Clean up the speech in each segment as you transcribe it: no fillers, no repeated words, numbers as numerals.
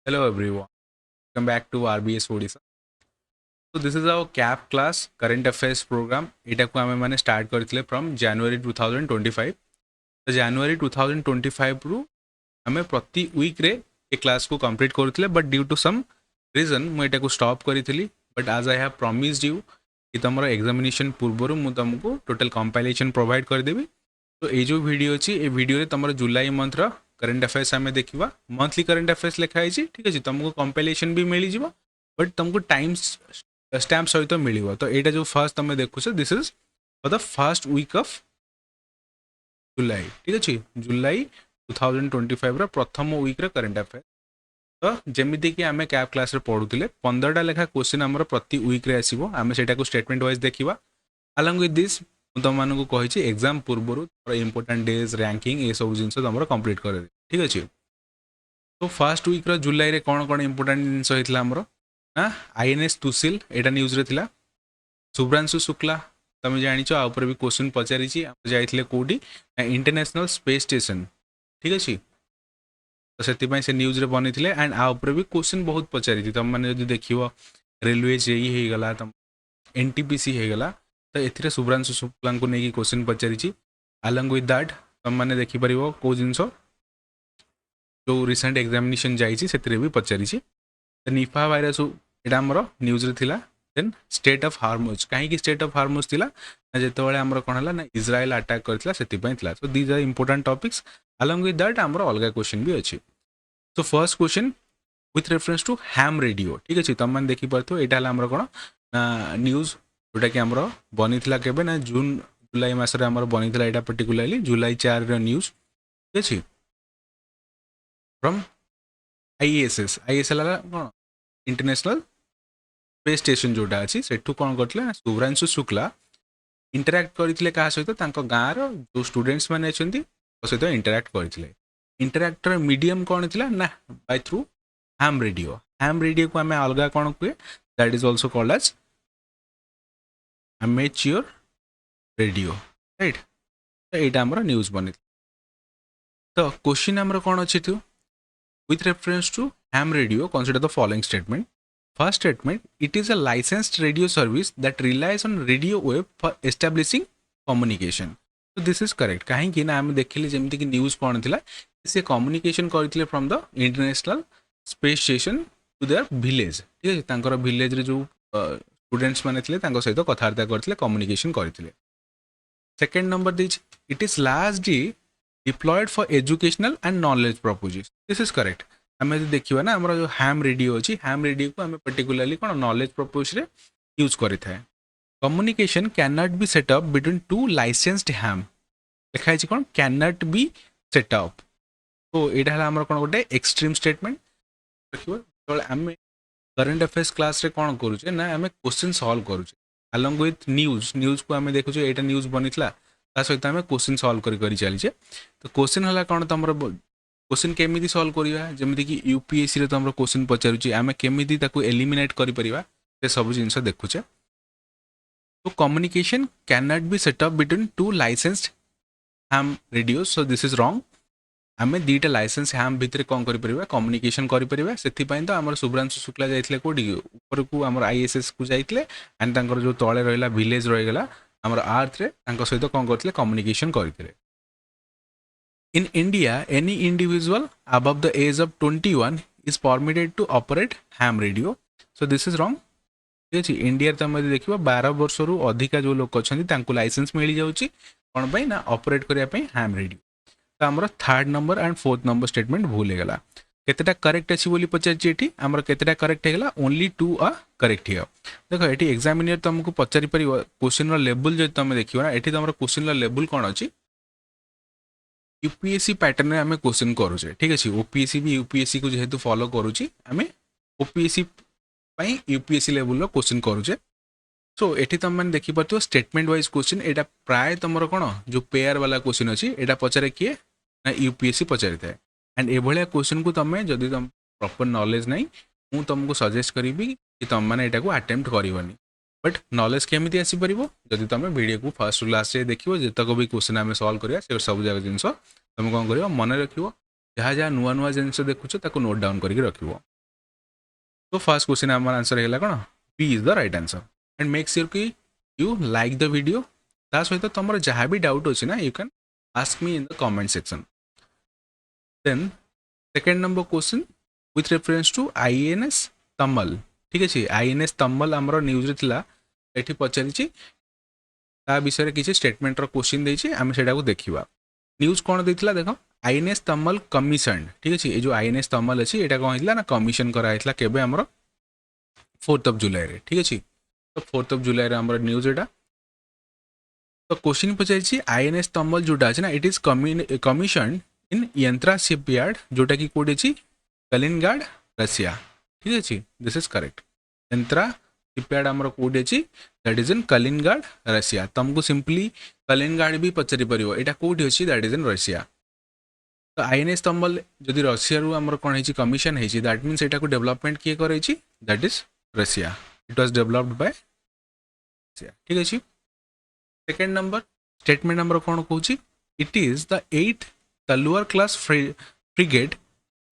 Hello everyone, welcome back to RBS Odisha. So this is our CAP class current affairs program. इटा को हमें माने start करथिले from January 2025. तो January 2025 रु हमें प्रति week रे ए class को complete करथिले but due to some reason मु एटा को stop करिथिली but as I have promised you कि तमरो examination पूर्वरु मु तुमको total compilation provide कर देबी. तो ये जो वीडियो अच्छी ये वीडियो रे तमरो जुलाई मंथ रा करंट अफेयर्स आम देखा मंथली करंट अफेयर्स लिखाई ठीक अच्छे तुमको कंपाइलेशन भी मिल जाव बट तुमको टाइम स्टैम्प सहित मिल तो यहाँ जो फर्स्ट तुम देखुच this is for the first week of July ठीक अच्छे जुलाई 2025 रा प्रथम वीक रा करंट अफेयर तो जमीती कि आम कैप क्लास रे पढ़ुले 15टा लेखा क्वेश्चन आमर प्रति वीक रे आसीबो आम सेटा को स्टेटमेंट वाइज देखा अलॉन्ग विथ दिस तुमको कही एग्जाम पूर्व इंपोर्टाट डेज रैंकिंग ये सब जिन तुम कंप्लीट कर ठीक अच्छे. तो फर्स्ट वीक जुलाई रे कौन कौन इंपोर्टाट जिनस होता आमर ना INS तुसिल एटा न्यूज रे थिला शुभ्रांशु शुक्ला तुम जानिच आउपर भी क्वेश्चन पचारि जाइए कौटी इंटरनेशनल स्पेस स्टेशन ठीक अच्छे. तो से न्यूज रे बनी थे एंड आउपर भी क्वेश्चन बहुत पचारि तुम मैंने जो देख रेलवे जेई होगला तुम NTPC होगला तो ये शुभ्रांशु शुक्ला को लेकिन क्वेश्चन पचारि अलॉन्ग विथ दैट तुम मैंने देखिपर कौ जिनस जो रिसेंट एग्जामिनेशन जाइए भी पचारि निफा भाइरस यहाँ आमर न्यूज रे थिला. देन स्टेट ऑफ हार्मोज कहीं स्टेट ऑफ हार्मोज थिला जो आमर कौन है ना इज्राएल अटैक करथिला से so these are important topics along with that आमर अलग क्वेश्चन भी अच्छे. So first question with reference to ham radio ठीक अच्छे तुम मैंने देखिपो यहाँ आमर कौन न्यूज जोटा कि आमर बनी के ना जून जुलाई मसरे आमर बनी यहाँ पर्टिकुलाली जुलाई 4 न्यूज ठीक अच्छे फ्रॉम ISS कौन इंटरनेशनल स्पेस स्टेशन जोटा अच्छी सेठू कौन करते शुभ्रांशु शुक्ला इंटराक्ट करते क्या सहित गाँव रो स्टूडेंट्स मैंने सहित इंटराक्ट करते इंटराक्टर मीडियम कौन थी ना बाय थ्रू हैम रेडियो को आम अलग कौन कहे that is also called as amateur radio right. तो यहाँ आमर न्यूज बनी तो क्वेश्चन आमर कौन अच्छी थी with reference to ham radio consider the following statement. First statement, it is a licensed radio service that relies on radio wave for establishing communication. So this is correct कहीं ना आम देखिले जमती कि न्यूज कौन थी से कम्युनिकेशन करते from the international space station to their village ठीक है विलेज रे जो स्टूडेंट्स मैंने सहित कथबार्ता करते कम्युनिकेशन करते. Second number this it is largely deployed for educational and knowledge purposes this is correct. आम देखा ना आम जो हैम रेडियो अच्छी हैम रेडियो को आम पर्टिकुलाली कौन नॉलेज पर्पज रे यूज करें. Communication can not be set up between two licensed ham लिखाई कौन कैन नॉट बी सेटअप. तो यहाँ आम कौन गोटे एक्सट्रीम स्टेटमेंट देखिए आम करंट अफेयर्स क्लास रे कौन करुचे ना आम क्वेश्चन सॉल्व करुचे अलॉन्ग विथ न्यूज को आम देखुचे यहाँ न्यूज बनी सहित आम क्वेश्चन सॉल्व कर चलीचे. तो क्वेश्चन है कौन तुम क्वेश्चन केमी सॉल्व करवा जमीती कि UPSC रे तुम क्वेश्चन पचारुचे आम केमी एलिमिनेट कर सब जिन देखुचे. तो communication can not be set up between two licensed ham radio so this is wrong. आम दुईटा लाइसेंस हैम भितर कौन कर कम्युनिकेशन से तो आम शुभ्रांशु शुक्ला जाइए कौटी ऊपर को आम ISS को जाइए एंड जो तले रहा विलेज रहीगला आमर अर्थ रे सहित कौन करते कम्युनिकेशन करते. In India any individual above the age of 21 is permitted to operate ham radio so this is wrong ठीक अच्छे. इंडिया तुम देख 12 वर्ष रु अधिका जो लोक अच्छा लाइसेंस मिल जाऊँगी कौन पर ना ऑपरेट करने हैम रेडियो. तो आमर third number and fourth number statement भूल होगा केतेटा करेक्ट अच्छी बोली पचार आमर केतेटा करेक्ट होगा ओनली 2 करेक्ट हियर. देख ये एग्जामिनर तुमको पचारि पार क्वेश्चन लेवल जो तुम देखिए ना ये तुम क्वेश्चन लेवल कौन अच्छी UPSC पैटर्न में आम क्वेश्चन करुचे ठीक अच्छे. OPSC भी UPSC को जेहेतु फॉलो करुच्ची आम OPSC UPSC लेवल क्वेश्चन करुचे. सो ये तुम मैंने देखिपो स्टेटमेंट वाइज क्वेश्चन यहाँ प्राय तुम कौन जो पेयर वाला क्वेश्चन अच्छी यहाँ पचारे किए ना UPSC पचारि था एंड ये क्वेश्चन को तुम जदि तुम प्रॉपर नॉलेज नहीं मु तुमको सजेस्ट करी कि तुम मैंने यहाँ को अटेम्प्ट करनी बट नॉलेज केमी आसीपर जदि तुम वीडियो को फर्स्ट क्लास से देखो जितक भी क्वेश्चन आम सॉल्व करिया से सब जगह जिन तुम कौन कर मन रख जहाँ जहाँ नुआ नुआ जिन देखुच नोट डाउन करके रखियो. तो फर्स्ट क्वेश्चन आम आंसर है कौन B is the right answer and make sure कि यू लाइक द वीडियो ता सहित तुम जहाँ भी डाउट अच्छे ना you can ask me in the comment section then second number question with reference to INS Tamal ठीक अच्छे आईएनएस तमल आमर न्यूज थिला एठी पचारि ता विषय किसी स्टेटमेंट क्वेश्चन देछि आमे सेटा को देखिबा न्यूज कौन देथिला देखो आईएनएस तमल कमिशन ठीक अच्छे ये जो आईएनएस तमल अच्छी यहाँ कौन होता ना कमिशन कराइला केबे हमर 4th of July रे ठीक अच्छे तो 4th of July रे हमर न्यूज एटा तो क्वेश्चन पचारि आईएनएस तमल जोटा अच्छे ना इट इज कमिशन इन यंत्रा शिपयार्ड जोटा कि कोड अच्छी कलिनग्राड रशिया ठीक अच्छे दिस इज करेक्ट यंत्रा शिपयार्ड आमर कोड अच्छी दैट इज इन कलिनग्राड रशिया तुमको सिंपली कलिनग्राड भी पचारि परिबो एटा कोड अच्छी दैट इज इन रशिया तो आईएनएस तमल जदि रशिया रु आमर कौन है कमिशन है दैट मीन्स एटा को डेवलपमेंट किए करे that is Russia it was developed by Russia ठीक अच्छे सेकेंड नंबर स्टेटमेंट नंबर कौन कहूँ it is the 8th Talwar class frigate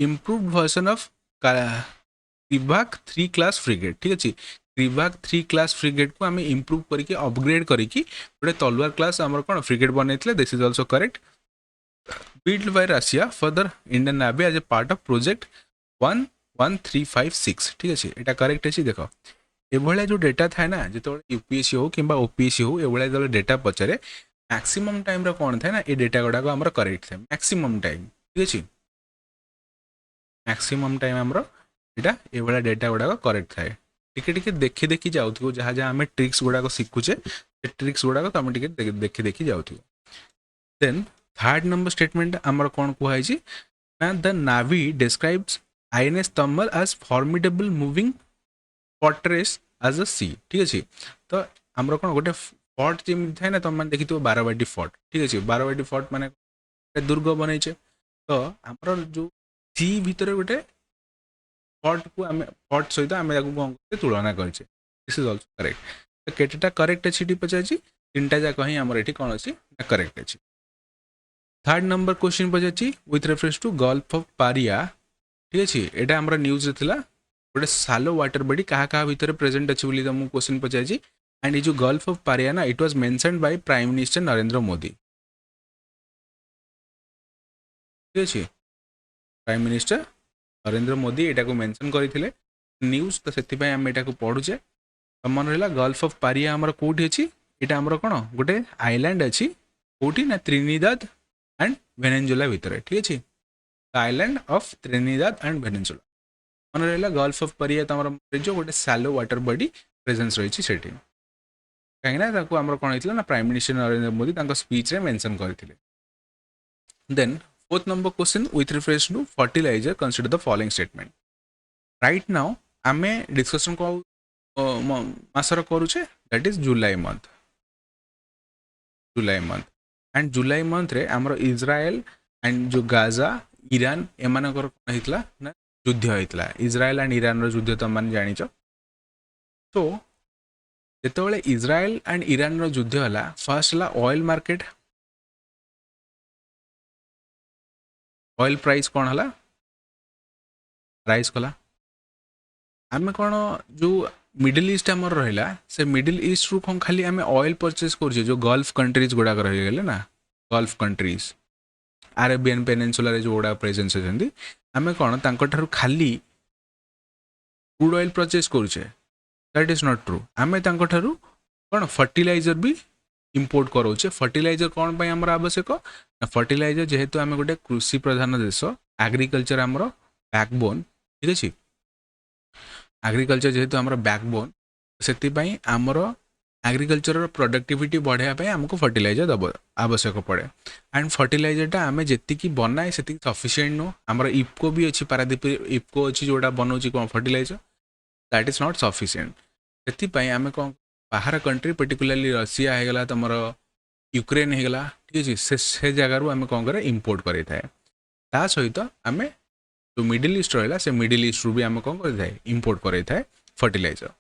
improved version of Krivak 3 class frigate ठीक अच्छे क्रिबाक 3 क्लास फ्रिगेट को आम इम्प्रूव करके अपग्रेड करके गोटे तलवार क्लास आमर कौन फ्रिगेट बनई this is also correct built by Russia for the Indian Navy as a part of project 11356 ठीक अच्छे यहाँ करेक्ट अच्छी देख ये जो डेटा थाए ना जो यूपीएससी हो कि ओपीएससी हो ये जो डेटा पचारे मैक्सिमम टाइम कौन थाए ना ये डेटा गुड़ाक आम करेक्ट थाए मैक्सिमम टाइम ठीक अच्छे मैक्सिमम टाइम आमर यहाँ ये डेटा गुड़ाक करेक्ट थाए टिके देखी देखी जाऊ जहाँ जहाँ आम ट्रिक्स गुड़ाक शिखुचे ट्रिक्स गुड़ाक तुम देखी देखी जाऊ देन थर्ड नंबर स्टेटमेंट आमर कौन कहुई ना the navy describes INS Tamal as formidable moving fortress as a sea ठीक अच्छे तो आमर कौन गोटे फोर्ट जमी थाए ना तुम देखी 12 फोर्ट ठीक अच्छे 12 फोर्ट मान दुर्ग बनईचे तो आमर जो सी भितर गोटे फोर्ट को आम फोर्ट सहित आम कौन तुलना करें दिस इज ऑल्सो करेक्ट तो केटेटा करेक्ट अच्छी पचार 3टा जाक ही आमर ये कौन अच्छी करेक्ट अच्छी थर्ड नंबर क्वेश्चन पचार with reference to gulf of Paria ठीक अच्छे यहाँ आम न्यूज थिला गोटे सालो वाटर बॉडी क्या भितर प्रेजेंट अच्छी बोली तुमको क्वेश्चन पचार एंड ये जो गल्फ ऑफ पारिया ना it was mentioned bye prime minister Narendra Modi ठीक अच्छे प्राइम मिनिस्टर नरेंद्र मोदी यहाँ को मेंशन करते न्यूज तो से आम यहाँ पढ़ुचे मन रहा गल्फ ऑफ पारिया आमर कौटी अच्छी यहाँ आमर कौन गोटे आइलैंड अच्छी कौटी ना त्रिनिदाद एंड वेनेजुएला भितर ठीक अच्छे island of Trinidad and Venezuela मन रहा गल्फ ऑफ पारिया तुम जो गोटे सालो वाटर बॉडी प्रेजेंस रही कहीं आमर कौन होता ना prime minister Narendra Modi speech रे मेंशन करते then fourth number question with reference to fertiliser consider the following statement right now आम डिस्कशन को मासर करुचे that is July month and July month रे आमर इज्राएल एंड जो गाजा ईरान एमानकर कौन होता ना युद्ध होता इज्राएल एंड ईरान युद्ध तुम मैंने जाच तो जिते इज्राएल एंड ईरान युद्ध है फर्स्ट है ऑयल मार्केट ऑयल प्राइस कौन है राइज कला आम कौन जो मिडिल ईस्ट आमर रहा से मिडिल ईस्ट रु कौन खाली आम ऑयल परचेज कर जो गल्फ कंट्रीज गुड़ाक रहीगले ना गल्फ कंट्रीज आरेबियन पेनिनसुला जो गुड़ा प्रेजेंस होती आम कौन तांको खाली क्रूड ऑयल परचेज करुचे दैट इज नॉट ट्रू आम तांको कौन फर्टिलाइजर भी इंपोर्ट करोचे फर्टिलाइजर कौन पर आमर आवश्यक ना फर्टिलाइजर जेहेतु आम गोटे कृषि प्रधान देश एग्रीकल्चर आमर बैकबोन ठीक अच्छे एग्रीकल्चर जेहेतु आमर बैकबोन से आमर एग्रीकल्चर प्रोडक्टिविटी बढ़ाई आमको फर्टिलाइजर दब आवश्यक पड़े एंड फर्टिलाइजरटा आम जी बनाए से सफिसीयंट नो आमर इफको भी अच्छी पारादीप इफको अच्छी जोड़ा बनाऊँ कौन fertiliser that is not sufficient से आम कौन बाहर कंट्री पर्टिकुलरली रशिया होगला तुम यूक्रेन होगला ठीक अच्छे से जगार आम कौन कर इम्पोर्ट करें ता सहित आम जो मिडिल ईस्ट रहा से मिडिल ईस्ट रु भी आम कौन करें इम्पोर्ट करें fertiliser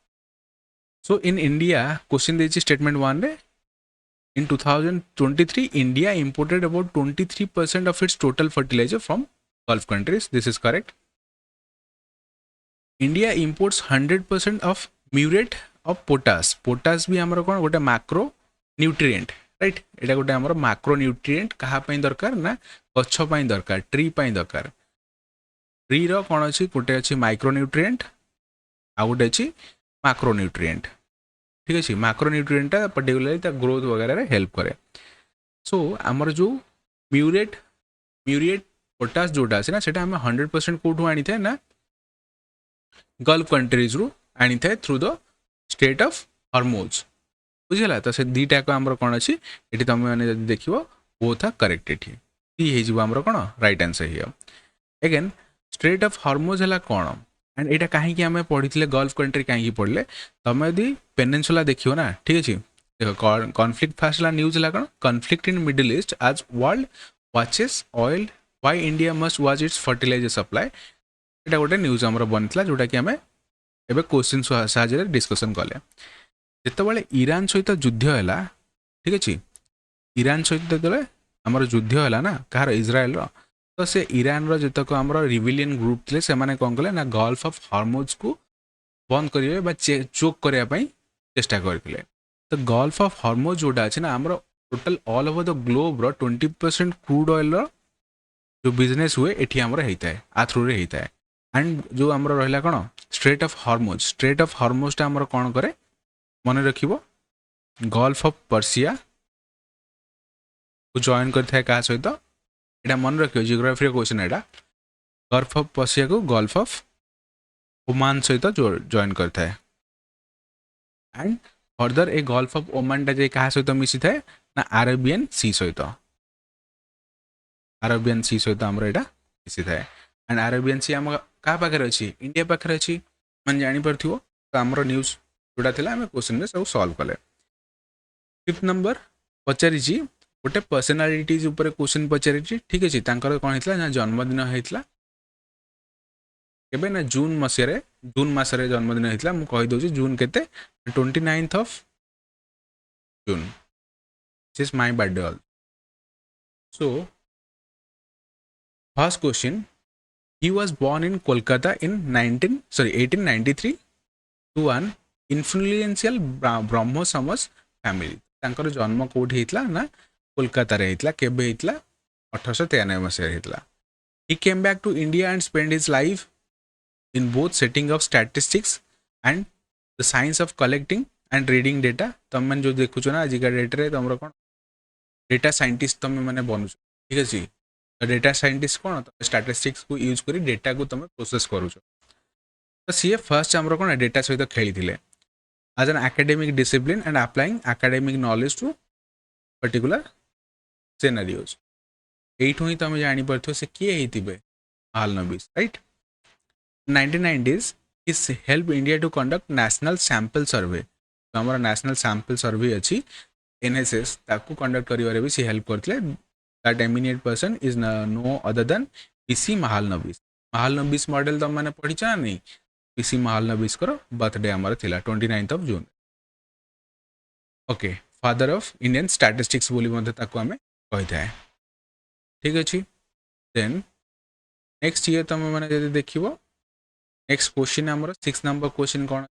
so in India question देती स्टेटमेंट 1 रे in 2023 India imported about 23% of its total fertiliser from gulf countries this is correct India imports 100% of muriate of potash potash भी आमर कौन गोटे मैक्रो न्यूट्रिएंट राइट एटा गोटे आमर macro nutrient कहा दरकार ना गछ दरकार ट्री दरकार ट्री रो कौन अच्छी गोटे अच्छी माइक्रो न्यूट्रिएंट आ गोटे अच्छी मैक्रो न्यूट्रिएंट ठीक अच्छे मैक्रो न्यूट्रिएंटा पर्टिकुलरली ग्रोथ वगैरह हेल्प करे सो आमर जो म्यूरेट म्यूरेट पोटास जोटा अच्छे ना सेटा आम 100% कौटू आनी था ना गल्फ कंट्रीज रु आनी था through the strait of Hormuz बुझेगा तो से दीटा को आमर कौन अच्छी ये तुम मैंने देख बोथ आर करेक्ट ये आमर कौन right answer here again state of Hormoz है कौन एंड यहाँ कहीं आम पढ़ी गल्फ कंट्री कहीं पढ़ले तुम यदि पेनिनसुला देखियो ना ठीक अच्छे देख कॉन्फ्लिक्ट फास्ट न्यूज है कौन कॉन्फ्लिक्ट इन मिडिल ईस्ट आज world watches oil why India must watch its fertiliser supply यहाँ गोटे न्यूज आमर बनता जोटा कि आम एवं क्वेश्चन साहाଯ୍ୟରେ डिस्कसन कले जितेबाला ईरान सहित युद्ध है ठीक अच्छे ईरान सहित जो आमर युद्ध है ना कहार इज्राएल तो से ईरान जितक आमर रिविलियन ग्रुप थे से कौन कले ना गल्फ ऑफ हॉर्मोज को बंद करेंगे चोक करने चेष्टा करते तो गल्फ ऑफ हॉर्मोज जोटा अच्छे ना आमर total all over the globe 20% crude oil जो बिजनेस हुए ये आमर होता है आ थ्रू रे होता है एंड जो आमर रहा कौन स्ट्रेट ऑफ हॉर्मोज आमर कौन करे मन रखिबो गल्फ ऑफ पर्सिया को जॉइन करता है क्या सहित यहाँ मन रखियो जियोग्राफी क्वेश्चन यहाँ गल्फ ऑफ पर्सिया को गल्फ ऑफ ओमान सहित जॉइन करता है and further A gulf of Oman टा क्या सहित मिसी थाए ना अरेबियन सी सहित आमर यहाँ मिसी थाए एंड अरेबियन सी आम क्या पाखे अच्छी इंडिया पाखे अच्छी मैंने जापर तो आमर न्यूज जोटा थी आम क्वेश्चन में सब सॉल्व कले फिफ्थ नंबर पचारि गोटे पर्सनालीटीज ऊपर क्वेश्चन पचारि ठीक अच्छे कौन होता ना जन्मदिन होता केबे ना जून मसरे जन्मदिन होता मुझे कहीदे जून के 29th of June is my birthday all so first question he was born in Kolkata in 1893 to an influential ब्रह्मो समाज फैमिली तांकर जन्म कोठी हितला ना कोलकाता रे हितला केबे हितला 1893 मसिया हितला he came back to India and spent his life in both setting of statistics and the science of collecting and reading data तुम मन जो देखुछ ना आज का डेट रे तुमरो कोन डेटा साइंटिस्ट तुम माने बनु ठीक अछि डेटा साइंटिस्ट कौन तुम स्टैटिस्टिक्स को यूज करी डेटा को तुम प्रोसेस करुच तो सी फर्स्ट आमर कौन डेटा सहित खेली as an academic discipline and applying academic knowledge to particular scenarios एठू ही तुम जापर से किए होते Mahalanobis right 1990s is help India to conduct national sample survey तो आम नेशनल सैंपल सर्वे अच्छी एनएसएस ताकू कंडक्ट करिवारे भी सी हेल्प करते that eminent person is no other than PC Mahalnabis. Mahalnabis model तुम मैंने पढ़ी ना नहीं PC Mahalnabis करो बर्थडे हमारा थिला 29th of June okay father of Indian statistics बोली मते ताको हमें कही था ठीक अच्छे देन नेक्स्ट ये तुम मैंने जब देखिबो नेक्स्ट क्वेश्चन आमर 6 नंबर क्वेश्चन कौन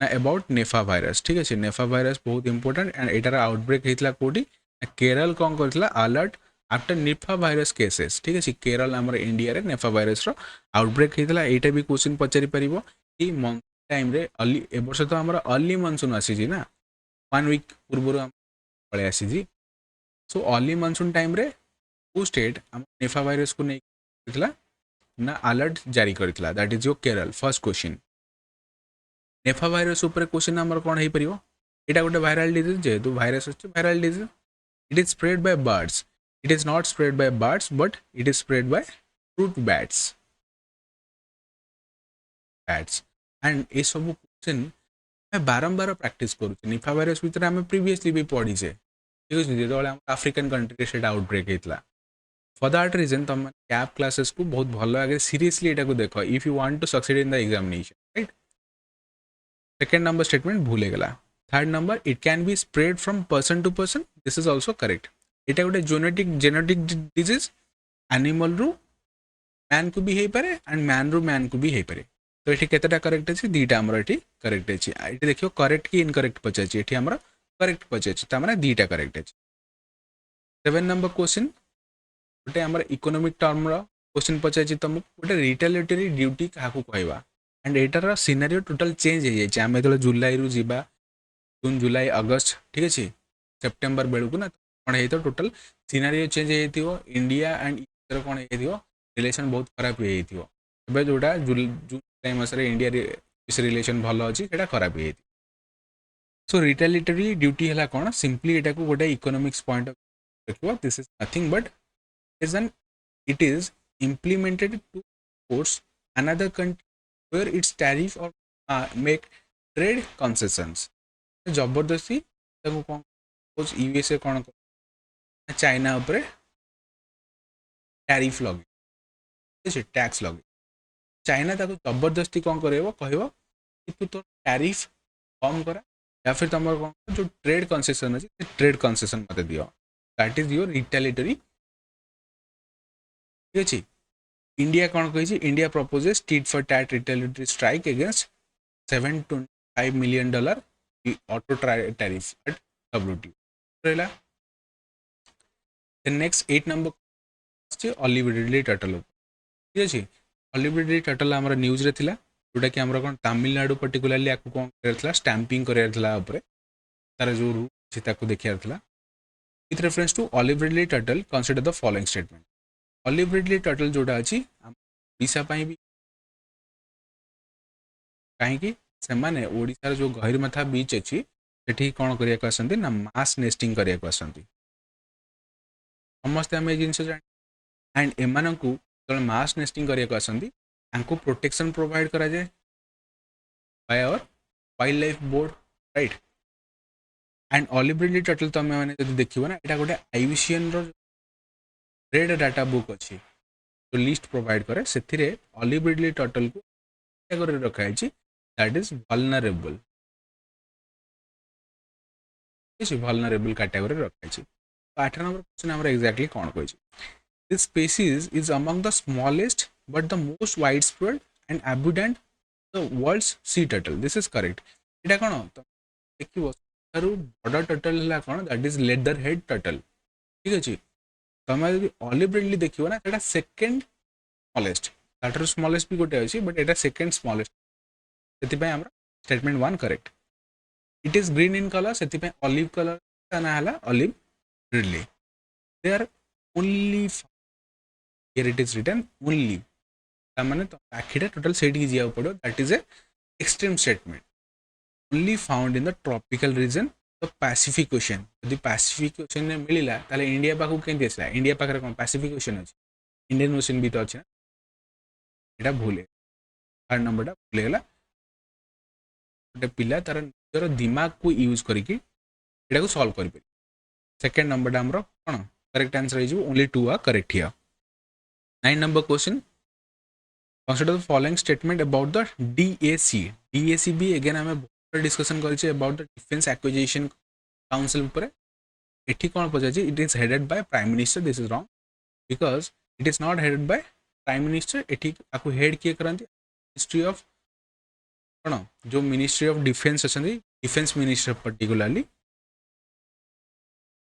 अबाउट नेफा भाइरस ठीक अच्छे नेफा भाइरस बहुत इंपोर्टेंट एंड एटार आउटब्रेक होता कोटी केरल कौन करथिला अलर्ट आफ्टर निफा भाइरस केसेस ठीक अच्छे केरल आमर इंडिया रे नेफा भाइरस रो आउटब्रेक होता यहाँ भी क्वेश्चन पचारि पारिबो कि मंथ टाइम रे अर्ली ए वर्ष तो आमर अर्ली मनसून आसी ना 1 वीक पूर्व पळे आसी सो अर्ली मनसून टाइम रे को स्टेट आम नेफा भाइरस को नहीं ना अलर्ट जारी करथिला that is your Kerala first question Nipah virus ऊपर क्वेश्चन आमर कौन हो पारिबो एटा गोटे वायरल डिजीज जेहेतु भाइरस अच्छे viral disease it is spread by birds it is not spread by birds but it is spread by fruit bats and ये सब क्वेश्चन मैं बारंबार प्रैक्टिस करूँ निफा भाइरस भितर आम प्रीवियसली भी पढ़ीचे ठीक अच्छे जो आफ्रिकन कंट्री से आउटब्रेक होता फॉर दैट रीजन तुम कैप क्लासेस को बहुत भल आगे सीरियसली यहाँ को देख if you want to succeed in the examination right second number statement भूल गला third number it can be spread from person to person this is also correct यहाँ गोटे जेनेटिक डिजीज एनिमल रु मैन को भी हो पारे एंड मैन रु मैन को भी हो पारे तो ये केतेटा करेक्ट अच्छे दीटा आमर ये करेक्ट अच्छे ये देखिए करेक्ट कि इनकरेक्ट पचार ये आमर करेक्ट पचार मैंने दीटा करेक्ट अच्छे 7 नंबर क्वेश्चन गोटे आमर इकोनॉमिक टर्म क्वेश्चन पचार तुमको गोटे रिटेलिटरी ड्यूटी क्या कहवा एंड एटार सिनारियो टोटल चेंज हो जाए आम जो जुलाई रु जीवा जून जुलाई अगस्त ठीक अच्छे सेप्टेम्बर बेलू ना कौन हो टोटल सिनारियो चेंज हो इंडिया एंड कौन हो रिलेशन बहुत खराब हो जोटा जून जुलाई मसरे इंडिया रिलेशन भल अच्छी से खराब हो सो रिटेलिटरी ड्यूटी है कौन सिंपली यहाँ को गोटे इकोनॉमिक्स पॉइंट देखो this is nothing but is an it is implemented to force another country where its tariff or make trade concessions जबरदस्ती ताको कौन यूएसए कौन चाइना ऊपर टैरिफ लगे टैक्स लगे चाइना ताको जबरदस्ती कौन करेबो कहबो कि तू तो टैरिफ कम करा या फिर तुम कौन जो ट्रेड कंसेशन अच्छे ट्रेड कंसेशन मत दियो दैट इज योर रिटेलिटरी ठीक अच्छे इंडिया कौन कही India proposes tit for tat retaliatory strike against $725 million auto tariff at WTO रहा next 8 number olive ridley turtle ठीक अच्छे ऑलिव रिडले टर्टल आम न्यूज रे थिला जोटा कि आमर कौन तमिलनाडु पर्टिकुलाली आपको कौन करार स्टाम्पिंग करार तार जो रूल अच्छे देखा with reference to olive ridley turtle consider the following statement olive ridley turtle जोटा अच्छी ओडिशा भी कहीं से ओडिशार जो गहिरमाथा बीच अच्छी से कौन करने आसती ना मास नेस्टिंग करने को आसती समस्ते आम जिन जान एंड एम को जो मास नेस्टिंग करने को आसती प्रोटेक्शन प्रोवाइड करा जाए by our wildlife board right and olive ridley turtle तो मैंने जो देखो ना यहाँ गोटे आईयूसीएन रेड डाटा बुक अच्छी जो लिस्ट प्रोवाइड करे से ऑलिव रिडले टर्टल को कैटेगरी रखाई that is vulnerable vulnerable category रखाई 8 नंबर क्वेश्चन हमारा एक्जाक्टली कौन कही this species is among the smallest but the most widespread and abundant the world's sea turtle this is correct यहाँ कौन देखो बड़ टर्टल है कौन that is leather head turtle ठीक अच्छे तुम ऑलिव रिडले देखो ना यहाँ सेकेंड स्मॉलेस्ट ताटर स्मॉलेस्ट भी गोटे अच्छी बट यहाँ सेकेंड स्मॉलेस्ट से आम statement 1 correct it is green in colour से ऑलिव कलर ना है olive ridley they are only here it is written only मैंने आखिटा टोटल से जा पड़ो that is a extreme statement only found in the tropical region the Pacific Ocean यदि Pacific Ocean में मिलला ताले इंडिया पाखु केंती आसला इंडिया पाखरे कौन पैसिफिक ओशन अच्छे इंडियन ओशन भी तो अच्छे ना भूल है 3rd नंबर भूल गला गोटे पिला तार निजर दिमाग को यूज करके को सॉल्व कर 2nd नंबर आमर कौन करेक्ट आंसर हो only 2 are correct here 9 number question consider the following statement about the DAC भी अगेन आम डिस्कशन कर about the defence acquisition council ऊपर एठी कौन पचार it is headed by prime minister this is wrong because it is not headed by prime minister एठी आपको head किए करंती मिनिस्ट्री ऑफ कौन जो मिनिस्ट्री ऑफ डिफेंस अच्छा defence minister particularly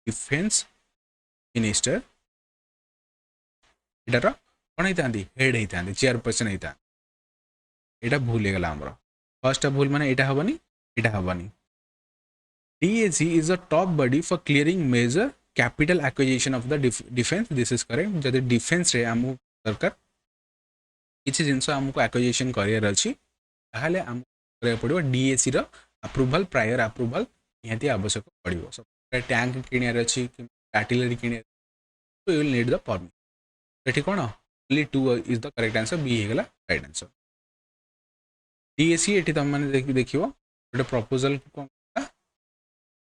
defence minister इटार कौन होता हेड होता चेयरपर्सन होता यहाँ भूल गला आमर फर्स्ट भूल माने यहाँ हेनी यहाँ हेनी DAC is a top body for clearing major capital acquisition of the defense this is correct जदि डिफेंस रे आमु सरकार किसी जिनस आमको एक्विजिशन करार अच्छी ताहले आमको करिया पड़ो DAC रो अप्रूवल प्रायर अप्रूवल निहाती आवश्यक पड़ो सब टैंक किणार अच्छी आर्टिलरी किणार तो you will need the permission ये कौन only 2 is the correct answer B होगा राइट आंसर DAC ये तुम मैंने देखिए गोटे प्रपोजल कौन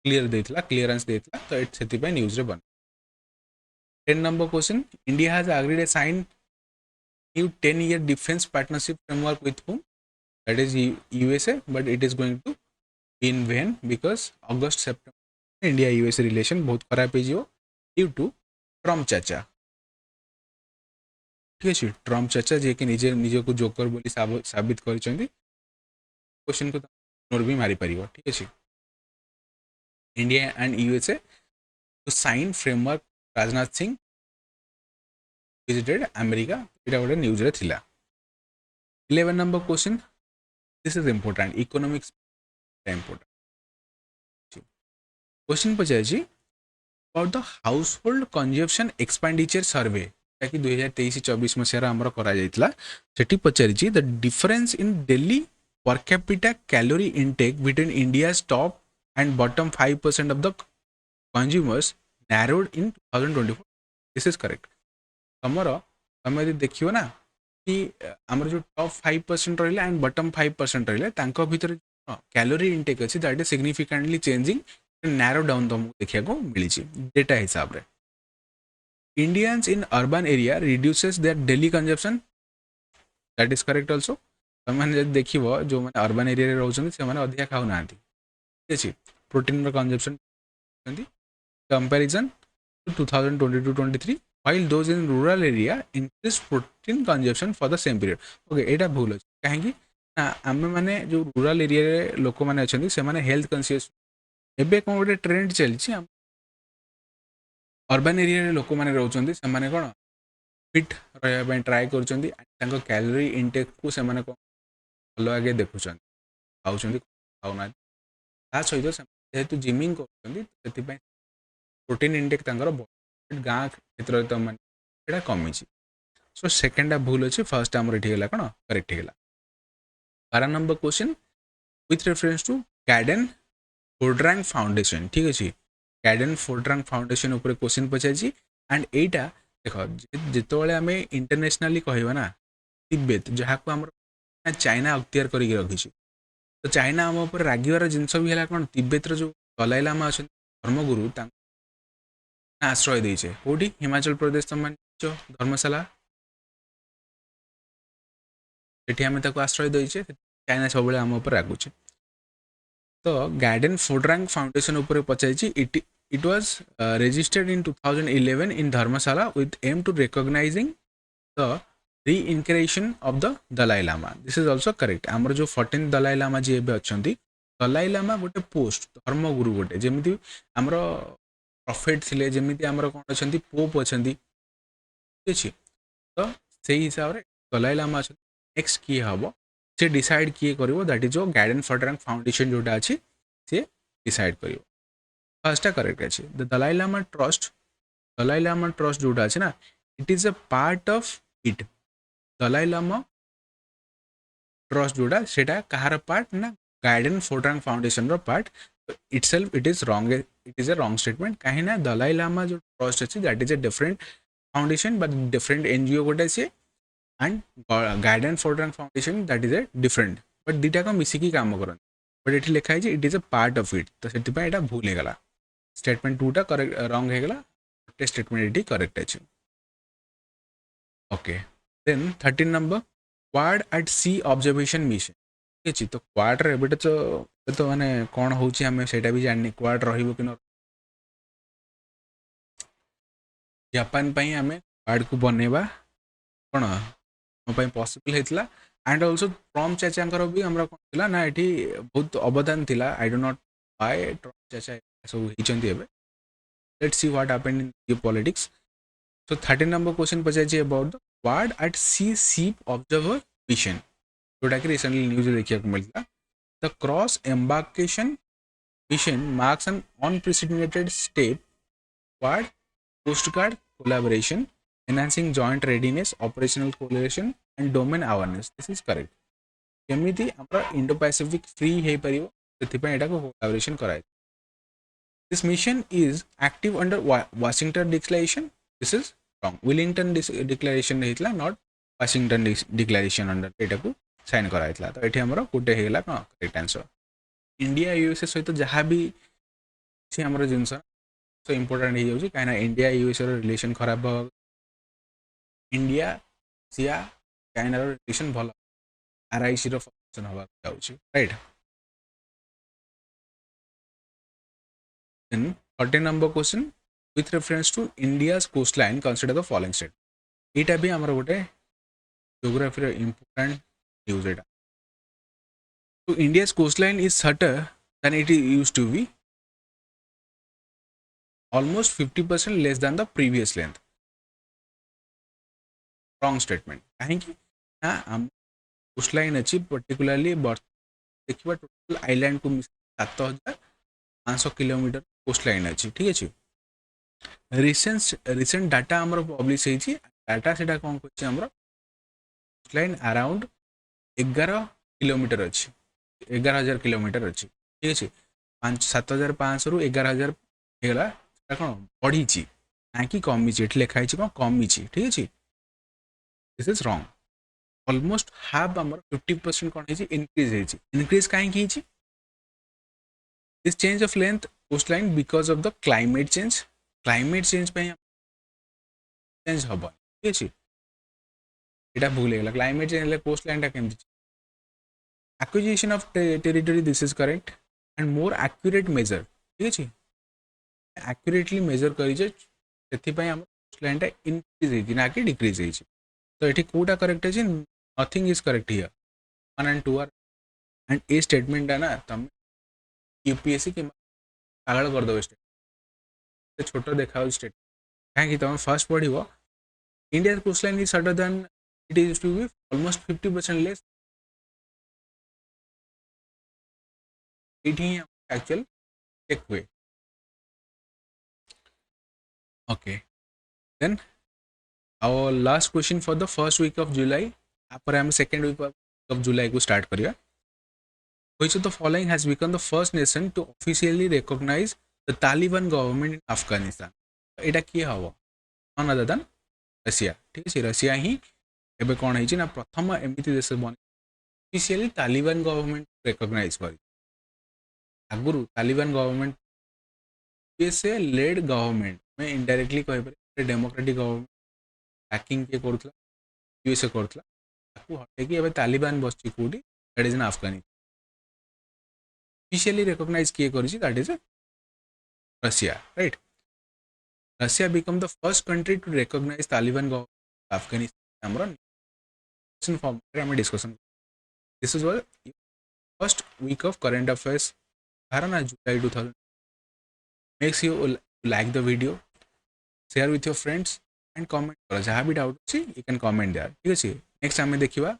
क्लियर देता क्लीयरेंस देता तो से न्यूज रे बन 10 number question India has agreed a sign new 10-year defence partnership framework with whom that is USA but it is going to be in vain because August September India USA relation बहुत खराब हो due to Trump चाचा ठीक अच्छे Trump चाचा जी कि निजे निजक joker बोली साबित कर क्वेश्चन को इग्नोर भी मारी पार ठीक अच्छे India and USA to sign framework Rajnath Singh visited America यहाँ गोटे न्यूज रे थिला 11 number question this is important economics important question पचार about the household consumption expenditure survey ताकि 2023-24 मसीहार आमर करा पचारि the difference in daily per capita calorie intake between India top and bottom 5% of the consumers narrowed in 2024 this is correct तुमर तुम यदि देखियो ना कि आमर जो टॉप 5% रहा एंड बॉटम 5% रहा भितर कैलोरी इनटेक अच्छी that is significantly changing narrow down तुमको देखा मिली डेटा हिसाब रे Indians in urban area reduces their daily consumption that is correct also तुमने देख जो मैंने अर्बन एरिया रोचे से अधिका खाऊना ठीक अच्छे protein consumption comparison 2022-23 while those in rural area increase protein consumption for the same period okay एटा भूल अछि कहीं ना आमे माने जो रूरल एरिया रे लोक माने अछंती से माने हेल्थ कॉन्शियस एबे कोन गोटे ट्रेंड चलछि अर्बन एरिया रे लोक माने रहउछंती से माने कोन फिट रहया ପାଇଁ ट्राई करछंती तांको कैलोरी इनटेक को से माने भलो आगे देखुछंती खाउछंती खाउना ता सहित से जेहेतु जिमिंग करछंती सेति ପାଇଁ प्रोटीन इनटेक तांकर गाँ क्षेत्र तो मैंने कमी सो सेकेंडा भूल अच्छे फर्स्ट आमर ये कौन करेक्ट है 12 number question with reference to Gaden Phodrang foundation ठीक अच्छे गार्डन फोर्ड्रांग फाउंडेशन उपर क्वेश्चन पचार एंड एटा देख जिते आम इंटरनेशनली कहवा ना तिब्बत जहाँ को आम चाइना अख्तियार करके रखी तो चाइना आम उपर रागिवार जिनस भी है कौन तिब्बतर जो दलाई लामा अच्छा धर्मगुरु आश्रय देचे कौटी हिमाचल प्रदेश तुम धर्मशाला ये आम आश्रय देचे चाइना सब आम रागुचे तो गार्डन फोर्ड्रांग फाउंडेशन उपर पचार it was registered in 2011 in Dharamshala with aim to recognising the reincarnation of the Dalai Lama this is also correct आमर जो 14 दलाई लामा जी अच्छा दलाई लामा गोटे पोस्ट धर्मगुरु गोटे जमी आमर प्रॉफिट थिले जमीती आमर कौन अच्छा पोप अच्छा ठीक अच्छे तो से हिसाब से दलाई लामा अच्छा नेक्स्ट किए हम से डिसाइड किए कर दैट इज जो गार्डन फोर्ड्रांग फाउंडेशन जोटा अच्छी सी डिसाइड कर फर्स्टा करेक्ट अच्छे द दलाई लामा ट्रस्ट जोटा अच्छे ना it is a part of it Dalai Lama trust जोटा सेटा कहार पार्ट ना गार्डन फोर्ड्रांग फाउंडेशन रो part itself it is wrong it is a wrong statement कहीं ना दलाई लामा जो ट्रस्ट अच्छे that is a different foundation but different NGO गोटे अच्छे and Gaden Phodrang foundation that is a different but दुटा को मिसिकी काम करते बट ये लिखाई it is a part of it तो से भूल होगा स्टेटमेंट टूटा करेक्ट रंग होगा गोटे स्टेटमेंट ये करेक्ट अच्छे okay then 13 number quad at sea observation mission ठीक अच्छे तो क्वाड रे तो माने कौन होची हमें सेटा भी जाननी क्वाड रहिबो कि न जापान पई हमें क्वाड को बनेबा कौन हम पई पॉसिबल हेतला एंड आल्सो ट्रम्प चाचांकर भी हमरा कोन थिला ना एठी बहुत अवदान थिला I do not buy Trump चाचा सो हिचंती एबे let's see what happened in the politics so 13 number question पचाची about the quad at sea ship observer mission जोटा कि रिसेंटली न्यूज देखिया को मिलता The cross embarkation mission marks an unprecedented step toward Coast Guard collaboration, enhancing joint readiness, operational collaboration, and domain awareness. This is correct. केमिति हमरा Indo-Pacific free हे परियो सेथिपय एटा को collaboration कराय. This mission is active under Washington Declaration. This is wrong. Wellington Declaration हेतला not Washington Declaration under एटा को sign कराइला तो ये आमर गोटे होगा कौन करेक्ट आंसर इंडिया यूएसए सहित जहाँ भी आमर जिनस सो इम्पोर्टाट हो जाए कहीं इंडिया यूएसए रिलेशन खराब इंडिया सिया चाइनार रिलेशन भल आरआईसी फंक्शन हवा जाऊँ right then 13 number question with reference to India's coast line consider the following state यहाँ भी आमर गोटे जियोग्राफी इम्पोर्टाट न्यूज एटा तो India's coastline is shorter than it used to be almost 50% less than the previous length. Wrong statement. कहीं ना हम coastline अच्छी पर्टिकुलरली देखिए टोटल आइलैंड को 7500 किलोमीटर कोस्टलाइन अच्छी ठीक अच्छे रिसेंट डाटा आमर पब्लिश होती डाटा से कौन कर कोस्टलाइन अराउंड 11 किलोमीटर अच्छी 11,000 किलोमीटर अच्छी ठीक अच्छे 7,500 रु 11,000 होगा कौन बढ़ी ना कि कमी लिखाई कौन कमी ठीक अच्छे this is wrong almost half आमर 50% कौन है इनक्रीज कहीं this change of length coastline because of the climate change पे चेंज हम ठीक अच्छे यहाँ भूल गला क्लाइमेट चेंज कोस्टलाइन केमती acquisition of territory this is correct and more accurate measure ठीक अच्छे एक्यूरेटली मेजर करें कोस्टलाइन इनक्रीज ना कि डिक्रीज हो तो ये कौटा करेक्ट है nothing is correct here 1 and 2 are and A statement ना तुम यूपीएससी कि पागल करदे स्टेट छोट देखा स्टेट कहीं तुम फर्स्ट पढ़ India coastline is shorter than it is to be almost 50% less actual check हुए okay then our last question for the first week of July after हम second week of July को start करिया which of the following has become the first nation to officially recognize the Taliban government in Afghanistan एटा किए हवा none other than Russia ठीक है Russia ही एबे कौन है ना प्रथम एमती देश बन ऑफिशियली तालिबान गवर्नमेंट रिकॉग्नाइज कर आगुरु Taliban government USA led government में इनडायरेक्टली कह पारे डेमोक्रेटिक गवर्नमेंट हैकिंग किए करूला यूएसए करूला हटेकी एबे तालिबान बस कौटी that is in Afghanistan officially recognise किए करिछि that is Russia right Russia become the first country to recognise Taliban government Afghanistan हमरो क्वेश्चन फॉर्म रे हम discussion this is first week of current affairs धारणा July 2000 makes you like the video share with your friends and comment करो जहाँ भी doubt अच्छी you can comment there ठीक अच्छे नेक्स्ट आम देखा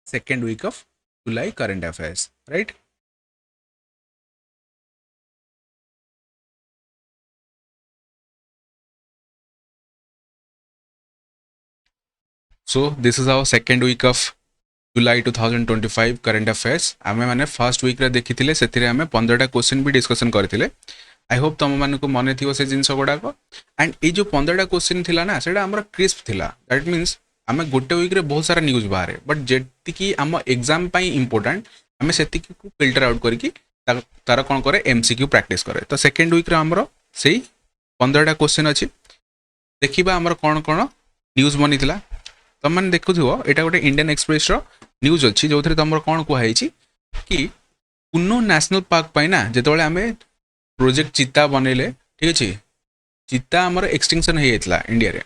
second week of July current affairs right so this is our second week of July 2025 current affairs आम मैंने फर्स्ट वीक देखी से 15टा क्वेश्चन भी डिस्कसन करते आई होप तुम मानक मन थी से जिनस गुड़ाक एंड ये जो 15टा क्वेश्चन थी ना से क्रिस्प थिला दैट मीन्स आम गोटे वीक बहुत सारा न्यूज बाहर बट जी आम एग्जाम इम्पोर्टाट आम से फिल्टर आउट करके तार कौन करे एमसीक्यू प्रैक्टिस करे तो सेकेंड वीक आमर से 15टा क्वेश्चन अच्छी देखा आमर कौन कौन न्यूज बनी तुम मैंने देखुव यहाँ गोटे इंडियन एक्सप्रेस न्यूज अच्छी जो तुम कौन कहुई कि कुनो नेशनल पार्क ना जो आम प्रोजेक्ट चीता बनइले ठीक अच्छे चीता आमर एक्सटिंक्शन हो जाता इंडिया रे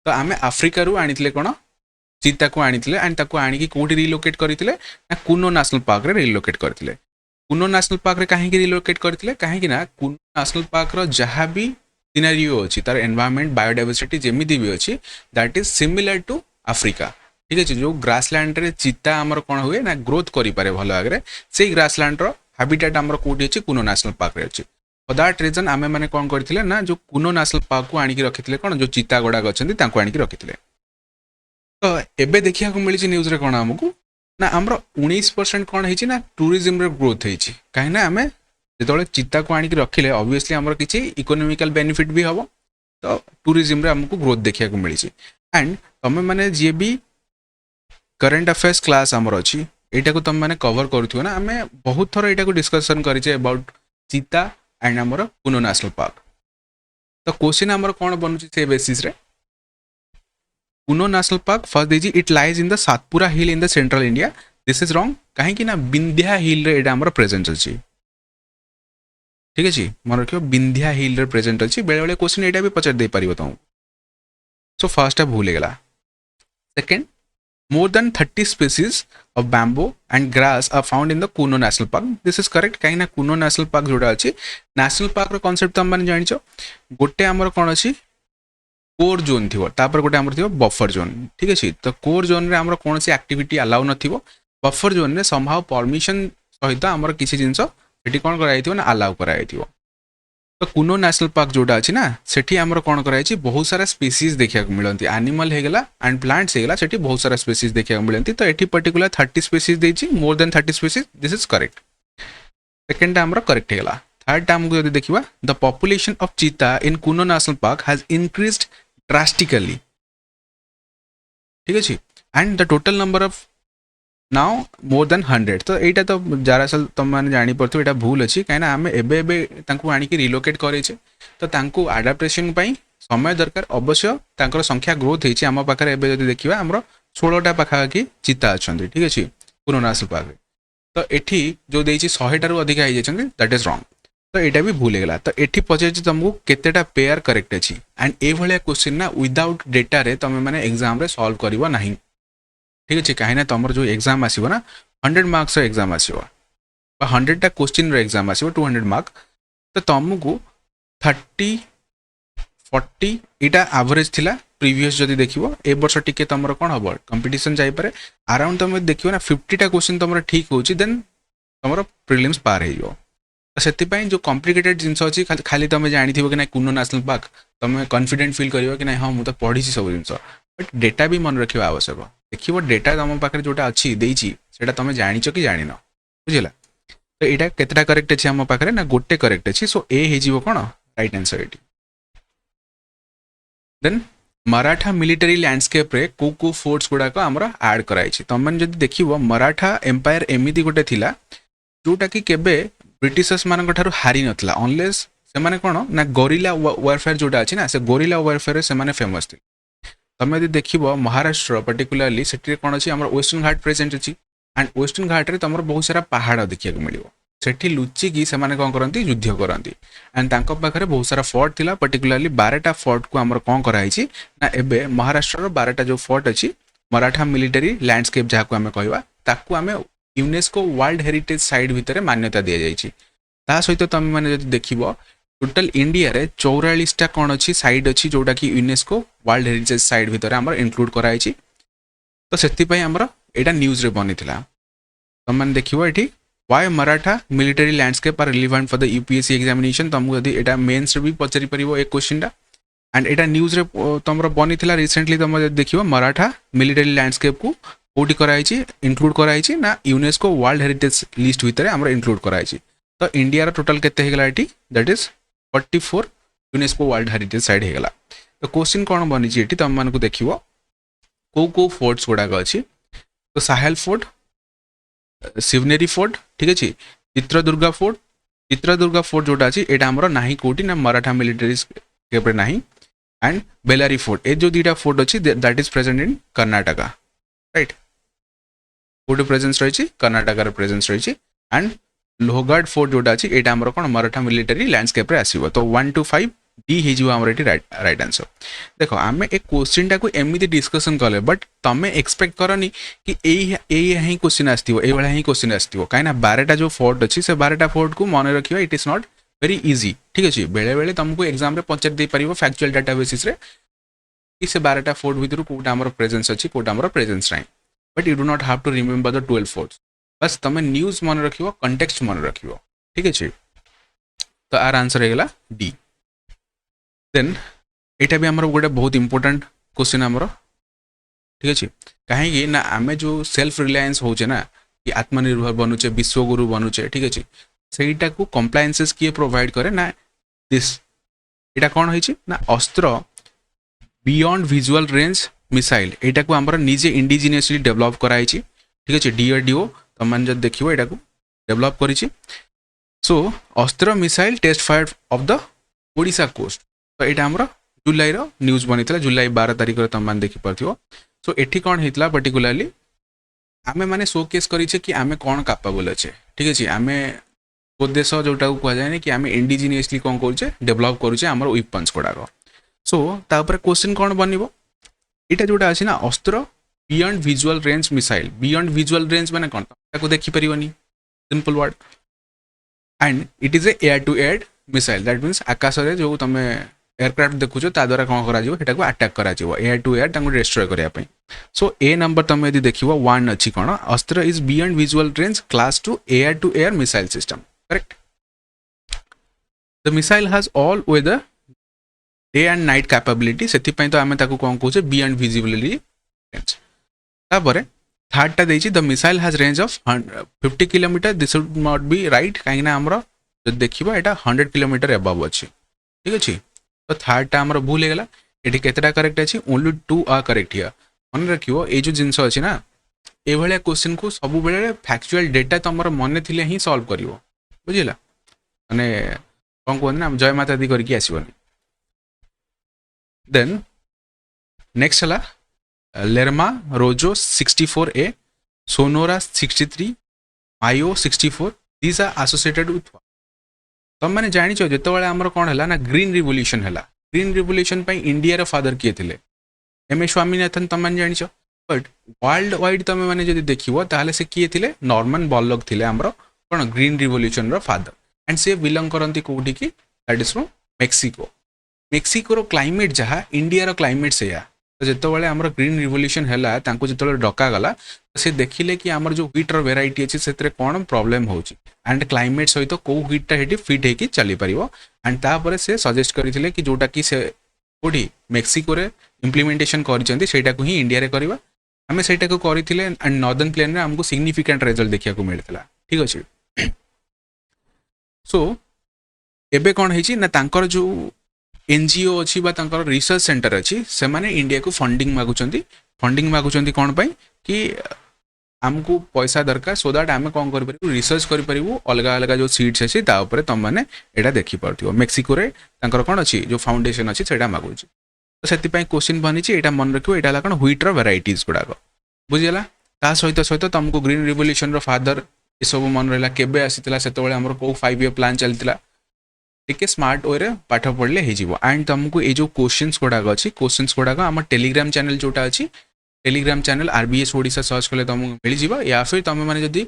तो आम आफ्रिका रू आनी कौन चीता को आनी एंड ताको आनिकी कौटी रिलोकेट करते ना कुनो नेशनल पार्क रे रिलोकेट करते कुनो नेशनल पार्क रे कहीं रिलोकेट करते कहीं ना कुनो नेशनल पार्क रो जहाँ भी सिनेरियो अच्छी तार एनवायरनमेंट बायोडाइवर्सिटी जमी भी अच्छी that is similar to Africa ठीक अच्छे जो ग्रासलैंड रे चीता आमर कौन हुए ना ग्रोथ करें भल भाग से ग्रासलैंड रो हैबिटेट आमर कौटी अच्छी कुनो नेशनल पार्क रे अच्छी फॉर दैट रीजन आमे मैंने कौन करथिले ना जो कुनो नेशनल पार्क को आनिकी रखिथिले कौन जो चीता गुड़ाक अच्छी आनिकी रखिथिले तो एबे देखिया को मिली न्यूज रे कौन आमको ना आमर 19% कौन है ना टूरिज्म रे ग्रोथ है कहीं ना आम जो चीता को आनिकी रखिले ऑब्वियसली आमर किसी इकोनॉमिकल बेनिफिट भी हम तो टूरिज्म रे हमको ग्रोथ देखिया को मिली एंड तुम मैंने जी भी करंट अफेयर्स क्लास आमर अच्छी यहाँ को तुम मैंने कवर करूँ ना आम बहुत थर यहाँ को डिस्कसन करें अबाउट चीता एंड आमर कुनो नेशनल पार्क तो क्वेश्चन आमर कौन बनुची से बेसिस रे कुनो नेशनल पार्क फर्स्ट दीजिए it lies in the Satpura hill in the central India this is wrong कहीं ना विंध्या हिल रे एटा आमर प्रेजेंट अच्छी ठीक अच्छे मन रख विंध्या हिल रे प्रेजेंट अच्छी बेले बेले क्वेश्चन यहाँ भी पचार दे पार तुमको सो फर्स्ट भूल गला। Second, more than 30 species of bamboo and grass are found in the Kuno National Park. This is correct, कहीं ना Kuno National Park जोड़ा अच्छी नेशनल पार्क रो कॉन्सेप्ट तुम मैंने जानिଛ गोटे आमर कौन अच्छी कोर जोन थी तापर गोटे आमर थी बफर जोन। ठीक अच्छे, तो कोर जोन रे आमर कौन सी एक्टिविटी अलाउ नथिबो, बफर जोन रे समहाउ परमिशन सहित आमर किसी जिंस सेठी कौन कराइथिबो ना अलाउ कराइथिबो। तो कुनो नेशनल पार्क जोटा अच्छी ना सेठी आमर कौन कराई बहुत सारा स्पीसीज देखा मिलती, एनिमल होगला एंड प्लांट्स होगला, सेठी बहुत सारा स्पीसीज देखा मिलती। तो ये पर्टिकुलर 30 स्पीसीज देछि, more than 30 species, this is correct. Second आमर करेक्ट होगला। थर्ड आमको यदि देखिबा, the population of cheetah in Kuno national park has increased drastically. ठीक अच्छे, and the total number of now more than 100। तो यहाँ तो दरअसल तुम मैंने जापर यहाँ भूल अच्छी कहीं आम एवं आणिक रिलोकेट करे, तो आडाप्टेशन समय दरकार। अवश्य तर संख्या ग्रोथ होती आम पाखे एवं देखा आम 16टा पाखापाखि चीता अच्छा। ठीक अच्छे, कुनो नेशनल पार्क। तो ये जो देती 100टारू अधिक हो जाती, दैट इज रॉन्ग। तो यहाँ भी भूल गला। तो ये पचार तुमको केतेटा पेयर करेक्ट अच्छी, एंड ये भाया क्वेश्चन ना विदाउट डेटा रे तुम मैंने एग्जाम रे सॉल्व करवा नहीं। ठीक अच्छे, कहीं तुम जो एग्जाम आसो ना 100 मार्क्स एग्जाम आसो, 100टा क्वेश्चन एग्जाम आसो 200 मार्क। तो तुमको 30 40 यहाँ एवरेज थिला प्रीवियस जदि देखो ए वर्ष टिके तुम कौन हम कंपटीशन जापे अराउंड तुम देखो ना 50टा क्वेश्चन तुम ठीक हो, देन तुम प्रिलिम्स पार हो। से जो कॉम्प्लिकेटेड जिनस अच्छी खाली तुम जानी कि ना कुनो नेशनल पार्क तुम कॉन्फिडेंट फील कर कि ना हाँ मुझे पढ़ी सब जिन, बट डेटा भी मन रखा आवश्यक। देखिए डेटा तुम पाखे जोटा अच्छी देटा तुम जाच कि जान, बुझेगा। तो यहाँ केतटा करेक्ट अच्छे आम पाखे ना गोटे करेक्ट अच्छी। सो ए हो कौन राइट आंसर ये। देन मराठा मिलिटरी लैंडस्केप रे को फोर्ट्स गुड़ाक आमर ऐड कराई। तुम मैंने जब देख मराठा एम्पायर एमती गोटे थिला जोटा कि केबे ब्रिटिशर्स मान हारी नथिला, अनलेस से माने कौन ना गोरिल्ला वारफेयर जोटा अच्छी ना, से गोरिल्ला वारफेयर से माने फेमस थी। तुम यदि देख महाराष्ट्र पर्टिकुलरली से कौन अच्छी आम वेस्टर्न घाट प्रेजेंट अच्छी, एंड वेस्टर्न घाट रे तुम बहुत सारा पहाड़ देखा मिले, सेठी लुचिकी से कौन करती युद्ध करती। एंड तांको पाखरे बहुत सारा फोर्ट थिला, पर्टिकुलरली 12टा फोर्ट को आमर कौन कराई ना एबे महाराष्ट्र 12टा जो फोर्ट अच्छी मराठा मिलिटरी लैंडस्केप जहाँ को आम कहवा आम यूनेस्को वर्ल्ड हेरिटेज साइट भितर मान्यता दि जाइए। ता सहित तुम मैंने देख टोटल इंडिया रे 44टा कौन अच्छी साइट अच्छी जोटा कि यूनेस्को वर्ल्ड हेरिटेज साइट भितर आमर इंक्लूड कराई। तो से आमर यहाँ न्यूज रे बनी था। तुम मैंने देख ये why Maratha military landscape are relevant for the UPSC examination. तुमको यदि यहाँ मेन्स भी पचारि पार एक क्वेश्चन, एंड यहाँ न्यूज रे तुम बनी था रिसेंटली। तुम देख मराठा मिलिटरी लैंडस्केप को कौटी कराई इंक्लूड कराई ना यूनेस्को वर्ल्ड हेरिटेज लिस्ट भितर आमर इंक्लूड कराई। तो इंडिया टोटल केते हेगला एटी, that is 44 UNESCO world heritage site हेगला। तो क्वेश्चन कौन बनी ये तुम मानक देखो को फोर्ट्स गुड़ाक अच्छी। तो साहेल फोर्ट, शिवनेरी फोर्ट, ठीक अच्छे, चित्रदुर्गा फोर्ट जोटा अच्छी यहाँ आमर ना कौटी ना मराठा मिलिटरी केप्रे ना, एंड बेलारी फोर्ट ये जो 2टा फोर्ट अच्छी that is present in Karnataka, right. कौटे प्रेजेंस रही कर्नाटकार प्रेजेंस रही, एंड लोहगढ़ फोर्ट जोटा अच्छी यहाँ आमर कौन मराठा मिलिटरी लैंडस्केप रे आसीबो। तो 1 to 5 डी होमर ये राइट आंसर। देखो आम ए क्वेश्चन टाक एमती डिस्कसन कले, बट तुम एक्सपेक्ट करनी कि यही क्वेश्चन आसो ही क्वेश्चन आसो, कहीं 12टा जो फोर्ट अच्छी से 12टा फोर्ट को मन रखा it is not very easy. ठीक अच्छे, बेले बेले तुमको एग्जाम पचार दे पार फैक्चुअल डाटा बेसिस रे कि से 12टा फोर्ट भितर कौटा आमर प्रेजेंस अच्छी कौटा आमर प्रेजेंस नहीं, but you do not have to remember the 12 forts. बस तुम न्यूज मन रख कंटेक्स्ट मन रख। ठीक अच्छे, तो आर आंसर होगा डी। देन यहाँ भी आमर गोटे बहुत इंपोर्टेंट क्वेश्चन आमर। ठीक अच्छे, कहीं ना आम जो सेल्फ रिलायंस होचे ना कि आत्मनिर्भर बनूचे, विश्वगुरु बनूचे, ठीक अच्छे, सहीटा को कंप्लायंसेस किए प्रोवाइड करे ना दिस। यहाँ कौन होइछि ना Astra beyond visual range missile, यहाँ को आमर निजे इंडिजिनियसली डेवलप कराई। ठीक अच्छे, डीआरडीओ तुम मैंने जब देखो यहाँ को डेवलप करी। So Astra missile test fire off the Odisha coast. तो यहाँ आमर जुलाई न्यूज बनी था, जुलाई 12 तारिख तुम मैंने देखिपार। सो ये कौन होता पर्टिकुलरली आमे माने शोकेस करिछे कि आमे कौन कैपेबल अच्छे। ठीक अच्छे, आमे स्वदेश जोटा को कह जाए कि आमे इंडिजिनियसली कौन करुचे डेवलप करुचे आमर वेपन्स गुड़ाक। सो तापर क्वेश्चन कौन बनइबो एटा जोटा अछि ना Astra beyond visual range missile beyond visual range माने कोन ताको देखि परिबनी simple word and it is a air to air missile that means Akash रे जो तमे एयरक्राफ्ट देखुछो ता द्वारा कोन करा जिवो हेटा को अटैक करा जिवो एयर टू एयर ताको डिस्ट्रॉय करिया पई सो ए नंबर तमे यदि देखिबो 1 अछि कोन Astra is beyond visual range class to air missile system correct the missile has all weather day and night capability से तो आम ताको कौन कहे बियॉन्ड विजिबिलिटी रेंज तापर थर्ड टा देछि the missile has range of 50 kilometre this should not be right कहीं आमर जो देखा यहाँ 100 किलोमीटर एबव अच्छी ठीक अच्छे तो थर्ड टा आमर भूल होगा ये केतेटा करेक्ट अच्छी ओनली 2 आर करेक्ट हियर मन रखियो ये जो जिनस अच्छी ना ये भाया क्वेश्चन को सब बेले फैक्चुअल डेटा तुम मन थिले ही सॉल्व कर बुझिला माने कौन कहते ना जय माता दी करके आसबनी then next है लेरमा रोजो 64A सोनोरा 63 आयो 64 these are associated with तुम मैंने जानी जो आमर कौन है ना ग्रीन रिवोल्यूशन है ग्रीन रिवोल्यूशन इंडिया रो फादर किए थे एम ए स्वामीनाथन तुम मैंने जानी बट वर्ल्ड वाइड तुम मैंने जो देखो ताहले से किए थे नॉर्मन बॉरलॉग थे आमर कौन ग्रीन रिवोल्यूशन रो फादर एंड से बिलोंग करती कौटी की that is from Mexico Mexico climate जहाँ इंडिया रो क्लाइमेट से तो जिते आम ग्रीन रिवोल्यूशन है जो डकागला तो से देखिले कि आमर जो व्हीट वेराइटी अच्छी से कौन प्रॉब्लम होची एंड क्लाइमेट सहित कौ व्हीटा हेटी फिट होकर चली पार एंड तापर से सजेस्ट करते कि जोटा कि से कौटी मेक्सिको इम्प्लीमेंटेशन कर ही इंडिया करवा आम से करते एंड नॉर्दर्न प्लेन आमको सिग्निफिकेंट रिजल्ट देखा मिलता ठीक अच्छे सो एबे कौन है ना जो एनजीओ अच्छी रिसर्च सेंटर अच्छी से माने इंडिया को फंडिंग मागुंट कौन पाई कि आमको पैसा दरकार सो दैट आम कौन कर रिसर्च करूँ अलग अलग जो सीट्स अच्छी तुम मैंने यहाँ देखिपो मेक्सिको कौन अच्छी जो फाउंडेशन अच्छी से मागुच तो से क्वेश्चन बनी यहाँ मन रखिए यहाँ कौन व्हीट वेराइटीज गुड़ाक बुझीगला ता सहित सहित तुमको ग्रीन रिवोल्यूशन फादर ये सब मन रहा केबे आसीला से कौ 5 ईयर प्लान चलता टिके स्मार्ट वे पाठ पढ़ले एंड तुमको ये जो क्वेश्चंस गुड़ाक अच्छी क्वेश्चंस गुड़ाक आम टेलीग्राम चैनल जोटा अच्छी Telegram channel RBS Odisha search कले तुमको मिल जाव या फिर तुम मैंने जदि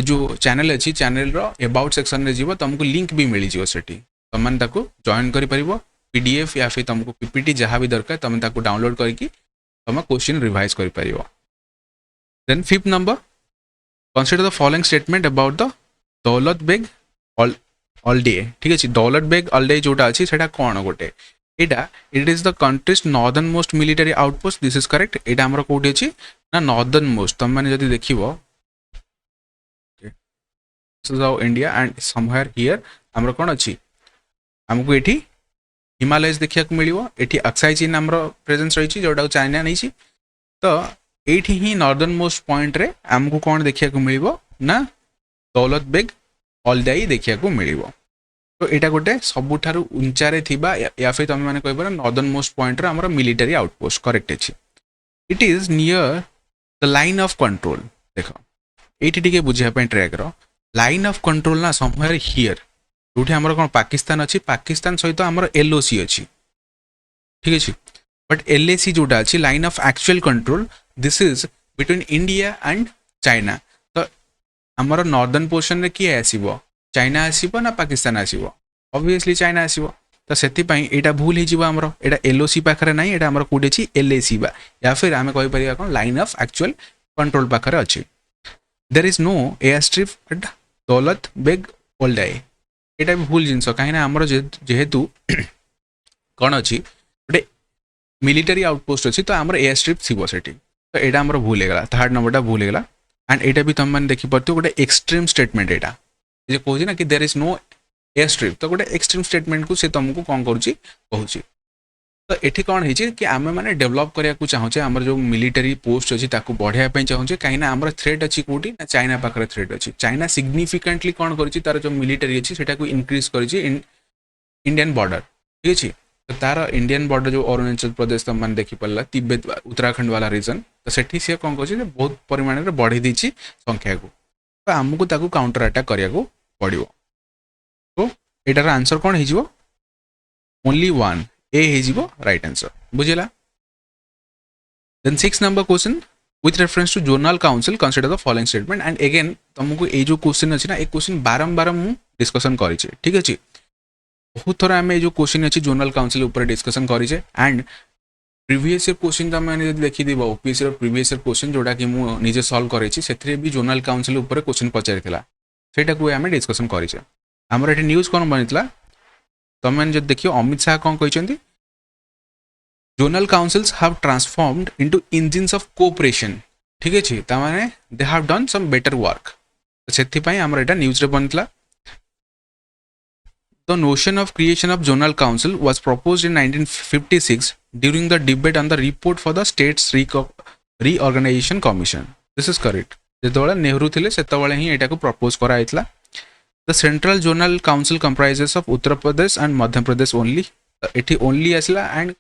जो चैनल अच्छी चैनल अबाउट सेक्शन में जीव तुमको लिंक भी मिल जाव से तुम जॉइन कर PDF या फिर तुमको PPT जहाँ भी दरकार तुम डाउनलोड करके तुम क्वेश्चन रिवाइज कर then 5th number consider the following statement about the Daulat Beg Oldi ठीक अच्छे दौलत बेग ऑलडे जोटा अच्छी से कौन गोटे यहाँ it is the countries northern most military outpost this is correct यहाँ आमर कौटी अच्छी ना नॉर्दर्न मोस्ट तुम मैंने जब देख इंडिया एंड समवेयर हियर आमर कौन अच्छी आमको ये हिमालयस देखा मिल अक्साई चीन आम प्रेजेंस रही जोटा चाइना नहीं तो ये ही नॉर्दर्न मोस्ट पॉइंट रे आमको कौन देखा मिल ना दौलत बेग ऑलडाई देखा मिल तो यहाँ गोटे सबुठ उंचारे थिबा या फिर तुम मैंने कह नॉर्दर्न मोस्ट पॉइंट रे आमर मिलिटरी आउटपोस्ट करेक्ट अच्छी it is near the line of control देख ये बुझापी ट्रैक लाइन ऑफ कंट्रोल ना समवेयर हियर जो आमर कौन पाकिस्तान अच्छी पाकिस्तान सहित आमर LOC अच्छी ठीक अच्छे बट LAC जोटा अच्छी line of actual control this is between India and China तो आमर नॉर्दर्न पोर्शन रे किए आसीबो चाइना आसीबो ना पाकिस्तान आसीबो ऑब्वियसली चाइना आसीबो तो से यहाँ भूल होमर यहाँ LOC पाखे ना यहाँ आमर कौटे अच्छी LAC बा या फिर आम कहीपर कौन लाइन ऑफ एक्चुअल कंट्रोल पाखे अच्छी there is no air strip at Daulat Beg Oldi यहाँ भी भूल जिनस कहीं आमर जेहेतु कौन अच्छी गोटे मिलिटरी आउटपोस्ट अच्छी तो आमर एयर स्ट्रिप थी से तो यहाँ आमर भूल होगा थर्ड नंबरटा भूल होगा एंड यहाँ भी तुम मैंने देखिपे गोटे एक्सट्रीम स्टेटमेंट यहाँ जे कहूँ ना कि there is no air strip तो गोटे एक्सट्रीम स्टेटमेंट को सी तुमको कौन करुँच तो ये कौन है कि आम मैंने डेभलप करने चाहूचे आम जो मिलिटरी पोस्ट अच्छी बढ़ाई चाहूचे कहीं आम थ्रेट अच्छी कौटी ना चाइना पाखे थ्रेट अच्छी चाइना सिग्निफिकेंटली कौन कर जो मिलिटरी अच्छी से इनक्रीज कर इंडियन बॉर्डर ठीक अच्छे तो तार इंडियन बॉर्डर जो अरुणाचल प्रदेश तुम मैंने देखिपारा तिब्बत उत्तराखंड वाला रीजन तो सेठी सी कौन कर बहुत परिमाण में बढ़ी देती संख्या को तो आमको काउंटर अटैक करने पड़ो तो यार आंसर कौन हो ओनली 1 ए हो राइट आंसर बुझेगा then 6 number question with reference to zonal council consider the following statement and again तुमको ये जो क्वेश्चन अच्छी ना एक क्वेश्चन बारंबार मुझे डिस्कसन करें ठीक अच्छे बहुत थर आम जो क्वेश्चन अच्छी जोनल काउंसिल उपर डिस्कसन करें एंड प्रीवियस ईयर क्वेश्चन तुमने देखिए ओपीएससी प्रीवियस ईयर क्वेश्चन जोटा कि मुझे सल्व करें भी जोनल काउंसिल उपर क्वेश्चन पचारि सेटा आम डिस्कसन करें आमर ये न्यूज कौन बनी तुम जो देखिए अमित शाह कौन कहते zonal councils have transformed into engines of cooperation ठीक अच्छे ताने they have done some better work से आमर एटा न्यूज रे बनता the notion of creation of zonal council was proposed in 1956 during the debate on the report for the states reorganisation commission this is correct जो नेहरू थे से ही एटा को प्रपोज कराइला the central zonal council comprises of Uttar Pradesh and Madhya Pradesh only eighty only आसला and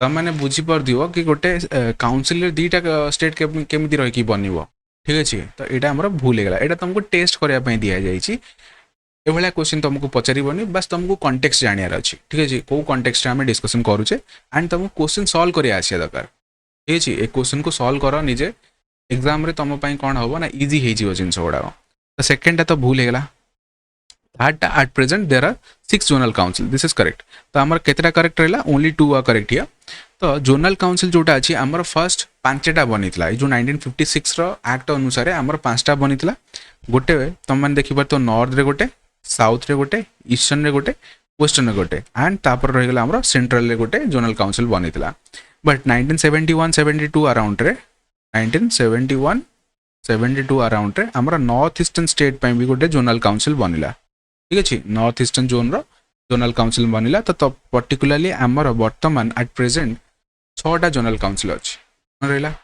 तमने बुझीपार कि गोटे काउंसिल दीटा स्टेट केमी रही बन ठीक अच्छे तो यहाँ आम भूल होगा यहाँ तुमको टेस्ट करने दि जाए ये क्वेश्चन तुमको पचारबनी बस तुमको कंटेक्स्ट जानवर अच्छी ठीक अच्छे कौ कंटेक्स्ट आम डिस्कसन करुचे एंड तुमको क्वेश्चन सल्व कर आसा दरकार ठीक अच्छे ये क्वेश्चन को सल्व कर निजे एग्जाम तुम कौन हम ना इजी हो जिनस गुड़ाक तो सेकेंडटा तो भूल होगा third at present there are 6 zonal council this is correct तो आमर केतेटा करेक्ट रहा ओनली 2 आर करेक्ट हियर तो जोनल काउंसिल जोटा अच्छी आमर फर्स्ट 5टा बनी जो 1956 एक्ट अनुसार आमर 5टा बनी गोटे तुम मैंने देखिए तो नॉर्थ रे गोटे साउथ रे गोटे ईस्टर्न रे गोटे वेस्टर्न रे गोटे एंड तापर रहीगला आमर सेंट्रल रे गोटे जोनल काउंसिल बनी बट 1971-72 अराउंड रे 1971-72 अराउंड रे आमर नॉर्थ ईस्टर्न स्टेट भी गोटे जोनल काउंसिल बनला ठीक अच्छे north eastern zone zonal council बनला तो पर्टिकुलरली आमर बर्तमान एट प्रेजेंट 6टा जोनल काउंसिल अच्छी रहा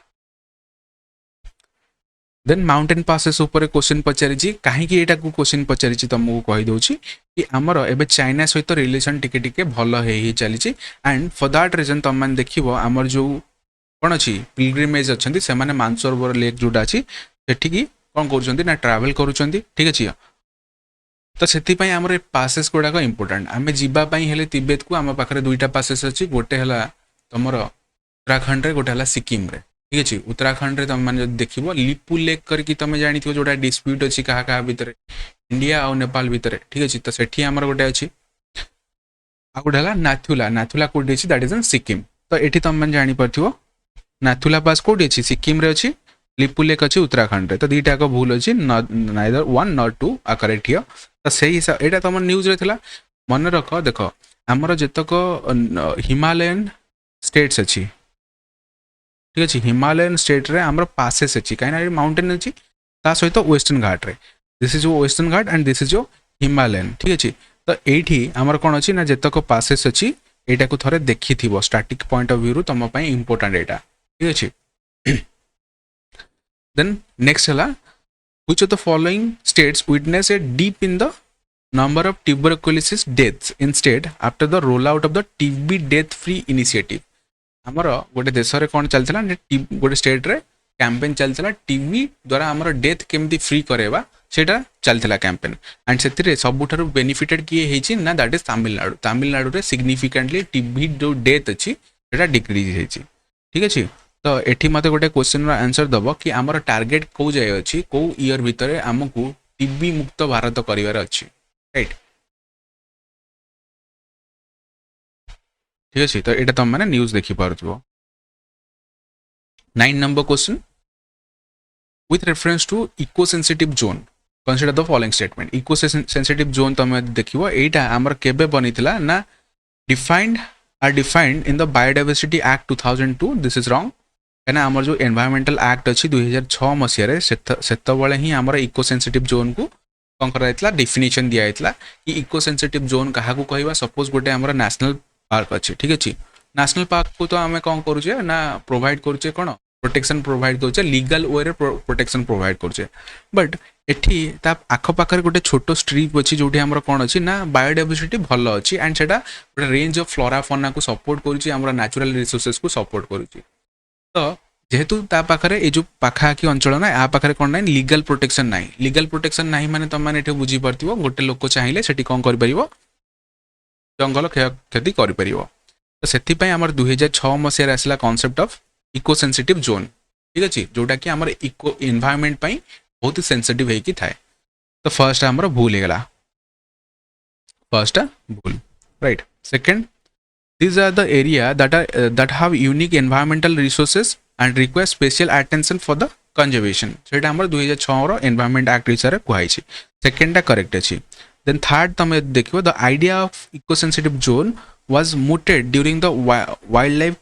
देन माउंटेन पासेस उपर क्वेश्चन पचारि कहीं यहाँ को क्वेश्चन पचारि तुमको कहीदे कि आमर एवं चाइना सहित रिलेसन टिके भल हो चली एंड फॉर दैट रीजन तुम मैंने देख आमर जो कौन अच्छी पिलग्रिमेज अच्छा से मानसरोवर लेक जोटा अच्छी सेठिकी कौन कर ट्रावेल करुँच ठीक अच्छे तो से आमर पासेस गुड़ाक इंपोर्टाट आम जावाई हेले तिब्बत को आम पाखे 2टा पासेस अच्छी गोटे है तुम उत्तराखंड रे गोटे है सिक्किम रे ठीक अच्छे उत्तराखंड रे तुम मैंने देख लिपू लेक करके तुम जानी जोटा डिस्प्यूट अच्छी क्या भितर इंडिया और नेपाल भितर ठीक अच्छे तो सेठी आमर गोटे अच्छी आ गोटे है नाथुला नाथुला कौटी अच्छी दैट इज इन सिक्किम तो ये तुम मैंने जापर नाथुला पास कौटी अच्छी सिक्किम रे अच्छी लिपू लेक अच्छी उत्तराखंड रे तो 2टा भूल अच्छी neither 1 nor 2 are correct here तो से हिसाब यहाँ तुम न्यूज रे थिला मन रख देख आमर जितक हिमालयन स्टेट्स अच्छी ठीक अच्छे हिमालयन स्टेट रे आमर पासेस अच्छी कहीं माउंटेन अच्छी ता सहित वेस्टर्न घाट रे this is yo western Ghat and this is yo Himalayan ठीक अच्छे तो ये आमर कौन अच्छी ना जितक पासेस अच्छी यहाँ को थे देखी स्टार्टिंग पॉइंट ऑफ व्यू तुम इंपोर्टाट यहाँ ठीक अच्छे देन नेक्स्ट है which of the following states witness a dip in the number of tuberculosis deaths in state after the rollout of the TB death free initiative आमर गोटे देश में कौन चलता गोटे स्टेट रे कैंपेन चलता टीबी द्वारा आमर डेथ केमती फ्री करवा सेटा चलता कैंपेन एंड से सबुठ बेनिफिटेड किए ना दैट इज तमिलनाडु तमिलनाडु रे सिग्निफिकेंटली टीबी जो डेथ अच्छी डिक्रीज होती ठीक अच्छे तो ये मत गोटे क्वेश्चन आंसर दब कि आमर टार्गेट कौ जाए अच्छी कौ ईयर भितर आमको टीबी मुक्त भारत करार अच्छी राइट ठीक अच्छे तो यहाँ तुम मैंने न्यूज देखिपार 9 number question with reference to eco sensitive zone consider the following statement eco sensitive zone तुम देख यहाँ आमर केबे बनी ना defined in the biodiversity act 2002 this is wrong कहीं आमर जो एनवायरमेंटल एक्ट अच्छी 2006 मसीह से ही आमर इको सेंसिटिव जोन को कौन कर डेफिनेशन दिया कि इको सेंसिटिव जोन क्या कहवा सपोज गोटे आमर नेशनल पार्क अच्छे ठीक अच्छे नेशनल पार्क को तो आम कौन करुचे ना प्रोवाइड करुचे कौन प्रोटेक्शन प्रोवाइड करुचे लीगल वे प्रोटेक्शन प्रोवाइड करुचे बट एठी आखपाखे गोटे छोट स्ट्रीप अच्छी जो आम कौन अच्छी ना बायोडाइवर्सिटी भल अच्छी एंड से गोटे रेंज ऑफ फ्लोरा फौना को सपोर्ट करुँच नेचुरल रिसोर्सेस को सपोर्ट करुँच तो जेहेतु पाखे ये जो पाखापाखी अंचल ना या पाखे कौन ना लीगल प्रोटेक्शन ना माने तुम मैंने बुझीपार गोटे लोक चाहिए से कौन कर जंगल क्षयक्षति कर तो से आम 2006 मसीह आसला concept of eco sensitive zone ठीक अच्छे जोटा कि आमर इको एनवायरनमेंट बहुत ही सेंसिटिव होगी थाए तो फर्स्ट आमर भूल होगा फर्स्ट भूल right second these are the area that have unique environmental resources and require special attention for the conservation सेटा हमर 2006 रो एनवायरनमेंट एक्ट विषय कहै छी सेकंड टा करेक्ट अछि देन थर्ड तमे देखियो the idea of eco sensitive zone was mooted during the wildlife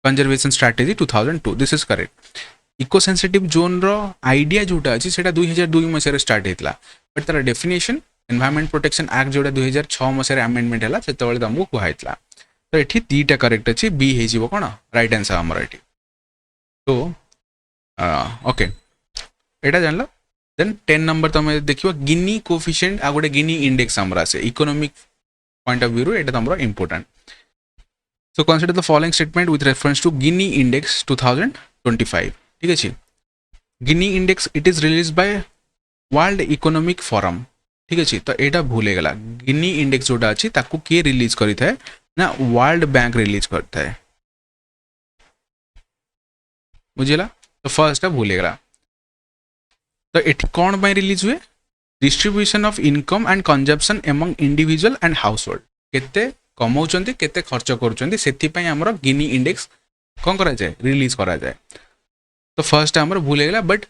conservation strategy 2002 this is correct eco sensitive zone रो आइडिया जोटा अछि सेटा 2002 मसे रे स्टार्ट हेतला बट तार डेफिनेशन एनवायरनमेंट प्रोटेक्शन एक्ट जोटा 2006 मसे रे अमेंडमेंट हला सेतबेले तमको कहैतला तो ये दीटा करेक्ट अच्छी बी हो कौन राइट आंसर आमर ये तो ओके यहाँ जान देन 10 नंबर तुम देखो गिनी कोफिशिएंट आ गोटे गिनी इंडेक्स आमर आसे इकोनॉमिक पॉइंट ऑफ व्यू ये तुम important so consider the following statement with reference to Gini index 2025 ठीक अच्छे Gini index it is release by World Economic Forum ठीक अच्छे तो यहाँ भूल गला गिनी इंडेक्स जोटा अच्छी किए रिलीज करें ना वर्ल्ड बैंक रिलीज करता है बुझेगा तो फर्स्ट भूलेगा तो ये कौन पर रिलीज हुए distribution of income and consumption among individual and house hold केते कमाउछंती केते खर्च करूछंती सेति पई हमर गिनी इंडेक्स कौन करा जाए रिलीज करा जाए तो फर्स्ट हमर भूलेगा बट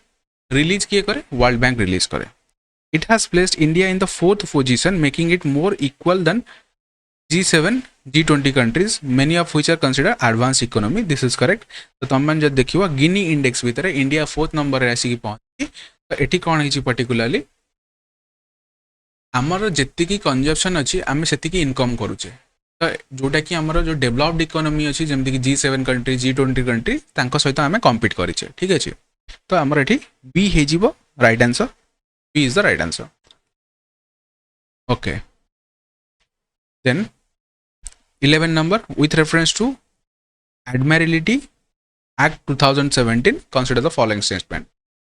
रिलीज किए करे वर्ल्ड बैंक रिलीज करे it has placed India in the 4th position making it more equal than G7 G20 countries many of which are considered advanced economy this is correct तो तुम जब देखियो Gini index भितर India 4th number रे आसी पहुंची तो एठी कोन हिची पर्टिकुलरली हमर जेति की कंजम्पशन अछि आमे सेति की इनकम करूचे तो जोटा कि हमर जो डेवलप्ड इकोनॉमी अछि जेमति कि G7 कंट्री G20 कंट्री तांको सहित आमे कम्पीट करिचे ठीक अछि तो हमर एठी बी हे जीवो right answer B is the right answer okay then 11 number with reference to Admiralty Act 2017 consider the following statement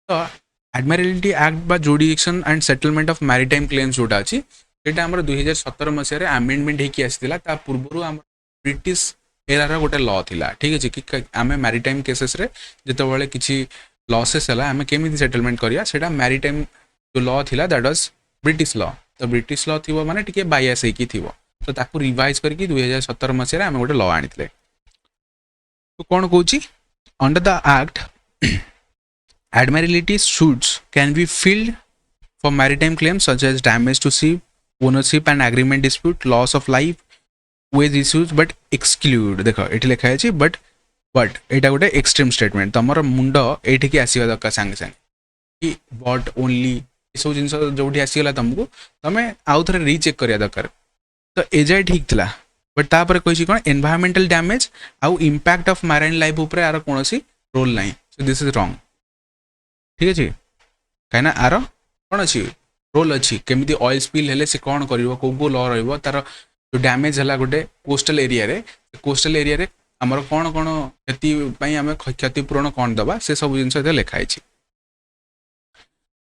so Admiralty Act बा jurisdiction and settlement of maritime claims जोटा अछि सेटा हमर 2017 मसिया रे अमेंडमेंट हेकी आसितिला ता पूर्वरु हमर ब्रिटिश एरार गोटे law थिला ठीक अछि कि आमे मैरिटाइम केसेस रे जेतबेले किछि लॉसेस हला आमे केमिति सेटलमेंट करिया सेटा मैरिटाइम जो लॉ थिला दैट वाज ब्रिटिश लॉ तो ब्रिटिश लॉ थिबो माने टिके बायस हेकी थिबो तो ताकू रिवाइज करके 2017 मसीह आम गोटे लॉ आनी तो कौन कौच under the act admiralty suits can be filed for maritime claims such as damage to ship ownership and agreement dispute loss of life wage issues but exclude देख ये लिखा है बट यहाँ गोटे एक्सट्रीम स्टेटमेंट तुम मुंड ये आसवा दरकार सांगे सांगे कि बट ओनली सब जिन जो आसीगला तुमको तुम आउ थे रिचेक करा दरकार तो एजाए ठीक था बट तापर कही कौन एनवायरमेंटल डैमेज आउ इंपैक्ट ऑफ मैराइन लाइफ उपर यार कौन रोल ना सो दिस इज रॉन्ग ठीक अच्छे कहीं आर कौन अच्छी रोल अच्छी केमी ऑयल स्पिल हेले से कौन कर को लॉ रार जो डैमेज है गोटे कोस्टल एरिया रे आमर कौन कौन क्षति आम क्षतिपूरण कौन दबा से सब जिन लिखाई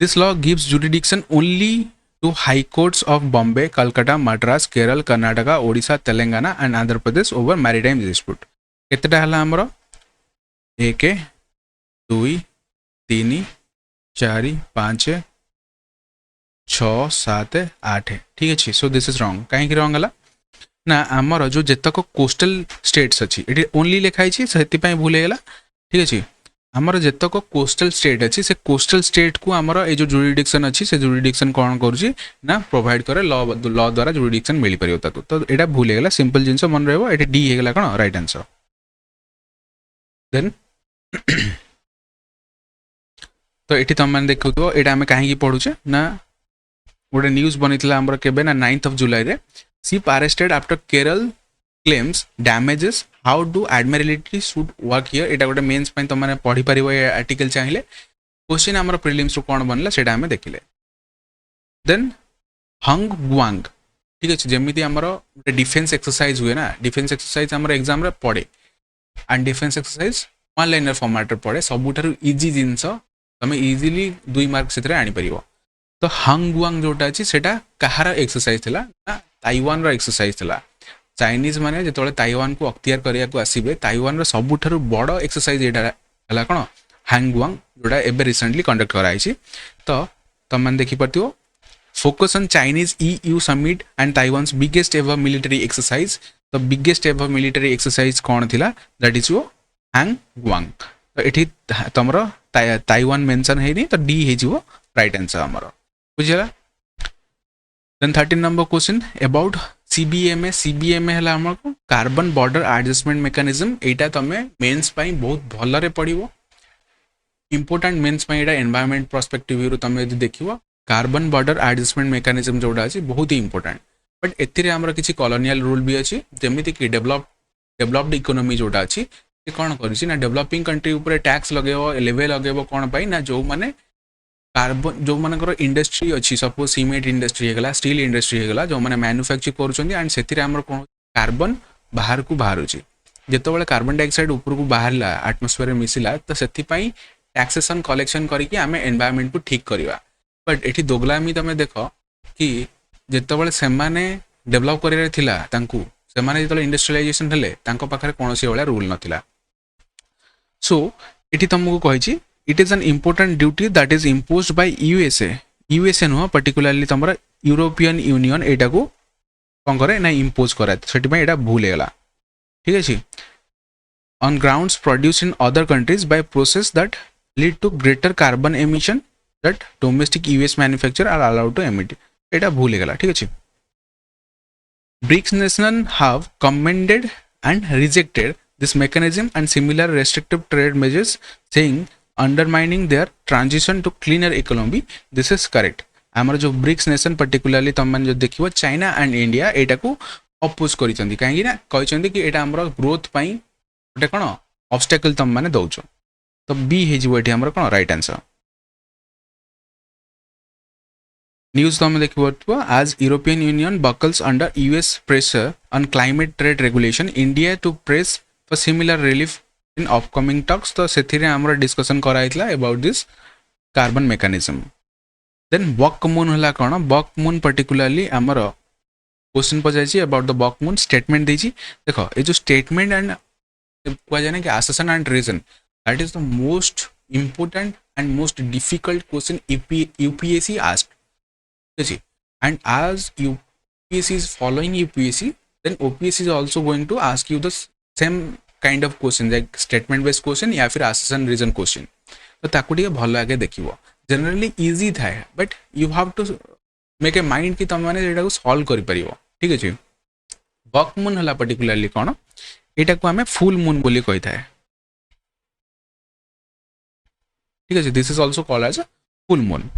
this law gives jurisdiction only to high courts of Bombay, Calcutta, Madras, Kerala, Karnataka, Odisha, Telangana and Andhra Pradesh over maritime dispute. केतेटा हला हमरो 1 2 3 4 5 6 7 8 ठीक अच्छे सो दिस इज रॉन्ग कहीं रॉन्ग हला ना आमर जो जेतक कोस्टल स्टेट्स अच्छी ये ओनली लिखाई से भूल गला ठीक अच्छे आमर जेतक कोस्टल स्टेट अच्छी से कोस्टल स्टेट को आमर ये जो जुरिडिक्शन अच्छी से जुरिडिक्शन कौन करुच्ची ना प्रोवाइड करे लॉ द्वारा जुरिडिक्शन मिल पार तो यहाँ भूल गला सिंपल जिन मन रही डी होगा कौन राइट आंसर देन तो ये तुम मैंने देखो यहाँ आम कहीं पढ़ुचे ना गोटे न्यूज बनी आमर के ना 9th of July रे ship arrested after Kerala claims damages how do admiralty should work here यहाँ गोटे मेन्स तुमने पढ़ी पार आर्टिकल चाहिए क्वेश्चन आमर प्रिलिम्स कौन बनला से आम देखिले देन हंग गुआंग ठीक अच्छे जमी आमर गोटे डिफेन्स एक्सरसाइज हुए ना डिफेन्स एक्सरसाइज आमर एग्जाम पड़े and defence exercise 1 liner format पड़े सबुठारु इजी जिनस तुम इजिली 2 मार्क से आनीपर तो हंग गुआंग जोटा अच्छी से कहार एक्सरसाइज थिला ना ताइवान रो एक्सरसाइज थिला चाइनीज माने जो ताइवान को अख्तियार करने को आसवे ताइवान सबुठ बड़ एक्सरसाइज यहाँ कौन हैंगवांग जोड़ा एवं रिसेंटली कंडक्ट कराई। तो तुम मैंने देखिपार focus on Chinese EU summit and Taiwan's biggest ever military exercise. तो बिगेस्ट एवर मिलिटरी एक्सरसाइज कौन थिला दैट इज वो हैंगवांग। तो ये तुम ताइवान मेंशन है तो डी हो राइट आंसर आमर बुझेगा। Then 13 number question about CBMA। CBMA है आमर कार्बन बॉर्डर एडजस्टमेंट मेकानिज्म। यहाँ तुम मेन्स बहुत भलरे पढ़ो इंपोर्टाट मेन्स एनवायरमेंट पर्सपेक्टिव तुम यदि देख कार्बन बॉर्डर एडजस्टमेंट मेकानिज्म जोड़ा अच्छी बहुत ही इंपोर्टाट। बट एमर किसी कॉलोनियल रूल भी अच्छी जमीती कि डेवलप्ड इकोनॉमी जोड़ा अच्छी कौन कर डेवलपिंग कंट्री उपर टैक्स लगे लेवे लगे कौन पाई ना जो मैंने कार्बन जो मानकर इंडस्ट्री अच्छी सपोज सीमेंट इंडस्ट्री है स्टील इंडस्ट्री है जो मैंने मैन्युफैक्चर करें से कौन कार्बन बाहर को बाहर जिते कार्बन डाइऑक्साइड ऊपर को बाहर आटमोस्फेयर में मिसिला तो से टैक्सेसन कलेक्शन करके आम एनवायरमेंट को ठीक करवा। बट ये दोगलामी तुम देख कि जिते से डेभलप कर इंडस्ट्रियलाइजेशन हेले पाखे कौन से भाया रूल नाला। सो ये तुमको कही it is an import duty that is imposed by USA नुह पर्टिकुलरली तुम यूरोपियन यूनियन यहाँ को कौन करे ना इम्पोज कराए से भूल होगा ठीक अच्छे। On grounds produce in other countries by process that lead to greater carbon emission that domestic US manufacture are allowed to emit यहाँ भूल होगा ठीक अच्छे। BRICS nation have commended and rejected this mechanism and similar restrictive trade measures saying undermining their transition to cleaner economy. This is correct। आमर जो BRICS nation particularly तुम मैंने जो देखिए चाइना एंड इंडिया यहाँ को अपोज करें कहीं कहते कि यहाँ आमर ग्रोथ गोटे कौन ऑब्स्टेकल तुम मैंने दौच। तो बी हो कौन राइट आंसर। न्यूज तुम देखिए आज European Union buckles under US pressure on climate trade regulation India to press for similar relief in upcoming talks. तो से डिस्कशन कराइला about this carbon mechanism. Then buck moon है कौन बक मून पर्टिकुलरली आमर question पचाई about the buck moon statement देती देख ये जो स्टेटमेंट एंड कहुए कि assertion and reason that is the most important and most difficult question UPSC asked and as UPSC is following UPSC then OPSC is also going to ask you the same kind of question like statement based question या फिर assertion reason question। तो ताकू टिके भल आगे देखिबो generally easy थाए but you have to make a mind कि तुम मैंने एटा सॉल्व कर परिबो ठीक अछि। बक मून हला पर्टिकुलरली कोन एटा को हमें फुल मून बोली कहि थाए ठीक अछि। This is also called as full moon.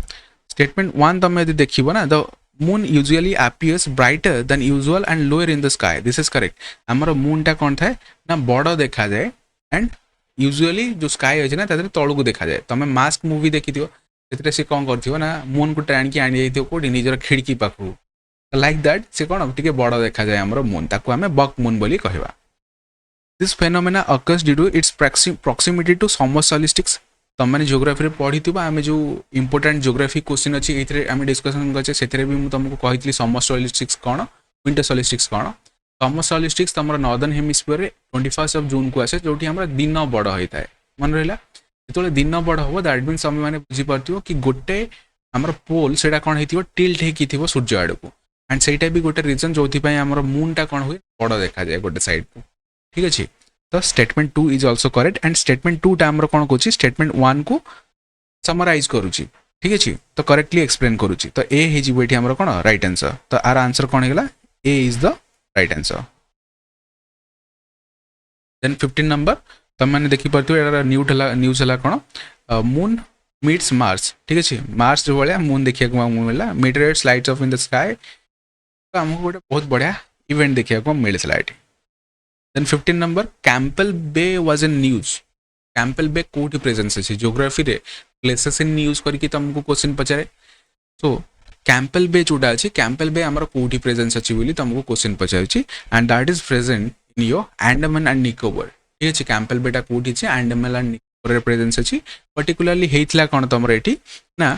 Statement 1 तुम यदि देखिबो ना the moon usually appears brighter than usual and lower in the sky। this is correct। आमर मून टा कौन थाए ना बड़ देखा जाए एंड यूजुअली जो स्काई अच्छे ना तलू को देखा जाए। तुम मास्क मूवी देखी से कौन कर ना मून को टाणी की आनी जाइए कौटी निजर खिड़की पाखु लाइक दैट से कौन टे बड़ देखा जाए आमर मून ताको आम बक मून बोली कहवा। This phenomena occurs due to its proximity to summer solstice. तुम मैंने जियोग्राफी पढ़ी आम जो इंपोर्टाट जियोग्राफी क्वेश्चन अच्छी ये आम डिस्कसन करछे से भी तुमको कही समर सॉलिस्टिक्स कौन विंटर सॉलिस्टिक्स कौन। समर सॉलिस्टिक्स तुम नॉर्दर्न हेमिस्फीयर 21 जून को आसे जो दिन बड़ होता है मन रहा जो दिन बड़ हम दैट मीन्स तुम मैंने बुझीपार कि गोटे आमर पोल से कौन हो टिल्ट हो सूर्य आड़ को एंड से भी गोटे रिजन जो आमर मून टा कौन हुए बड़ देखा जाए गोटे साइड को ठीक अच्छे। तो statement 2 is also correct and statement 2 टा आमर कौन करुच्ची स्टेटमेंट 1 को समराइज करुच्ची ठीक अच्छे। तो करेक्टली एक्सप्लेन करुच्ची तो ए होमर कौन राइट आंसर। तो आर आंसर कौन होगा A is the right answer. Then 15 number तुम मैंने देखिपार न्यूज है कौन मून मीट्स मार्स ठीक अच्छे। मार्स जो भाया मून देखा मिला meteorites lights of in the sky. तो आमको गोटे बहुत बढ़िया इवेंट देखा मिलता है। Then 15 number Campbell bay was in news. Campbell bay कौटी प्रेजेंस अच्छे जियोग्राफी रे प्लेसेस इन न्यूज करके तुमको क्वेश्चन पचारे। सो कैंपल बे जोटा अच्छे कैंपल बे आमर कौटी प्रेजेंस अच्छी बोली तुमको क्वेश्चन पचार and that is present in your Andaman and Nicobar ठीक अच्छे। कैंपल बेटा कौटी अच्छे अंडमान एंड निकोबर प्रेजेंस अच्छी पर्टिकुलरली होता कौन तुम ये ना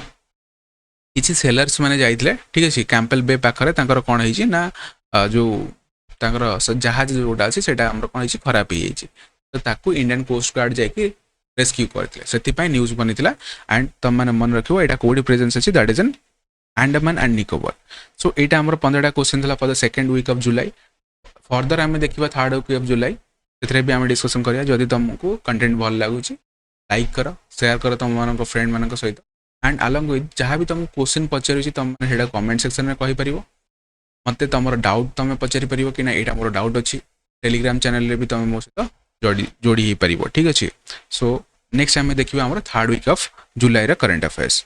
किसी सेलर्स मैंने जाइए ठीक अच्छे कैंपल बे पाखे कौन है ना जो जहाज जोटा अच्छी से कौन है खराब हो जाए तो ताकू इंडियन कोस्ट गार्ड जाकि रेस्क्यू करते से न्यूज बनी एंड तुम मैंने मन रखो यहाँ कौटी प्रेजेंस अच्छी that is in Andaman and Nicobar so यहाँ आम 15टा क्वेश्चन था for the second week of July further आम देखा थर्ड वीक ऑफ जुलाई से भी आम डिस्कसन करिया जदि तुमको कंटेंट भल लगुच लाइक कर शेयर कर तुम मान फ्रेंड मान सहित एंड अलॉन्ग विथ जहाँ भी तुमको क्वेश्चन पचारूँ तुम मैंने कमेंट सेक्शन में कहीपर मत तुम डाउट तुम पचारि पार कि ना यहाँ मोर डाउट अच्छी टेलीग्राम चैनल भी तुम मो सहित जोड़ी हो पार ठीक अच्छे सो नेक्स्ट आम देखा आम third week of July current affairs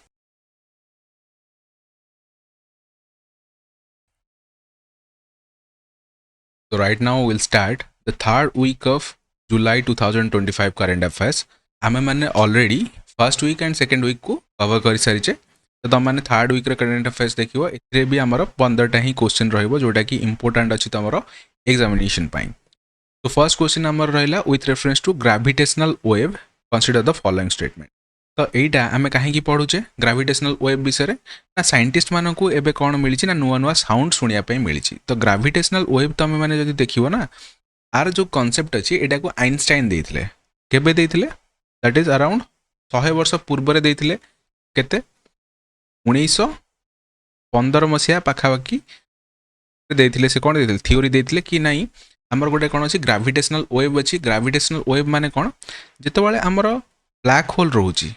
So right now we'll start the third week of July 2025 current affairs. आमे माने already first week and second week को cover कर सारिचे तो तुम माने थर्ड वीक रे करंट अफेयर्स देखियो एथरे भी हमर 15टा ही क्वेश्चन रहइबो जोटा कि इंपोर्टेंट अछि तमरो एग्जामिनेशन पाई तो फर्स्ट क्वेश्चन हमर रहला with reference to gravitational wave consider the following statement तो एटा आमे काहे की पढुचे ग्रेविटेशनल वेव विषय रे ना साइंटिस्ट मानन को एबे कोन मिलिछि ना नुवा नुवा साउंड सुनिया पई मिलिछि तो ग्रेविटेशनल वेव तमे माने जदि देखिबो ना आर जो कांसेप्ट अछि एटा को आइंस्टाइन देथिले केबे देथिले दैट इज अराउंड 100 वर्ष पूर्व रे देथिले केते 1915 मसिया पाखापाखि देथिले से कोन देथिले थ्योरी देथिले कि नाही हमर गोटे कोन अछि ग्रेविटेशनल वेव अछि ग्रेविटेशनल वेव माने कोन जेतबेले हमर ब्लैक होल रोची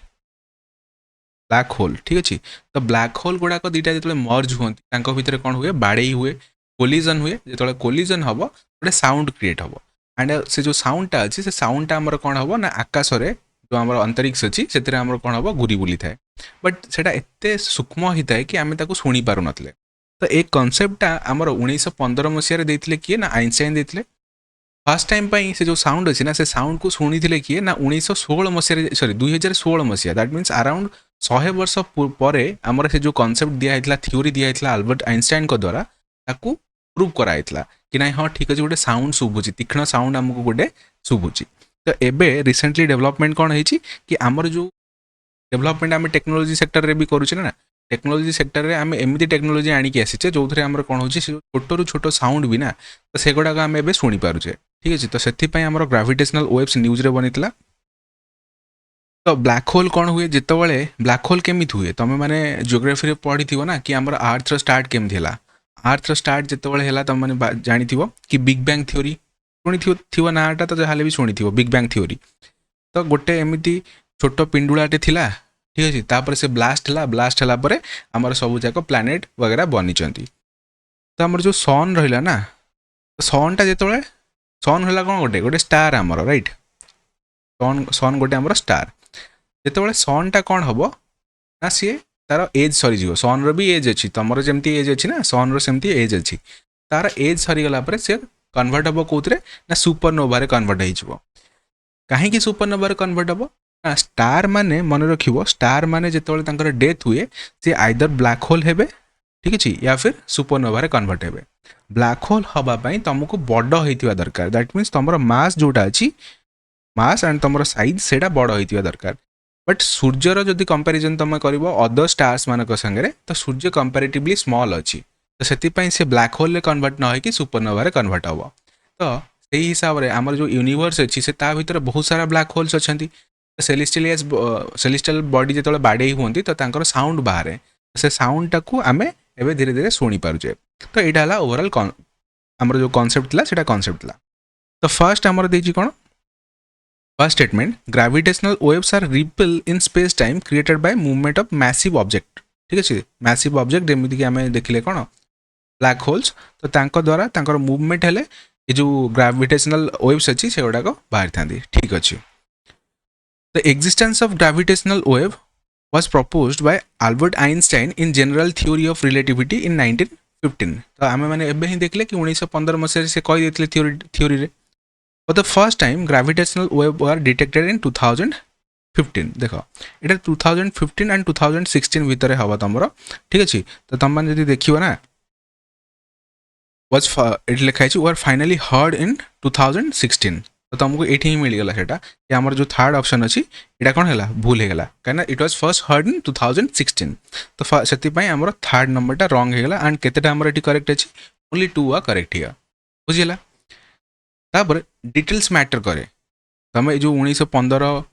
ब्लैक होल ठीक अच्छे तो ब्लैक होल गुड़ाक दुईटा जो मर्ज हुए भितर कौन हुए बाड़े हुए कोलिजन हुए जो कोलिजन हम गोटे साउंड क्रिएट हम एंड से जो साउंडटा अच्छी से साउंडटा आमर कौन हम ना आकाश रे जो आम अंतरिक्ष अच्छी से कौन हम घूरी बुली थाए बट से एत सूक्ष्म होता है कि आम शुणी पार ना तो एक कनसेप्टा आमर 1915 मसीह देते किए ना आइंस्टाइन देते फर्स्ट टाइम पाई से जो साउंड अच्छी ना से साउंड को शुणी थे किए ना 1916 मसीह सॉरी 2016 मसीहा दैट मीन्स अराउंड 100 वर्ष पर आमर से जो कनसेप्ट दिया थ्योरी दिया अल्बर्ट आइंस्टाइन को द्वारा ताकू प्रूव कराई कि ना हाँ ठीक अच्छे गोटे साउंड शुभुची तीक्ष्ण साउंड आमको गोटे शुभुची तो एबे रिसेंटली डेवलपमेंट कौन है कि आमर जो डेवलपमेंट आम टेक्नोलोजी सेक्टर में भी करुचे ना टेक्नोलोजी सेक्टर में आम एमती टेक्नोलोजी आणिक आसीचे जो थे आम कौन हो छोट रू छोट साउंड भी ना तो से गुड़ाक आम ए शुणी पारे ठीक अच्छे तो से आम ग्रेविटेशनल वेव्स न्यूज रे बनी तो ब्लैक होल कौन हुए जितेबाला ब्लैक होल केमी हुए तुम मैंने जियोग्राफी पढ़ी थी ना कि आम अर्थ स्टार्ट केमती है अर्थ स्टार्ट जितेबाला तुम मैंने जानी कि बिग बैंग थ्योरी शुणी थी नाटा तो जहाँ भी शुणी थी बिग बैंग थ्योरी तो गोटे एमती छोट पिंडुलाटे थिला ठीक अच्छे तापर से ब्लास्ट है पर आमर सब जाक प्लानेट वगैरह बनी तो आमर जो सन रहा ना सन टा जिते सन है कौन गोटे गोटे स्टार आमर राइट सन गोटे आमर स्टार जिते सन टा कौन हम ना सी तार एज सरीज सन री एज अच्छी तुम जमी एज अच्छी ना सन रमती एज अच्छी तार एज सरीगला सी कन्वर्ट हम कौन ना सुपरनोवा कन्वर्ट हो कहीं सुपरनोवा कन्वर्ट हम ना स्टार माने मन रखिबो स्टार माने जिते डेथ हुए सी आइदर ब्लैक होल हेबे ठीक अच्छे या फिर सुपरनोवा कन्वर्ट हेबे ब्लैक होल हवापाई तुमको बड़ होता दरकार दैट मीन्स तुम मास जोटा अच्छी मास एंड तुम साइज से बड़ होता दरकार बट सूर्यर जदि कंपैरिजन तुम कर अदर स्टार्स मान संगे तो सूर्य कंपैरेटिवली स्मॉल अच्छी तो से ब्लैक होल कन्वर्ट न हो सुपरनोवा कन्वर्ट हम तो से हिसाब से आमर जो यूनिवर्स अच्छी से भीतर बहुत सारा ब्लैक होल्स अच्छा सेलेस्टियल बॉडी जो बाड़े हुए तो साउंड बाहर से साउंड टाक आम ए धीरे धीरे शुणी पारे तो यहाँ है ओवरऑल आमर जो कॉन्सेप्ट था कॉन्सेप्ट था तो फर्स्ट आमर देजी कौन first statement gravitational waves are ripple in space time created by movement of massive object ठीक अच्छे मैसिव ऑब्जेक्ट जमीक आम देखिले कौन ब्लैक होल्स तो तांको द्वारा मूवमेंट हेले ये जो ग्रेविटेशनल वेव्स अच्छी से गुड़ाक बाहरी था ठीक अच्छे the existence of gravitational wave was proposed by Albert Einstein in general theory of relativity in 1915 तो आम मैंने एबे ही देखले कि 1915 मसीह से कही देते थ्योरी रे for the first time gravitational wave were detected in 2015 देखो ये 2015 एंड 2016 भितर हवा तुम ठीक अच्छे तो तुम मैंने जब देखियो ना वाज इट लिखाई वर फाइनली हर्ड इन 2016 तो तुमको ये ही मिलगला से आमर जो थर्ड ऑप्शन अच्छी यहाँ कौन है भूल होगा कहीं it was first heard in 2016 तो से आमर थर्ड नंबरटा रंग होगा एंड केतेटा आमर ये करेक्ट अच्छी ओनली 2 करेक्ट है बुझीला तापर डिटेल्स मैटर करे तुम जो 1915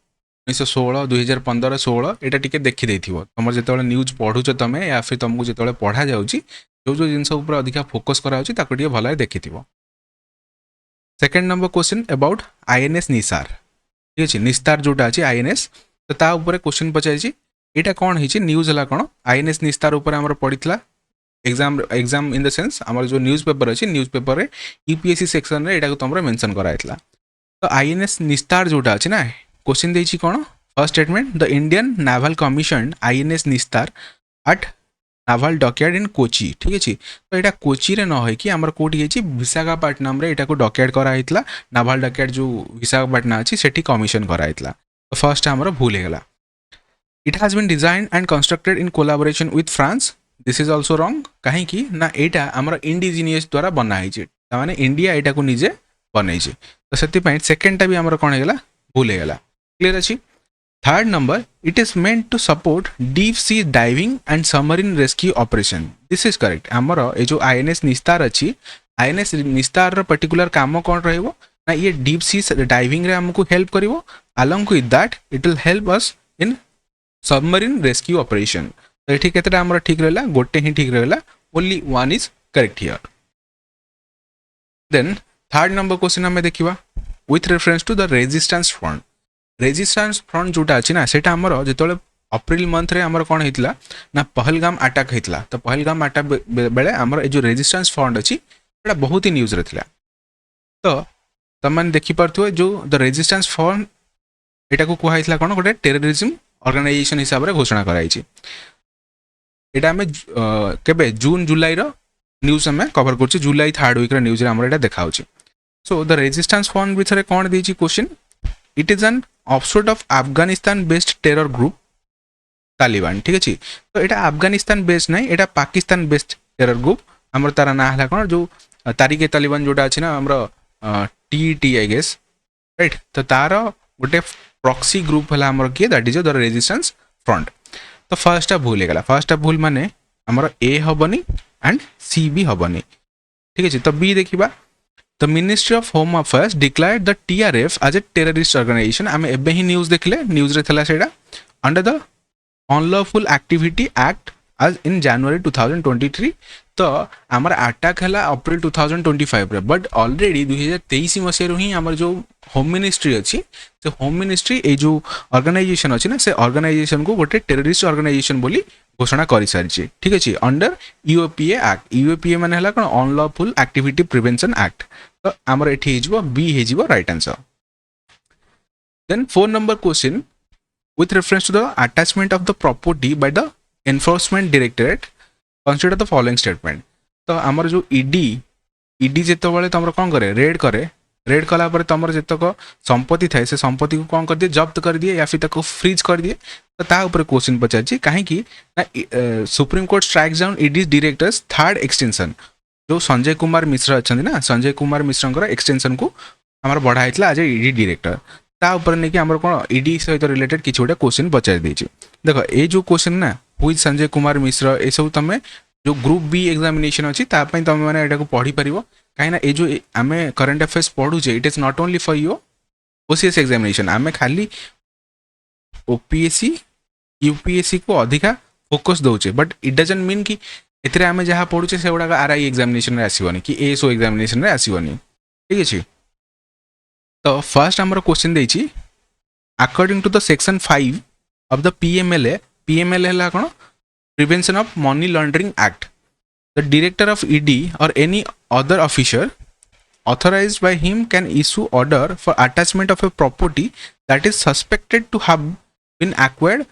1916 2015 16 यहाँ टी देखी तुम जो न्यूज पढ़ुच तुम या फिर तुमको जो पढ़ा जा जो जिनस अधिका फोकस कराए भल देखी। Second number question about INS Nisar ठीक अच्छे निस्तार जोटा अच्छी आईएनएस तो ता ऊपर क्वेश्चन पचार यहाँ कौन है न्यूज है कौन आईएनएस निस्तार उपर पड़ा exam exam in the sense आम जो न्यूज पेपर अच्छी न्यूज पेपर में यूपीएससी सेक्शन में यहाँ तुम मेंशन कराइला तो आईएनएस निस्तार जोटा अच्छी ना क्वेश्चन देछि कौन first statement the Indian novel commission INS निस्तार एट नावल डकयार्ड इन कोची ठीक अच्छे तो यहाँ कोची रे न हो कि आमर कौटी विशाखापट्टनम रे यहाँ डकयार्ड कराइला नावल डकयार्ड जो विशाखापट्टनम अच्छी सेठी कमिशन कराइला तो फर्स्ट आमर भूल होगा it has been design and constructed in collaboration with France this is also wrong कहीं ना यहाँ आमर इंडिजिनियस द्वारा बनाई माने इंडिया यहाँ को निजे बनई तो से सेकेंडटा भी आमर कौन होगा भूल होगा क्लीयर अच्छी। Third number it is meant to support deep sea diving and submarine rescue operation this is correct आमर ये जो आईएनएस निस्तार अच्छी आईएनएस निस्तार पर्टिकुलर काम कौन रहिबो ना ये डीप सी डाइविंग रे हमको हेल्प करिवो along with that it will help us in submarine rescue operation तो ये केतेटा आमर ठीक रहला गोटे ही ठीक रहला only one is correct here. Then third number question हमें देखिबा with reference to the resistance front जोटा अच्छी ना सेटा आमर जो अप्रैल मंथ रे आमर कौन होता ना पहलगाम अटैक होता तो पहलगाम अटैक बेले आमर जो रेजिस्टेंस फ्रंट अच्छी सेटा बहुत ही न्यूज रे थिला तो तुम देखिपे जो द रेजिस्टेंस फ्रंट यहाँ को कहला कौन गोटे टेररिज्म ऑर्गेनाइजेशन हिसाब से घोषणा कराई यहाँ आम के जून जुलाई न्यूज आम कवर कर जुलाई थर्ड वीक न्यूज आम यहाँ देखा सो द रेजिस्टेंस फ्रंट विषय कौन देती question it is an offshoot of Afghanistan based terror group Taliban ठीक अच्छे तो यहाँ अफगानिस्तान बेस्ड ना यहाँ पाकिस्तान बेस्ड टेरर ग्रुप आमर तार ना है कौन जो तारिक तालिबान जोटा अच्छी ना आमर टी आई गेस राइट तो तार गोटे प्रॉक्सी ग्रुप है आमर किए that is the resistance front तो फर्स्टा भूल होगा फर्स्टा भूल माने आमर ए हबनी एंड सी भी हबनी ठीक अच्छे तो बी देखा the Ministry of Home Affairs declared the TRF as a terrorist organisation आम एबे ही न्यूज देखले न्यूज रे थला सेटा under the unlawful activity act आज इन जनवरी 2023 तो आमर अटैक है अप्रैल 2025 रे बट ऑलरेडी 2023 मसीह ही आमर जो होम मिनिस्ट्री अच्छी से होम मिनिस्ट्री ये जो ऑर्गेनाइजेशन अच्छी ना से ऑर्गेनाइजेशन को गोटे टेररिस्ट ऑर्गेनाइजेशन बोली घोषणा कर सारी ठीक अच्छे अंडर यूएपीए एक्ट यूएपीए माने हला कोन अनलॉफुल एक्टिविटी प्रिवेंशन एक्ट तो आमर एठी हिजबो बी हिजबो right answer. Then 4 number question with reference to the attachment of the property by the enforcement directorate consider the following statement तो आमर जो ईडी जिते बड़े तुम कौन करे रेड कलापर तुम जितक संपत्ति थाए से संपत्ति को कौन कर दिए जब्त कर दिए या फिर फ्रीज कर दिए तो ताऊपर क्वेश्चन पचार कहीं supreme court strike down ED directors third extension जो संजय कुमार मिश्र अच्छा ना संजय कुमार मिश्र एक्सटेंशन को आमर बढ़ाई आज ईडी डायरेक्टर ताऊपर नहीं कि आमर कौन ईडी सहित रिलेटेड किसी गोटे क्वेश्चन पचार देछि देख ये जो क्वेश्चन ना हुई संजय कुमार मिश्र ये सब तुम जो ग्रुप बी एग्जामिनेशन अच्छी तुम मैंने यहाँ पढ़ी पार कहीं ये जो आम करंट अफेयर्स पढ़ुचे it is not only for your OCS examination आम खाली ओपीएससी यूपीएससी को अधिका फोकस दौचे बट इट डजंट मीन कि एथिरे आम जहाँ पढ़ुचे से गुड़ा आरआई एग्जामिनेशन रे आसीबनी कि एएसओ एग्जामिनेशन रे आसीबनी ठीक अच्छे तो फर्स्ट आमर क्वेश्चन देछि according to the section 5 of the PMLA है कौन prevention of money laundering act the director of ED और any other officer authorized by him can issue order for attachment of a property that is suspected to have been acquired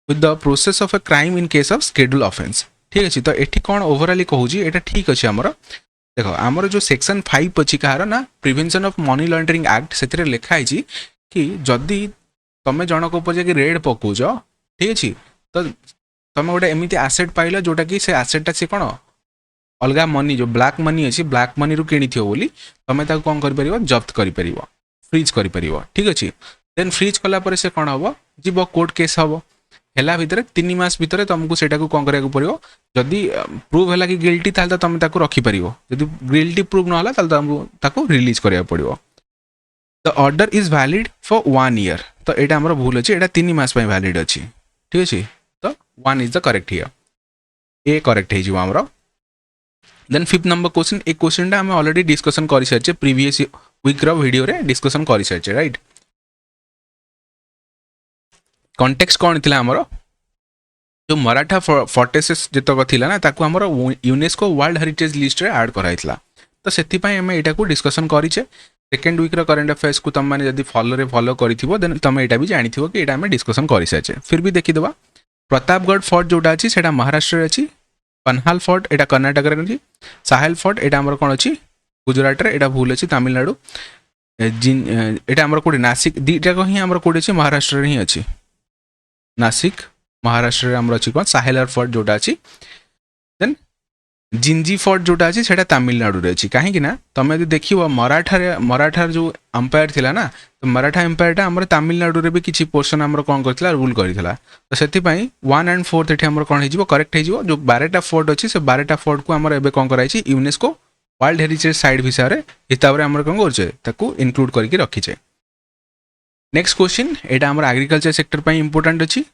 with the process of a crime in case of schedule offense ठीक अच्छे तो ये कौन ओवरऑली कहूँ यहाँ ठीक अच्छे आमर देख आमर जो सेक्शन 5 अच्छी कहार ना prevention of money laundering act से लिखाई कि जदि तुम जनक उपजे कि रेड पकाउच ठीक अच्छे तो तुम गोटे एमती आसेट पाइल जोटा कि से आसेटा सी कौन अलग मनी जो ब्लैक मनी अच्छी ब्लैक मनी रू किणी बोली तुम कौन कर जब्त कर फ्रीज कर ठीक अच्छे देन फ्रीज कलापर से कौन हम जीव कोर्ट केस हम हैला भितर 3 मास भितर तुमको सेटा को कोन करिया को पड़ियो जदी प्रूव हैला कि गिल्टी ताल तुम ताको रखि परियो जदी गिल्टी प्रूव न होला ताल तुमको ताको रिलीज करिया पड़ियो the order is valid for 1 year तो एटा हमर भूल अछि एटा 3 मास पय वैलिड अछि ठीक अछि तो 1 इज द करेक्ट हियर ए करेक्ट हे जिवो हमर देन फिफ्थ नंबर क्वेश्चन ए क्वेश्चन हम ऑलरेडी डिस्कशन करि सरचे प्रीवियस वीक रो वीडियो रे डिस्कशन करि सरचे राइट कॉन्टेक्स्ट कौन थिला हमरो जो मराठा फोर्टेसेस जतक थिला ना ताकू हमरो यूनेस्को वर्ल्ड हेरिटेज लिस्ट रे ऐड कराइतला तो सेति पय हम एटा को डिस्कशन करिचे सेकंड वीक रो करंट अफेयर्स को तुम माने जदी फॉलो करिथिबो देन तुम एटा भी जानिथिबो कि एटा हम डिस्कशन करि सरचे फिर भी देखि देबा प्रतापगढ़ फोर्ट जोटा अछि सेटा महाराष्ट्र रे अछि पन्हाल फोर्ट एटा कर्नाटक रे अछि साहेल फोर्ट एटा हमर कोन अछि गुजरात रे एटा भूल अछि तमिलनाडु एटा हमर कोडी नासिक दीटा को ही हमर कोडी अछि महाराष्ट्र रे ही अछि नासिक महाराष्ट्र रे हमर अछि कोन साहेलर फोर्ट जोटा अछि देन जिंजी फोर्ट जोटा अछि सेटा तमिलनाडु रे अछि काहे कि ना तमे यदि देखिबो मराठा जो एम्पायर थिला ना तो मराठा एम्पायर टा हमर तमिलनाडु रे भी किछि पोर्शन हमर कोन करथिला रूल करथिला तो सेति पई 1 एंड 4 एठी हमर कोन हेजिबो करेक्ट हेजिबो जो 12टा फोर्ट अछि से 12टा फोर्ट को हमर एबे कोन कराइ छि यूनेस्को वर्ल्ड हेरिटेज साइट विषय रे हिसाब रे हमर कोन करछे ताकू इंक्लूड करके रखि छे नेक्स्ट क्वेश्चन एटा हमर एग्रीकल्चर सेक्टर पई इंपोर्टेंट अछि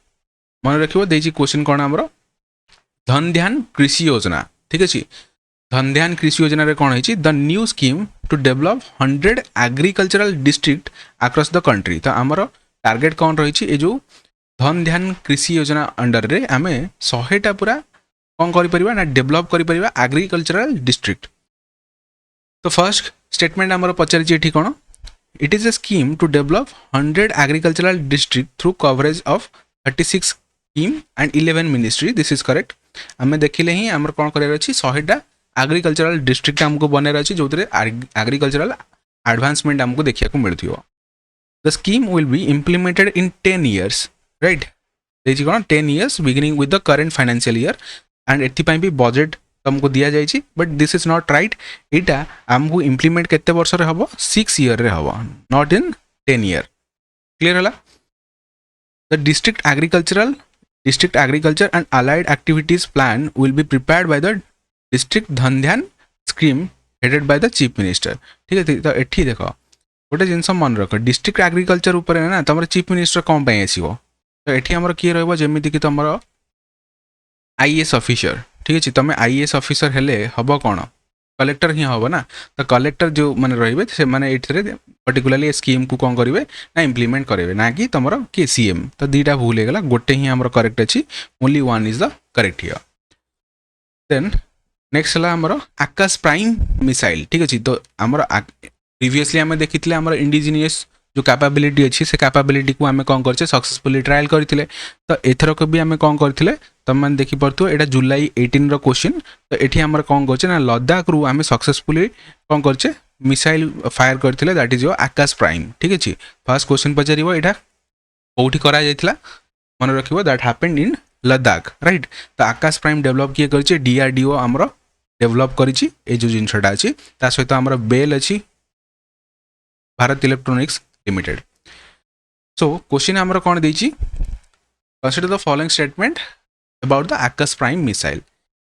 मन रखिबो देछि क्वेश्चन कोन हमर धन ध्यान कृषि योजना ठीक अछि धन ध्यान कृषि योजना रे कोन होइछि the new scheme to develop 100 agricultural district across the country तो हमर टारगेट कोन रहिछि ए जो धन ध्यान कृषि योजना अंडर रे हमें 100टा पूरा कोन करि परिबा ना डेवलप करि परिबा एग्रीकल्चरल डिस्ट्रिक्ट तो फर्स्ट स्टेटमेंट हमर पचारि एठी कोन it is a scheme to develop 100 agricultural district through coverage of 36 scheme and 11 ministry this is correct हमें देखिले ही हमर कोन करे अछि 100टा एग्रीकल्चरल डिस्ट्रिक्ट हमको बने अछि जोतरे एग्रीकल्चरल एडवांसमेंट हमको देखिया को मिलथियो the scheme will be implemented in 10 years right देछि कोन 10 years beginning with the current financial year and एथि पई भी बजट तुमको दिया जाइछि but this is not right एटा हमको इंप्लीमेंट केते वर्ष रे हबो 6 ईयर रे हबो नॉट इन 10 ईयर क्लियर हला the district agriculture and allied activities plan will be prepared by the district Dhan Dhyan scheme headed by the chief minister ठीक है तो एठी देखो गोटे जिनस मन रख डिस्ट्रिक्ट एग्रीकल्चर ऊपर ना तुम चीफ मिनिस्टर कौन पे आसो तो एठी हमर किए रहबो जेमिति कि तुम आईएएस ऑफिसर ठीक है तुम आईएएस ऑफिसर हेले हबो कोन कलेक्टर ही हबो ना तो कलेक्टर जो माने रहिबे से माने एठरे पर्टिकुलरली स्कीम को कौन करेंगे ना इम्प्लीमेंट करेंगे ना कि तुम के सीएम तो दीटा भूल होगा गोटे ही हमर करेक्ट अच्छी only 1 is the correct here then next है हमर आकाश प्राइम मिसाइल ठीक अच्छे तो हमर प्रीवियसली आम देखी हमर इंडिजिनियस जो कैपेबिलिटी अच्छी से कैपेबिलिटी को आम कौन करछे सक्सेसफुली ट्रायल करथिले तो एथरक भी आम कौन करथिले तुम मैंने देखी पार्थो एटा जुलाई 18 रो क्वेश्चन तो एठी हमर कौन करछे ना लद्दाख रु आम सक्सेसफुली कौन करछे मिसाइल फायर करथिले that is your Akash prime ठीक अछि फर्स्ट क्वेश्चन पचारिबो एटा कोठी करा जायतिला मन रखिबो that happened in Ladakh right तो आकाश प्राइम डेवलप किए करछे डीआरडीओ हमरो डेवलप करिछि ए जो जिनसटा अछि ता सहित हमर बेल अछि Bharat electronics limited so question हमरो कोन देछि consider the following statement about the Akash prime missile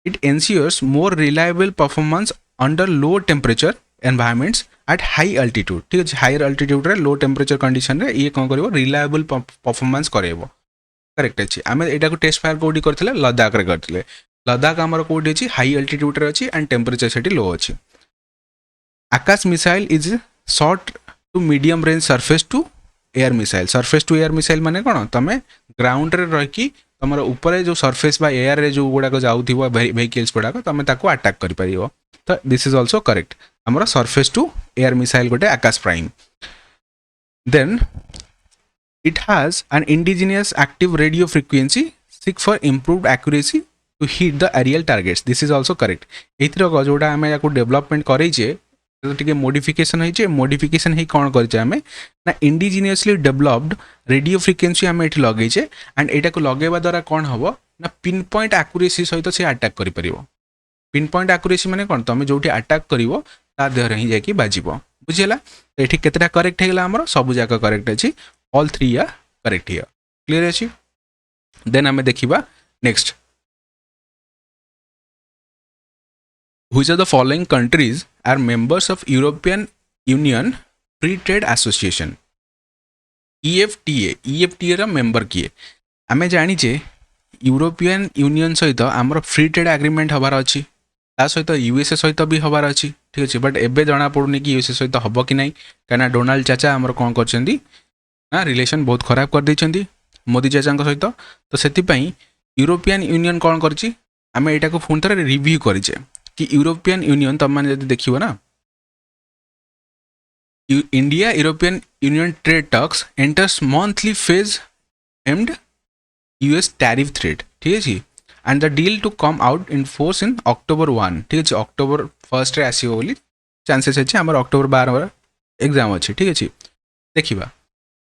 it ensures more reliable performance under low temperature environments at high altitude ठीक है हायर अल्टीट्यूड रे लो टेम्परेचर कंडीशन रे ये कौन करिवो रिलायबल परफॉर्मेंस करेबो करेक्ट अछि आमे एटा को टेस्ट फायर कोडी करथिले लद्दाख रे करथिले लद्दाख हमर कोडी अछि हाई अल्टीट्यूड रे अछि एंड टेम्परेचर सेठी लो अछि Akash missile is short to medium range surface to air missile माने कोन तमे ग्राउंड रे रह की तमर ऊपर जो सरफेस बा एयर रे जो गुडा को जाउथिबो व्हीकल्स गुडा को तमे ताको अटैक करि परिबो तो दिस इज आल्सो करेक्ट हमारा सरफेस टू एयर मिसाइल गोटे Akash prime then it has an indigenous active radio frequency seeker for improved accuracy to hit the aerial targets this is also correct एथर जोटा आम या development करेचे तो टिके modification होइचे modification हे कोन करचे आमे ना इंडिजिनियसली डेवलप्ड रेडियो फ्रिक्वेंसी आमे एठी लगेचे एंड एटा को लगेबा द्वारा कोन हबो ना पिन पॉइंट एक्यूरेसी सहित से अटैक करि परिबो पिन पॉइंट एक्यूरेसी माने कोन तमे जोठी अटैक करिवो ता देहर ही जाकी बाजिबो बुझिला तो एठी केतेटा करेक्ट हेला हमर सब जाका करेक्ट अछि ऑल 3 या करेक्ट हियर क्लियर अछि देन आम देखा next, which are the following countries are members of European Union Free trade Association EFTA रा मेंबर किए आम जाचे यूरोपियन यूनियन सहित आमर फ्री ट्रेड एग्रीमेंट हबार अच्छी ता सहित USA सहित भी हबार अच्छी ठीक अच्छे बट एबे जना पड़ुनी कि USA सहित हम कि नहीं कहीं डोनाल्ड चाचा आमर कौन कर ना रिलेशन बहुत खराब कर देइछंती मोदी चाचा सहित तो से यूरोपियन यूनियन कौन करछि आम एटा को पुणी थे रिव्यू करें कि यूरोपियन यूनियन तुम मैंने जब देखिए ना India European Union trade talks enters monthly phase amid US tariff threat ठीक है and the deal to come out in force in October 1 ठीक है October 1 रे आसीबो बोली चांसेस अच्छे आम October 12 एग्जाम अच्छे ठीक है देखा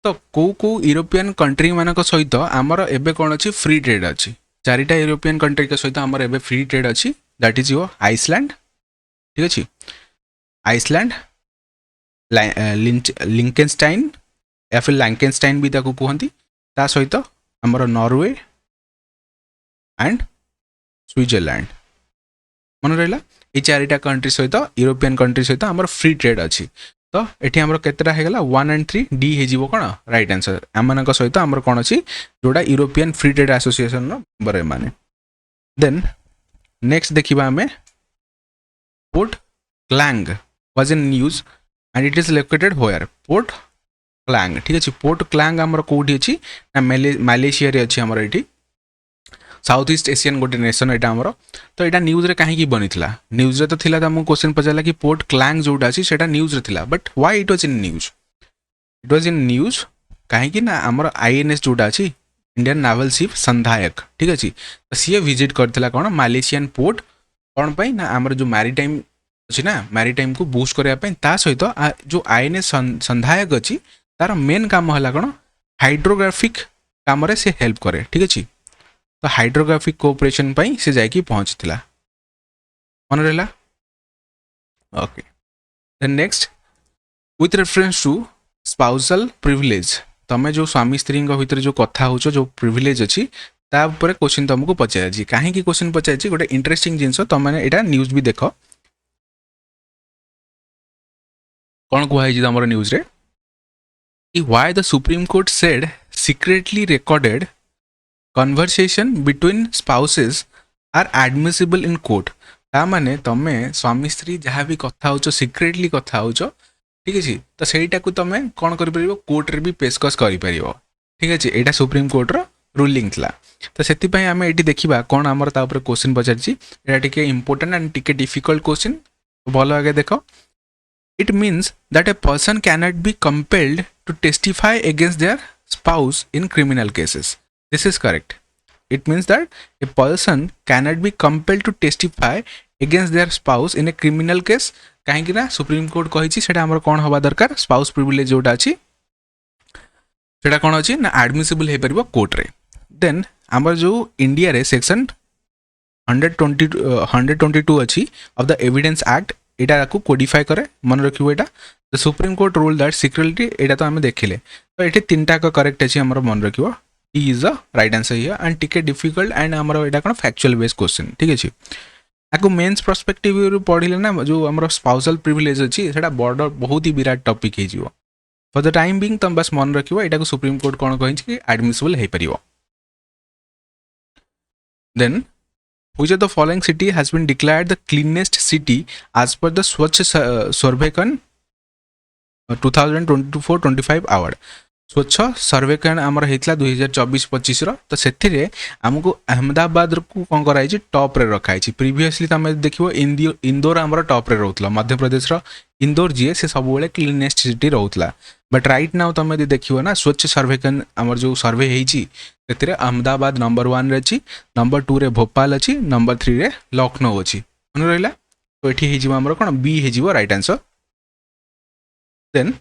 तो कौ यूरोपियन कंट्री मान सहित आमर एबे कौन अच्छी फ्री ट्रेड अच्छी चारिटा यूरोपियन कंट्री के सहित आमर एबे फ्री ट्रेड अच्छी दैट इज योर आइसलैंड ठीक अच्छे आइसलैंड लिंकेनस्टाइन या फिर लैंकेनस्टाइन भी ताकू कहती ता सहित आमर नॉर्वे एंड स्विट्जरलैंड मन रहा ये चारिटा कंट्री सहित यूरोपियन कंट्री सहित आमर फ्री ट्रेड अच्छी तो ये आमर केतटा होगा 1 and 3 डी हो कौन राइट आंसर आम सहित आमर कौन अच्छी जोड़ा European free trade association member एमाने देन नेक्स्ट देखा आम Port Klang was in news and it is located where Port Klang ठीक अच्छे पोर्ट क्लैंग आमर कौटी अच्छी ना मालेशिया रे अच्छी आमर ये साउथ ईस्ट एशियन गोटे नेशन यहाँ आमर तो यहाँ न्यूज रे कहीं बनी न्यूज रे तो थिला तुमको क्वेश्चन पचारा कि पोर्ट क्लैंग जोटा अच्छी से न्यूज रे थिला but why it was in news it was in news कहीं ना आमर INS जोटा अच्छी इंडियन नावल शिप संधायक ठीक अच्छे तो सी विजिट करथिला कौन मालेशियन पोर्ट कौन पाई ना आमर जो मैरीटाइम अच्छी ना मैरीटाइम को बूस्ट करने सहित जो INS संधायक अच्छी तार मेन काम है कौन हाइड्रोग्राफिक काम रे से हेल्प करे ठीक अच्छे तो हाइड्रोग्राफिक कोऑपरेशन पाई से जाके पहुंचला मन रहा okay then next with reference to spousal privilege तमें जो स्वामी स्त्री भितर जो कथा हो जो प्रिविलेज अच्छी तापर क्वेश्चन तुमको पचार कहीं क्वेश्चन पचार गोटे इंटरेस्टिंग जिनस तुमने यहाँ न्यूज भी देख कौन कहुई तुम न्यूज रे why the Supreme Court said secretly recorded conversation between spouses are admissible in court ता माने तमे स्वामी स्त्री जहाँ भी कथा हो सीक्रेटली कथा हो ठीक है तो सहीटा को तुम कौन कर कोर्ट रे भी पेशकश कर ठीक है यहाँ सुप्रीम कोर्टर रूलिंग थी तो से आम ये देखा कौन आमर क्वेश्चन पचार इंपोर्टेंट एंड टिके डिफिकल्ट क्वेश्चन भल आगे देख it means that a person cannot be compelled to testify against their spouse in criminal cases This is correct. It means that a person cannot be compelled to testify against their spouse in a criminal case. कहीं ना supreme court कही सेटा हमर कौन हवा दरकार spouse privilege जोटा अच्छी सेटा कौन अच्छी ना एडमिसिबल हो पार कोर्ट रे देन आमर जो इंडिया रे सेक्शन 122 अच्छी ऑफ द एविडेंस एक्ट यहाँ को कोडिफाई करे मन रखियो यहाँ the Supreme court rule that security यहाँ तो आम देखिले तो ये तीन टाक करेक्ट अच्छी आमर मन रखियो is the right answer here and टिके डिफिकल्ट एंड आमर यहाँ कौन फैक्चुअल बेस्ड क्वेश्चन ठीक अच्छे आपको मेन्स पर्सपेक्टिव पढ़ले ना जो आम स्पाउसल प्रिविलेज अच्छी से बड़ बहुत ही विराट टॉपिक हो फॉर द टाइम बिंग तुम बस मन रखियो यहाँ को सुप्रीम कोर्ट कौन कही एडमिसिबल हो पार then which of the following city has been declared the cleanest city as per the Swachh Sarvekshan 2024-25 award स्वच्छ सर्वेक्षण आमर होता 2024-25 तो से आमको अहमदाबाद को कौन कराई टॉप रे रखाई प्रीवियसली तुम देखो इंदौर आमर टॉप रे रोला मध्य प्रदेश इंदौर जी से सब क्लीनेस्ट सिटी रोला बट राइट नाउ तुम देखो ना स्वच्छ सर्वेक्षण आमर जो सर्वे होती अहमदाबाद नंबर 1 रे अच्छी नंबर 2 रे भोपाल अच्छी नंबर 3 रे लखनऊ अच्छी मन रहा तो ये आमर कौन बी हो राइट आंसर देन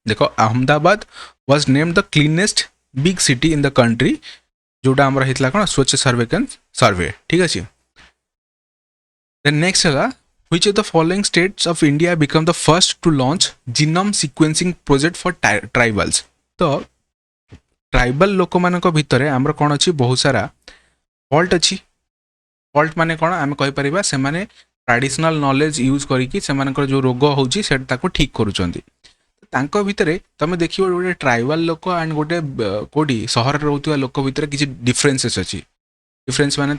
देखो Ahmedabad was named the cleanest big city in the country जोटा आमर होता कौन स्वच्छ सर्वेक्षण सर्वे ठीक अच्छे देन नेक्स्ट है which of the following states of India become the first to launch genome sequencing project for tribals तो tribal लोक मानक भितर आमर कौन अच्छी बहुत सारा फॉल्ट अच्छी फॉल्ट माने कौन आम कहीपर से ट्रेडिशनल नॉलेज यूज करके जो रोग होची ठीक करुँच भितर तुम देख गोटे ट्राइबल लोक एंड गोटे कौटी सहर रोकवा लोक भितर किसी डिफरेन्सेस अच्छी डिफरेन्स माने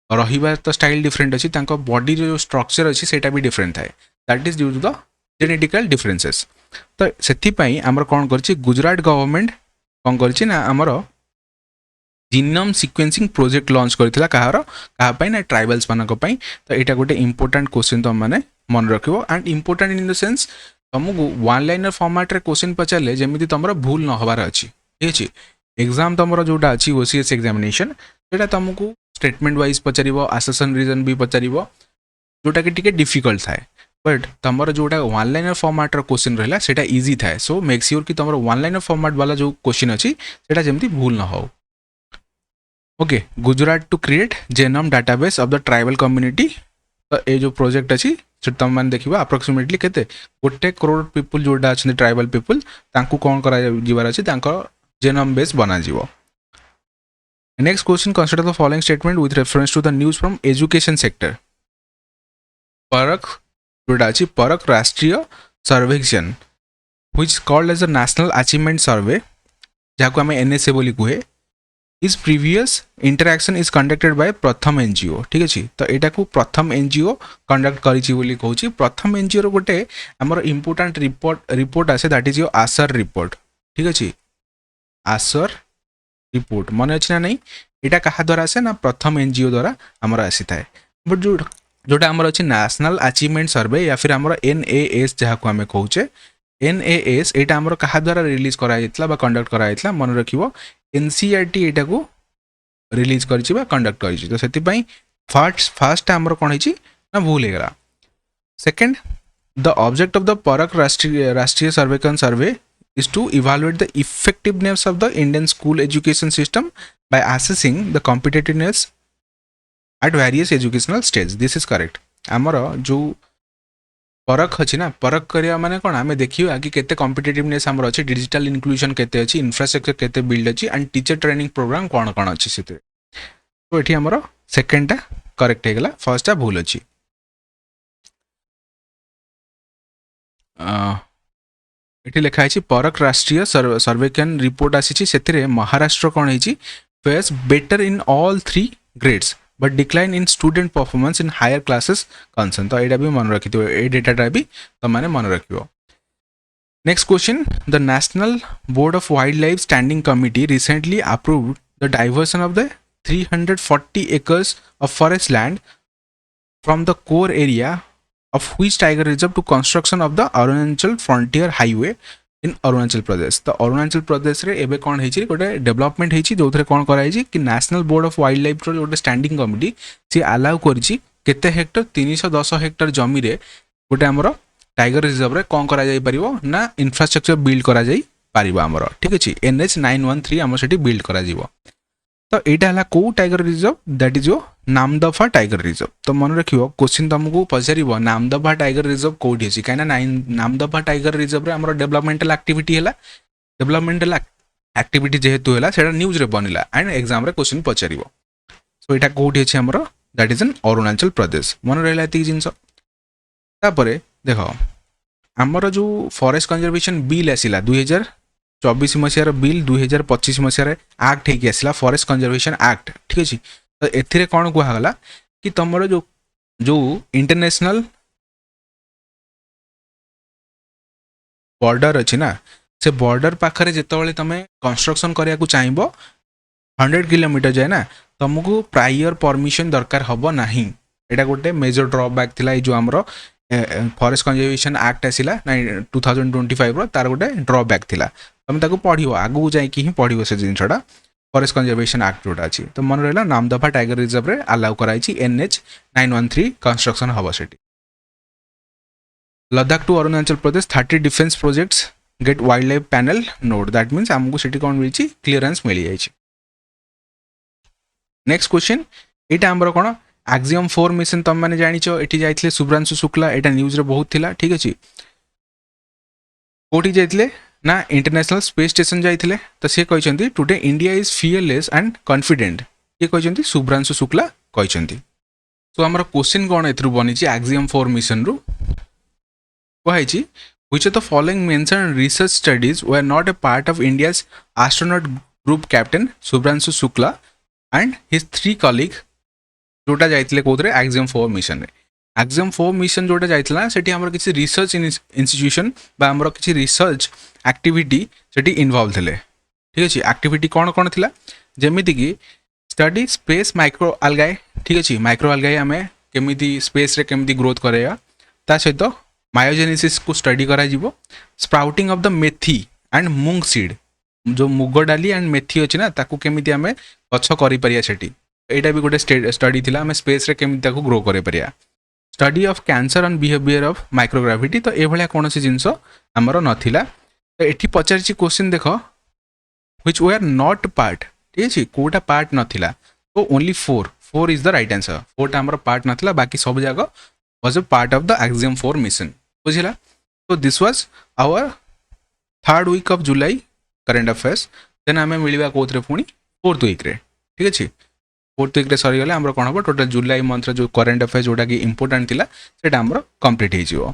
रहा तो स्टाइल डिफरेंट अच्छी बॉडी जो स्ट्रक्चर अच्छी से भी डिफरेंट थाए that is due to the genetical differences तो से आमर कौन कर गुजरात गवर्नमेंट कौन कर जीनोम सिक्वेंसिंग प्रोजेक्ट लॉन्च करथिला कहार कहापाई ना ट्राइबल्स मानक पाई तो यहाँ गोटे इंपोर्टेंट क्वेश्चन तुम मैंने मन रखियो and important in the sense तुमको वन लाइनर फॉर्मेट रे क्वेश्चन पचारे जमी तुम भूल न हबार अच्छी ठीक अच्छे एग्जाम तुम जोटा अच्छी ओसीएस एग्जामिनेशन से तुमको स्टेटमेंट वाइज पचार आसेसन रीजन भी पचार जोटा कि टिके डिफिकल्ट थाए बट तुम जोटा वन लाइनर फॉर्मेट क्वेश्चन रहा है इजी थाए सो मेक श्योर कि तुम वन लाइनर फॉर्मेट वाला जो क्वेश्चन अच्छी से जमी भूल न हो okay Gujarat to create genome database of the tribal community तो ये जो प्रोजेक्ट अच्छी तुम मैंने देखा अप्रोक्सीमेटली केते 1 करोड़ पीपुल जोटा अच्छे ट्राइबल पीपुल तांकु कौन कर जेनोम बेस बना जीवो next question consider the following statement with reference to the news from education sector Parakh जोटा अच्छी Parakh Rashtriya Sarvekshan which called as the National Achievement Survey जहाँ को आम एनएसए बोली कहे is previous interaction is conducted by Pratham NGO ठीक अच्छे तो यहाँ को प्रथम एनजीओ कंडक्ट करी कहूँ प्रथम एनजीओ गोटे आमर इंपोर्टाट रिपोर्ट आसे दैट इज योर आसर रिपोर्ट ठीक अच्छे आसर रिपोर्ट मन अच्छे ना नहीं यहाँ क्या द्वारा आसे ना प्रथम एनजीओ द्वारा आमर आसी थाए बट जोटा आमर अच्छे नेशनल अचीवमेंट सर्वे या फिर आमर एनएएस जहाँ को आम कहे एनएएस यहाँ आमर क्या द्वारा रिलीज कराइला कंडक्ट कराइला मन रखियो एनसीईआरटी यहाँ को रिलीज कर कंडक्ट कर तो से फास्ट आमर कौन है भूल होगा second the object of the परख राष्ट्रीय सर्वेक्षण सर्वे is to evaluate the effectiveness of the Indian school education system by assessing the competitiveness at various educational stages. This is correct. आमर जो परख अच्छी ना परख करिया माने कौन आम देखिए कि केते कॉम्पिटिटिवनेस आमर अच्छी डिजिटल इनक्लूजन केते अच्छी इंफ्रास्ट्रक्चर केते बिल्ड अच्छी एंड टीचर ट्रेनिंग प्रोग्राम कौन कौन अच्छी से तो ये आमर सेकेंडटा करेक्ट होगा फर्स्टा भूल अच्छी ये लिखाई परख राष्ट्रीय सर्वेक्षण रिपोर्ट आसी से महाराष्ट्र कौन है fares better in all 3 grades but decline in student performance in higher classes concern तो यहाँ भी मन रखी ये डेटा भी तुमने मन रख next question the National Board of wildlife standing committee recently approved the diversion of the 340 acres of forest land from the core area of which tiger reserve to construction of the Arunachal frontier highway in Arunachal Pradesh. तो अरुणाचल प्रदेश रे एबे कौन है गोटे development होती जो कौन कराई कि national Board of wild life गोटे स्टैंडिंग कमिटी सी अलाउ करिछि केते हेक्टर 310 हेक्टर जमी रे गोटे आमर टाइगर रिजर्व रे कौन करा जाई परिवो ना इंफ्रास्ट्रक्चर बिल्ड करा जाई परिबो आमर ठीक अछि NH 913 आमर सेठी बिल्ड करा जीवो तो यहाँ है कौ tiger reserve that is yo Namdapha tiger reserve तो मन रखियो क्वेश्चन तुमको पचार नामदफा टाइगर रिजर्व कौटी अच्छी कहीं नामदफा टाइगर रिजर्व आम डेवलपमेंटल एक्टिविटी है डेवलपमेंटल एक्टिविटी जेहेतु है से न्यूज रे बनला एंड एग्जाम रे क्वेश्चन पचार सो यहाँ कौटी अच्छे आमर that is N Arunachal Pradesh मन रहा ये जिनस देख आमर जो फॉरेस्ट कंजर्वेशन बिल आसला 2024 मसीहार बिल 2025 मसीहार एक्ट होगी आसला फॉरेस्ट कंजर्वेशन एक्ट ठीक अच्छे तो एथिरे कौन कहला कि तुम जो जो इंटरनेशनल बॉर्डर अच्छी ना से बॉर्डर पाखरे जिते तुम कंस्ट्रक्शन करने को चाहिए 100 किलोमीटर जाए ना तुमको प्रायर परमिशन दरकार हम ना यहाँ गोटे मेजर ड्रॉबैक थिला जो आमर फॉरेस्ट कंजर्वेशन एक्ट आसला 2025 तार गोटे ड्रॉबैक थिला तुम ताको पढ़ो आगू जाकि ही पढ़ो से जिनटा फॉरेस्ट कंजर्वेशन एक्ट जोटा अच्छी तो मन रहा नामदफा टाइगर रिजर्व रे अलाउ कराई NH 913 कंस्ट्रक्शन हम से Ladakh to Arunachal Pradesh 30 defence projects get wildlife panel nod that means आमको से कौन मिली क्लीयरेंस मिल जाए नेक्स्ट क्वेश्चन यहाँ आमर कौन एक्सियम 4 मिशन तुम मैंने जानिच ये जाइए शुभ्रांशु शुक्ला यहाँ न्यूज रे बहुत थिला ठीक अच्छे कौटी जाइए ना इंटरनेशनल स्पेस स्टेशन जाइथिले तो सी कहते today India is fearless and confident ये कहते शुभ्रांशु शुक्ला कहते। सो आमर क्वेश्चन कौन ए बनी एक्सियम 4 मिशन रु कहुई which of the following mentioned research studies were not a part of India's astronaut group captain Subhranshu Shukla and his 3 colleagues जोटा जाइथिले कोथरे एक्सियम 4 मिशन रे axiom 4 mission जोटा जाइथिला सेठी हमर किछि रिसर्च इंस्टीट्यूशन बा हमर किछि रिसर्च एक्टिविटी सेठी involve थिले ठीक अछि एक्टिविटी कोन कोन थिला जेमिति कि स्टडी स्पेस माइक्रो अल्गाई ठीक अछि माइक्रो अल्गाई हमें केमिति स्पेस रे केमिति ग्रोथ करेया ता सहित मायोजेनेसिस को स्टडी करा जिवो sprouting of the methi and moong seed जो मुग डाली एंड मेथी अछि ना ताकू केमिति हमें गछ करि परिया सेठी एटा भी गोटे स्टडी थिला हमें स्पेस रे केमिति ताकू ग्रो करे परिया study of cancer and behaviour of microgravity तो ए भलिया कोनोसी जिंस हमरो नथिला तो एठी पचारची क्वेश्चन देखो व्हिच वर नॉट पार्ट ठीक अछि कोटा पार्ट नथिला तो only 4 is the right answer 4 हमरो पार्ट नथिला बाकी सब जागा was a part of the Axiom 4 mission बुझिला तो this was our 3rd week of July current affairs then हमें मिलवा कोथरे पुनी 4th वीक रे ठीक अछि 4th वीक रे सरी गले हमरो कोन हो टोटल जुलाई मंथ रे जो करंट अफेयर्स जोटा कि इंपोर्टेंट थिला सेटा हमरो कंप्लीट हे जिवो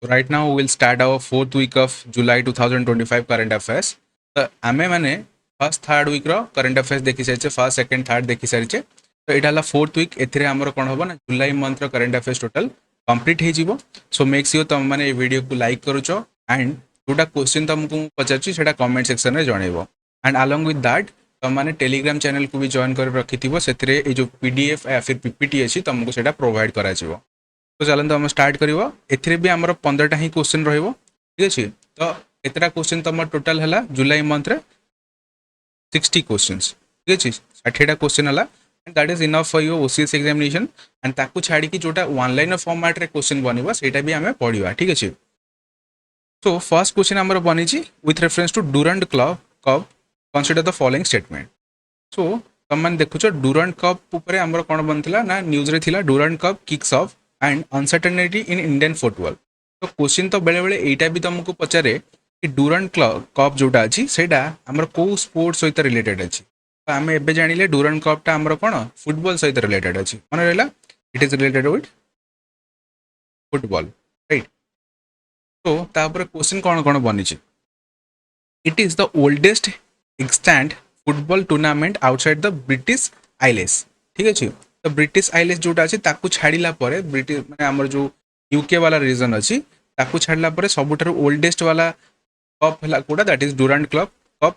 right now we will start our 4th week of July 2025 current affairs तो आमे माने फर्स्ट 3rd वीक रो करंट अफेयर्स देखि सारिचे फर्स्ट सेकंड थर्ड देखि सारिचे तो एटा हला 4th वीक एथिरे हमरो कोन होबो ना जुलाई मंथ रो करंट अफेयर्स टोटल कंप्लीट हे जिवो सो मेक श्योर तुम माने ए वीडियो को लाइक करूचो एंड जोटा क्वेश्चन तुमको पचारची सेटा कमेंट सेक्शन रे जणेबो एंड अलोंग विथ दैट तुम माने टेलीग्राम चैनल को भी जॉइन कर रखिथिबो सेथिरे ए जो पीडीएफ या फिर पीपीटी अछि तुमको सेटा प्रोवाइड करा जिवो तो चलते हम स्टार्ट करिवो एथिरे भी हमर 15टा ही क्वेश्चन रहइबो ठीक अछि तो एतरा क्वेश्चन तुम टोटल हला जुलाई मंथ रे 60 क्वेश्चंस ठीक अछि 60टा क्वेश्चन हला and that is enough for your OCS examination and ताकू छाडी कि जोटा वन लाइनर फॉर्मेट रे क्वेश्चन बनिबो सेटा भी हमें पढिबा ठीक अछि सो फर्स्ट क्वेश्चन हमर बनिछि with reference to Durand Cup consider the following statement so तुम मन देखुछो डूरंट कप ऊपर हमर कोन बनथिला ना न्यूज रे थिला Durand cup kicks of and uncertainty in Indian football तो क्वेश्चन तो बेले बेले एटा भी तुमको पचारे कि डूरंट कप जोटा अछि सेटा हमर को स्पोर्ट्स सहित रिलेटेड अछि तो आम एबे जानिले डूरंट कपटा हमर कोन फुटबॉल सहित रिलेटेड अछि मन रहला it is related with football right तो तापर क्वेश्चन कोन कोन बनिछि it is the oldest extant football tournament outside the British Isles ठीक अछि तो ब्रिटिश आइलेस जोटा अछि ताकू छाड़िला परे ब्रिटिश माने हमर जो यूके वाला रीजन अछि ताकू छाड़िला परे सबुठार ओल्डेस्ट वाला कप हला कोडा दैट इज डूरंट कप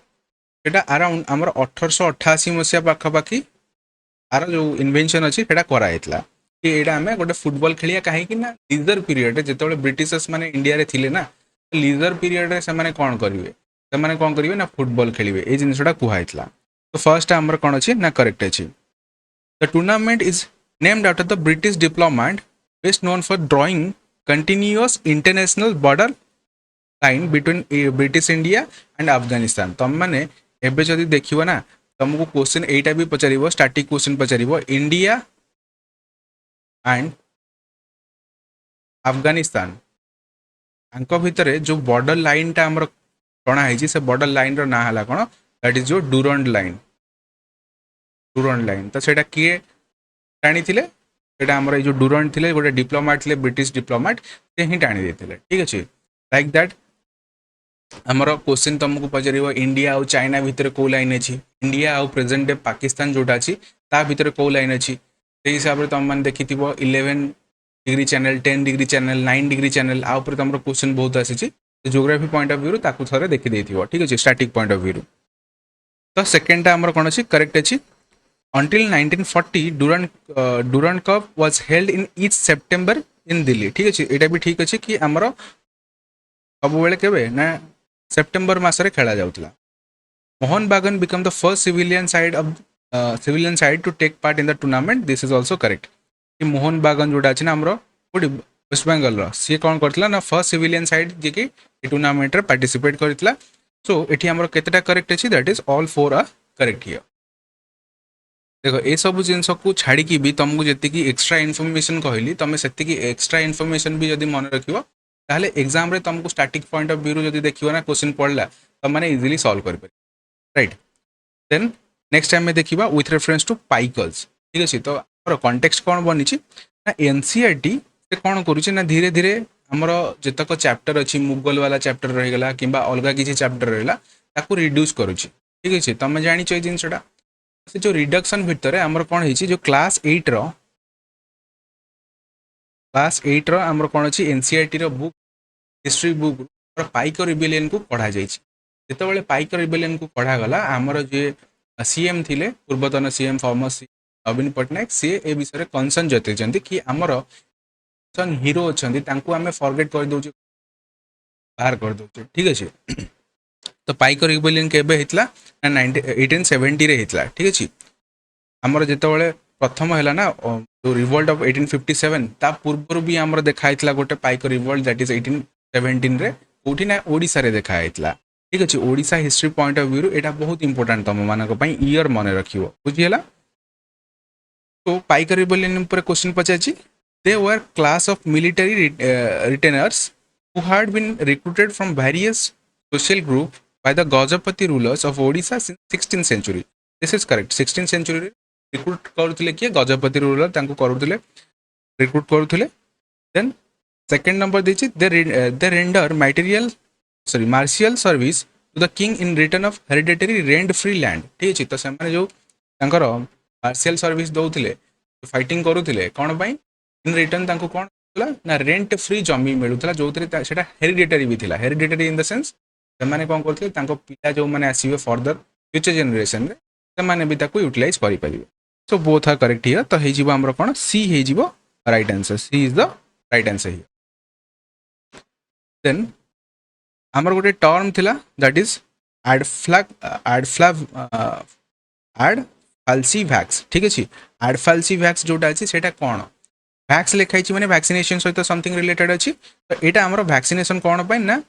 सेटा अराउंड हमर 1888 मसिया पाखा पाखी आर जो इन्वेंशन अछि सेटा करा हेतला कि एडा हमें गोटे फुटबॉल खेलिया काहे कि ना लीजर पीरियड जेतेबेले ब्रिटिशर्स माने इंडिया रे थिले ना लीजर पीरियड रे से माने कोन करिवे से माने कोन करिवे ना फुटबॉल खेलिवे ए जिनिसटा कुहा हेतला तो फर्स्ट हमर कोन अछि ना करेक्ट अछि The tournament is named after the British diplomat best known for drawing continuous international border line between British India and Afghanistan. तुम माने एबे जदि देखिबो ना तुमको क्वेश्चन एटा भी पचारिबो स्टैटिक क्वेश्चन पचारिबो इंडिया एंड अफगानिस्तान अंक भितरे जो बॉर्डर लाइन टा हमर टणा हेजी से बॉर्डर लाइन रो ना हला कोन दैट इज जो डूरंट लाइन तो सेटा किए टाणी थिले सेटा हमर जो डूरंट थिले गोटे डिप्लोमेट थिले ब्रिटिश डिप्लोमेट से ही टाणी देथिले ठीक अछि लाइक दैट हमर क्वेश्चन तुमको पचारिबो इंडिया और चाइना भितर को लाइन अछि इंडिया और प्रेजेंट डे पाकिस्तान जोटा अछि ता भितर को लाइन अछि से हिसाब रे तुम मन देखिथिबो 11 degree channel 10 degree channel 9 degree channel आ ऊपर तुमरो क्वेश्चन बहुत आसी ज्योग्राफी पॉइंट ऑफ व्यू रो ताकू थरे देखि देथिबो ठीक अछि स्टैटिक पॉइंट ऑफ व्यू तो सेकंड टा हमर कोन अछि करेक्ट अछि Until 1940, Durand Cup was held in each September in Delhi. ठीक अछि एटा भी ठीक अछि कि हमरो सब बेले केबे ना सेप्टेम्बर मासरे खेला जाउतला Mohan बागन become the first civilian side to take part in the tournament. This is also correct कि मोहन बागन जोटा अछि ना हमरो कोडी वेस्ट बेंगल रो सी कोन करतला ना फर्स्ट सिविलियन साइड जे कि टूर्नामेंट रे पार्टिसिपेट करतला सो एठी हमरो केतेटा करेक्ट अछि that is all 4 are correct here देखो ए सब जिनस को छाड़ी भी तुमको जी एक्सट्रा इनफॉरमेशन कहली तुम से एक्सट्रा इनफॉरमेशन भी जब मन रखियो ताहले एग्जाम रे तुमको स्टैटिक पॉइंट ऑफ व्यू जब देखियो ना क्वेश्चन पढ़ला तुम मैंने इजिली सॉल्व कर पारे राइट। देन नेक्स्ट टाइम में देखिबा विथ रेफरेंस टू पाइकल्स ठीक अछि। तो हमर कॉन्टेक्स्ट कोन बनी छि ना एनसीईआरटी से कोन करू ना धीरे धीरे हमर जतक चैप्टर अछि मुगल वाला चैप्टर रह गला किबा अलगा किछि चैप्टर रहला ताको रिड्यूस करू छि ठीक अछि। तुम जानि छ जिनसटा से जो रिडक्शन भितर आमर कौन है जो क्लास 8 आमर कौन अच्छी एनसीईआरटी रो बुक हिस्ट्री बुक पाइक रिबेलियन को पढ़ा जाइए। जितेबाला पाइक रिबेलियन को पढ़ा गला आमर जे सीएम थिले पूर्वतन सीएम फॉर्मर नवीन पट्टनायक सी ए विषय कंसर्न जतई कि आमर हिरो अच्छा आम फरगेट कर दौचे बाहर कर दौचे ठीक अच्छे। तो पाइक रिबेलियन केबे हेतला ना 1870 रे हेतला ठीक अछि। हमर जेतेबेले प्रथम हैला ना जो रिवोल्ट ऑफ 1857 ता पूर्व भी हमर देखाइतला गोटे पाइक रिवोल्ट दैट इज 1817 रे कोठी ना ओडिसा रे देखाइतला ठीक अछि। Odisha history point of view एटा बहुत इंपोर्टेंट तम मानक पई ईयर मने रखियो बुझियला। तो पाइक रिबेलियन ऊपर क्वेश्चन पचाची they were class of military retainers who had been recruited from various social group by the Gajapati rulers of Odisha since 16th century. This is correct. 16th century recruit करुले किए Gajapati ruler तांको करुले recruit करुले। Then second number देछि they render material sorry martial service to the king in return of hereditary rent free land ठीक अछि। तो से जो तांकर मार्शियल सर्विस दउथिले फाइटिंग करुले कोन पई इन रिटर्न तांको कोन ना रेंट फ्री जमी मिलूला जो हेरिडिटरी भी थिला। हेरिडिटरी इन द सेंस से कौन करते पिला जो मैंने आसवे फर्दर फ्यूचर जेनेरेशन से भी यूटिलाइज करें। So both are correct here. तो हो आमर कौन सी हो right answer C is the right answer here. Then आमर गोटे टर्म थिला दैट इज एडफाल्सीवैक्स ठीक अच्छे। एडफाल्सीवैक्स जोटा अच्छी से कौन वैक्स लिखाई मैंने वैक्सीनेशन सहित समथिंग रिलेटेड अच्छी। तो यहाँ आमर वैक्सीनेशन कौन पाई ना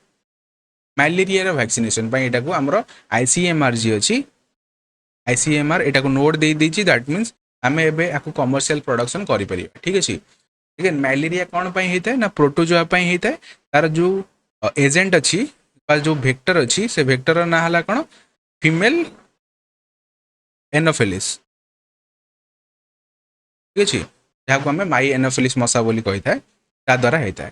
मैलेरिया वैक्सीनेशन यहाँ को आमर आईसीएमआर जी अच्छी आईसीएमआर यहाँ को नोट दे दीची दैट मीन्स आम एवं कमर्शियल प्रोडक्शन करें ठीक अच्छे। ठीक है मैलेरिया कौन पाई होता है ना प्रोटोजोआ पाई होता है तार जो एजेंट अच्छी जो वेक्टर अच्छी से वेक्टर ना है कौन फीमेल एनोफिलिस ठीक अच्छे जहाँ को आम माई एनोफिलिस मशा बोली कही था ता द्वारा होता है।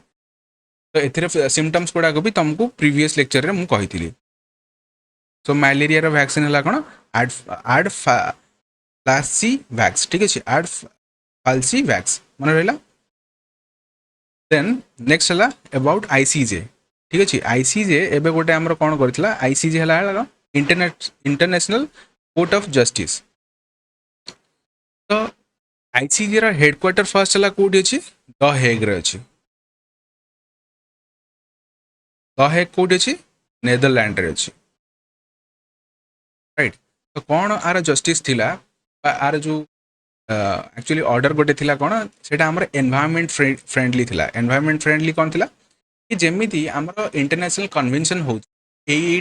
तो ए सिम्पटम्स गुड़ाक भी तुमको प्रीवियस लेक्चर में मुझे कही। सो मैलेरिया वैक्सीन है कौन एडफाल्सीवैक्स ठीक अच्छे एडफाल्सीवैक्स मन रहा। देन नेक्स्ट है अबाउट आईसीजे ठीक अच्छे। आईसीजे एवं गोटे आमर कौन कर आईसीजे है इंटरनेशनल कोर्ट ऑफ जस्टिस। तो आईसीजे रा हेडक्वार्टर फर्स्ट है कौटी अच्छी द हेग रे अच्छी। द हेग कौटी अच्छी नेदरलैंड रे अच्छी राइट। तो कौन आर जस्टिस थिला आर जो एक्चुअली ऑर्डर गोटे थिला कौन से एनवायरनमेंट फ्रेंडली थिला। एनवायरनमेंट फ्रेंडली कौन थिला कि जेमिति आमर इंटरनेशनल कन्वेंशन हो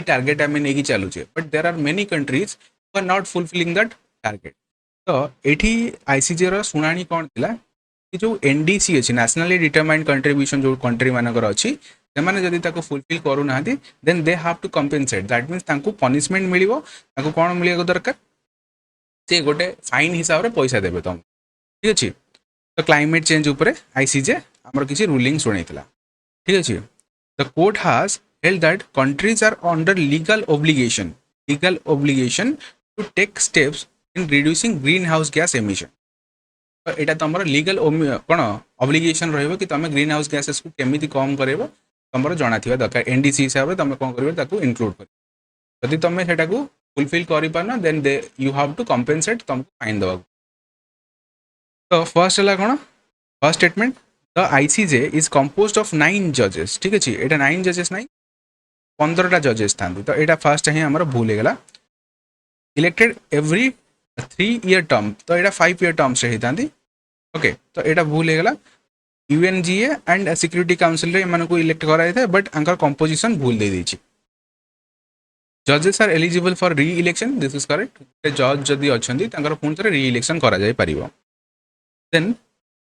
टार्गेट आम नहीं चलुचे but there are many countries who are not fulfilling that target. तो ये आईसीजे रो शुणाणी कौन थिला कि जो एनडीसी अच्छी नेशनली डिटरमाइंड कंट्रीब्यूशन जो कंट्री मानकर अच्छी से जदि फुलफिल करूना then they have to compensate that means तांको पनिशमेंट मिलिबो तांको कौन मिलिया दरकार से गोटे फाइन हिसाब से पैसा देवे तुम ठीक अच्छे। तो क्लाइमेट चेंज उपरे आईसीजे आमर किसी रूलिंग शुणेला ठीक अच्छे। The court has held that countries are under legal obligation to take steps in reducing green house gas emission. तो यहाँ तुम लीगल कौन ऑब्लिगेशन रही कि तुम ग्रीन हाउस गैसेस को केमी कम कर तुम जाना दरकार एनडीसी हिसाब से तुम कौन कर इनक्लूड कर जदि तुम से फुलफिल कर then they you have to compensate तुमको फाइन दवा। तो फर्स्ट है कौन first statement the ICJ is composed of 9 जजेस ठीक अच्छे। यहाँ 9 जजेस ना 15टा जजेस था। तो यहाँ फर्स्ट ही आमर भूल होगा इलेक्टेड एवरी 3 ईयर टर्म। तो यहाँ 5 ईयर टर्म्स होता ओके। तो यहाँ भूल होगा यूएनजीए एंड सिक्यूरिटी काउंसिल रे को इलेक्ट कराई था बट आंकर कंपोजिशन भूल दे दीची जजेस are eligible for re election, this is correct. जज जदि अच्छी पुणी थे री इलेक्शन करा जाय परिबो। Then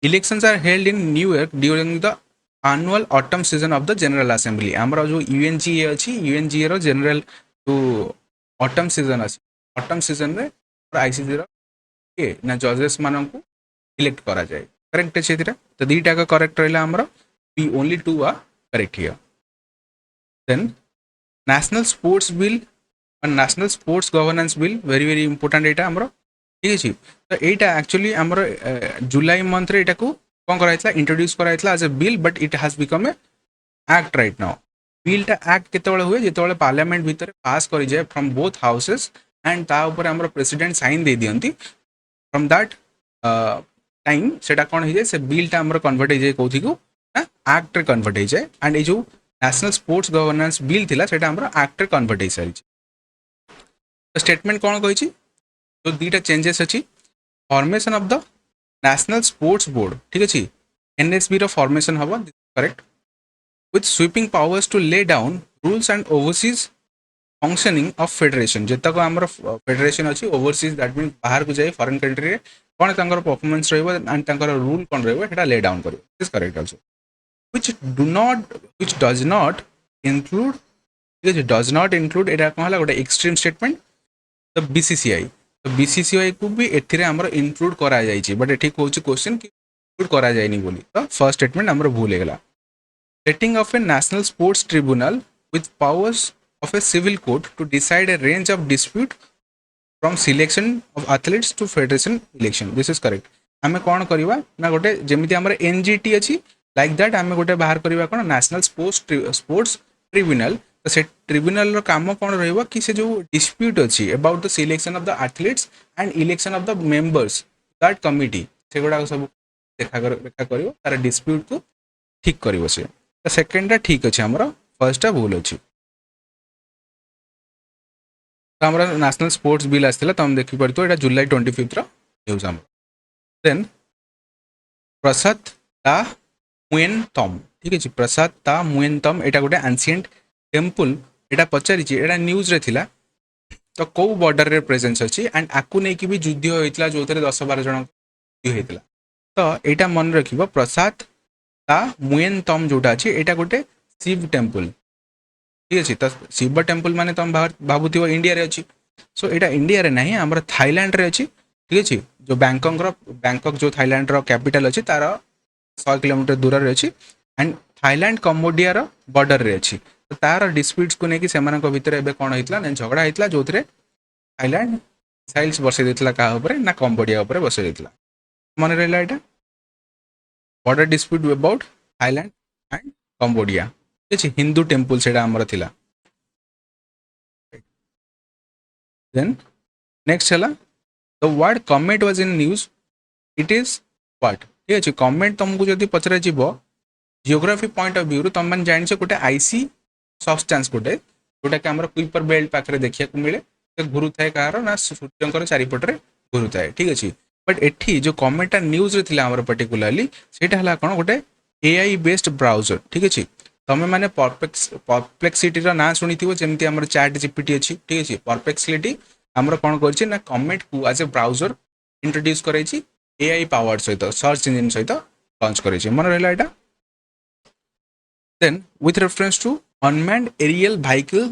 elections are held in New York during the annual autumn season of the general assembly। आमर जो यूएनजीए अच्छी यूएनजीए रो जनरल जो ऑटम सीजन अच्छी ऑटम सीजन रे आईसीसी रो के ना जजेस मान को इलेक्ट करा जाए। करेक्ट अच्छे तो दीटा का करेक्ट रहा आमर B only two are correct here. Then national sports bill और national sports governance bill very very important एटा आमर ठीक अच्छे। तो यहाँ एक्चुअली आमर जुलाई मंथ रे एटा को कौन कराइला इंट्रोड्यूस कराइला as a bill but it has become a act right now. बिलटा एक्ट केतबेले हुए जेतबेले पार्लियामेंट भितर पास करि जाए फ्रॉम बोथ हाउसेस एंड ता ऊपर हमर प्रेसिडेंट साइन दे दियंती फ्रॉम दैट टाइम सेटा कोन हो जाए से बिलटा हमर कन्वर्ट हो जाए कोथि को ना एक्ट रे कन्वर्ट हो जाए एंड ए जो नेशनल स्पोर्ट्स गवर्नेंस बिल थिला सेटा हमर एक्ट रे कन्वर्ट हो सारी। तो स्टेटमेंट कोन कहि छि जो दीटा चेंजेस अछि formation of the national sports board ठीक अच्छे एनएसबी रो फॉर्मेशन हबो correct with sweeping powers to lay down rules and overseas functioning of federation। जितक आमर फेडरेशन अच्छी ओवरसीज दैट मीन बाहर को जाए फॉरेन कंट्री रे कौन तंकर परफॉर्मेंस रहबो एंड तंकर रूल कौन रहबो सेटा ले डाउन करियो this correct also. which does not include ठीक है does not include एटा कोन हला गोटे एक्सट्रीम स्टेटमेंट तो बीसीसीआई तो बीसीसीआई को भी एथिरे हमर इंक्लूड करा जाई छी बट एठी कहूची क्वेश्चन कि इंक्लूड करा जायनी बोली तो फर्स्ट स्टेटमेंट हमर भूल हेगला। Setting of a national sports tribunal with powers of a civil court to decide a range of dispute from selection of athletes to federation election, this is correct। आमे कौन करवा ना गोटे जमीती आमर एनजीटी अच्छी like that आमे गोटे बाहर करवा कौन नेशनल स्पोर्ट्स ट्रिब्यूनल। तो से ट्रिब्यूनल काम कौन रहिबा कि से जो डिस्प्यूट अच्छी about the selection of the athletes and election of the members that committee से गुडा सब देखा करियो तार डिस्प्यूट को ठीक करियो से। तो सेकेंडटा ठीक अच्छे आमर फर्स्टा भूल अच्छी। तो आमर नेशनल स्पोर्ट्स बिल आसाला तुम देखिपार तो यहाँ जुलाई 25 न्यूज आम। देन प्रसाद ता मुएन तम ठीक अच्छे प्रसाद ता मुएन तम यहाँ गोटे एंशिएंट टेम्पल यहाँ पचारि यहाँ न्यूज रे थिला तो कौ बॉर्डर रे प्रेजेंस अच्छी एंड आपको नहीं भी युद्ध होता जो 10-12 जन होता तो यहाँ मन रख प्रसाद ता मुएन तम जोटा अच्छे यहाँ गोटे शिव टेम्पल ठीक अच्छे। तो शिव टेम्पल माने तुम भावुव इंडिया रे अच्छी सो यहाँ इंडिया रे नहीं आमर थाईलैंड रे अच्छी ठीक अच्छे जो बैंकॉक जो थाईलैंड रो कैपिटल अच्छी तार 100 किलोमीटर दूर रे अच्छी एंड थाईलैंड कंबोडिया रो बॉर्डर रे अच्छी। तो तार डिस्प्यूट्स को लेकिन सेमानक भितर एबे कोन होइतला ना झगड़ा होइतला जोथरे थाईलैंड मिसाइल्स बसै देतला का ऊपर ना कंबोडिया ऊपर बसै देतला मन रहला एटा border dispute about Thailand and Cambodia ठीक है हिंदू टेम्पल से आमर थिला। देन नेक्स्ट है the word comment was in news it is what ठीक अच्छे कमेंट तुमको जब पचरा जियोग्राफी पॉइंट ऑफ व्यू तुम मैंने जान गोटे आईसी सब्सटेंस गोटे जोटा कि आम कुइपर बेल्ट पाखे देखा मिले घुरु थाए कहार ना सूर्य चारिपटे घुरु थाए ठीक अच्छे। बट एठी जो कमेंटा न्यूज रे थिला हमर पर्टिकुलरली सेटा हला कोन गोटे एआई बेस्ड ब्राउजर ठीक अच्छे। तमें मैंने परप्लेक्सिटी ना शुणी थी जमी आम चैट जीपीटी अच्छी ठीक अच्छे परप्लेक्सिटी आमर कौन कर ना कमेंट को एज ए ब्राउजर इंट्रोड्यूस कर एआई पावर सहित सर्च इंजिन सहित लॉन्च कर मन रहा यहाँ। Then with reference to unmanned aerial vehicle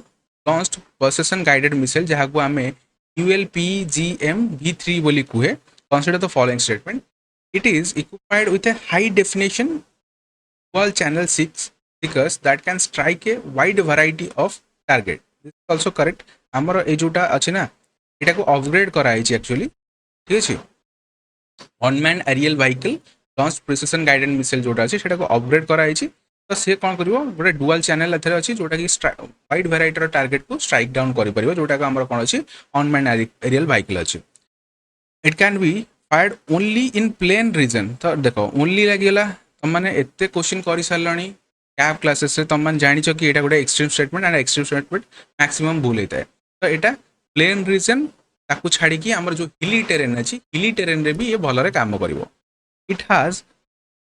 launched precision guided missile जहाँ को आम ULPGM-V3 बोली कहे consider the following statement it is equipped with a high definition dual channel 6 speakers that can strike a wide variety of target this is also correct। आमर ए जोटा अच्छे ना यहाँ को अपग्रेड कराई एक्चुअली ठीक अच्छे unmanned aerial vehicle launch precision guided missile जोटा अच्छे को अपग्रेड कराई तो सी कौन कर गोटे डुआल चैनल एथर अच्छी जोटा कि वाइड भेराइटर टार्गेट को स्ट्राइक डाउन कर जोटा को आमर कौन अच्छी अनमैन्ड एरियल व्हीकल अच्छे। It can be fired only in plain region तो देख ओनली लगे तुम मैंने एत क्वेश्चन कर सारे कैप क्लासेस तुम मैंने जान कि यहाँ गोटे extreme statement and extreme statement maximum भूल होता है तो यहाँ प्लेन रीजन ताकू छाड़ी आमर जो हिली टेरेन अच्छी हिली टेरेन रे भी ये भलरे काम कर it has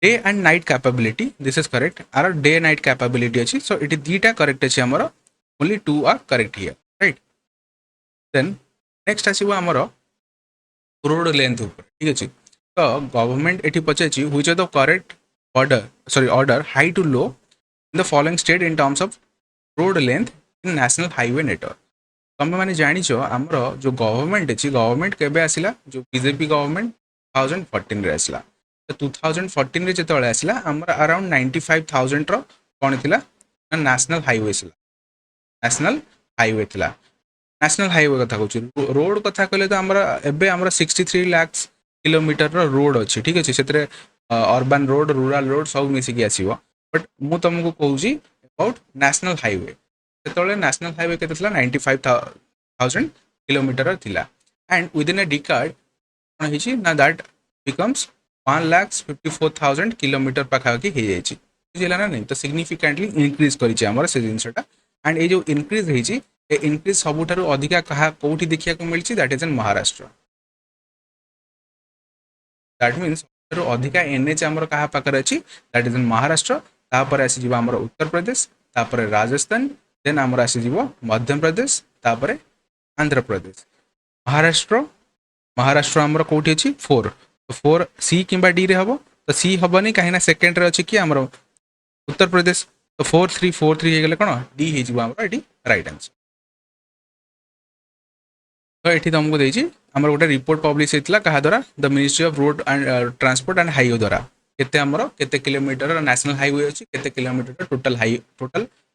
day and night capability this is correct आर डे नाइट कैपेबिलिटी अच्छी सो इट दीटा करेक्ट अच्छी आमर only 2 are correct here right. Then next आसीबो हमरो रोड लेंथ ऊपर ठीक अछि तो गवर्नमेंट एठी पचाछि which are the correct order high to low in the following state in terms of road length in national highway network तुम मैंने जानिछ आमर जो गवर्नमेंट अच्छी गवर्नमेंट केबे आसिला जो बीजेपी गवर्नमेंट 2014 रे आसिला तो 2014 रे जेतबेले आसिला आमर अराउंड 95,000 रो कोन थिला नेशनल हाईवे थिला नेशनल हाईवे थिला नेशनल हाईवे कथा कहूँ रोड कथा कहले तो आमर एबे आमर 63 लाख किलोमीटर रो रोड अच्छी ठीक अच्छे से अर्बन रोड रूरल रोड सब मिसिकी आसीबो बट मु तुमको कहूँ अबाउट नेशनल हाईवे सेतबेले नेशनल हाईवे केते थिला 95,000 किलोमीटर थिला एंड विदिन अ डिकार्ड कोन हिची ना दैट बिकम्स 1,54,000 किलोमीटर पाखापाखि हो जाइए बुझेगा ना नहीं तो सिग्निफिकेंटली इंक्रीज करिछि हमर से जिनसटा एंड ये जो इंक्रीज होइछि ए इंक्रीज सबुठारु अधिका कहा कोठी देखिया को मिलछि that is in Maharashtra that means सबुठारु अधिका एनएच हमर कहा पाकर अछि दैट इज इन महाराष्ट्र तापर आसी जीवा हमर उत्तर प्रदेश तापर राजस्थान देन हमर आसी जीवो मध्य प्रदेश तापर आंध्र प्रदेश महाराष्ट्र महाराष्ट्र हमर कोठी अछि 4 तो 4 सी किंबा डी रे हबो तो सी हबनी कहीं ना सेकेंड रे अछि कि हमर उत्तर प्रदेश तो 4,343 हे गेले कोन डी हे जीवो हमर एटी राइट आंसर तो ये तुमको देछि हमर गोटे रिपोर्ट पब्लिश हेतला कहा द्वारा the Ministry of road and transport and highway द्वारा केते हमर केते किलोमीटर नेशनल हाईवे अछि केते किलोमीटर टोटल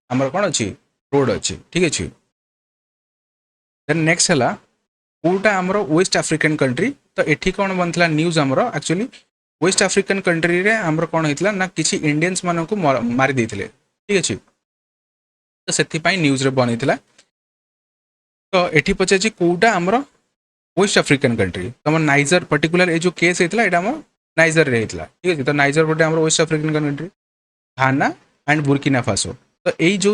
हमर कोन अछि रोड अछि ठीक अछि देन नेक्स्ट हला कोटा हमर वेस्ट अफ्रीकन कंट्री तो एठी कोन बनथला न्यूज़ हमर एक्चुअली वेस्ट अफ्रीकन कंट्री रे हमर कोन हेतला ना किछि इंडियंस मानन को मारि देथिले ठीक अछि तो सेथि पई न्यूज़ रे बनिथिला तो एठी पछे कोटा हमर वेस्ट अफ्रीकन कंट्री तो नाइजर पर्टिकुलर ए जो केस हेतला एटा हम नाइजर रे हेतला ठीक अछि तो नाइजर गोटे हमर west African country Ghana and Burkina Faso तो ए जो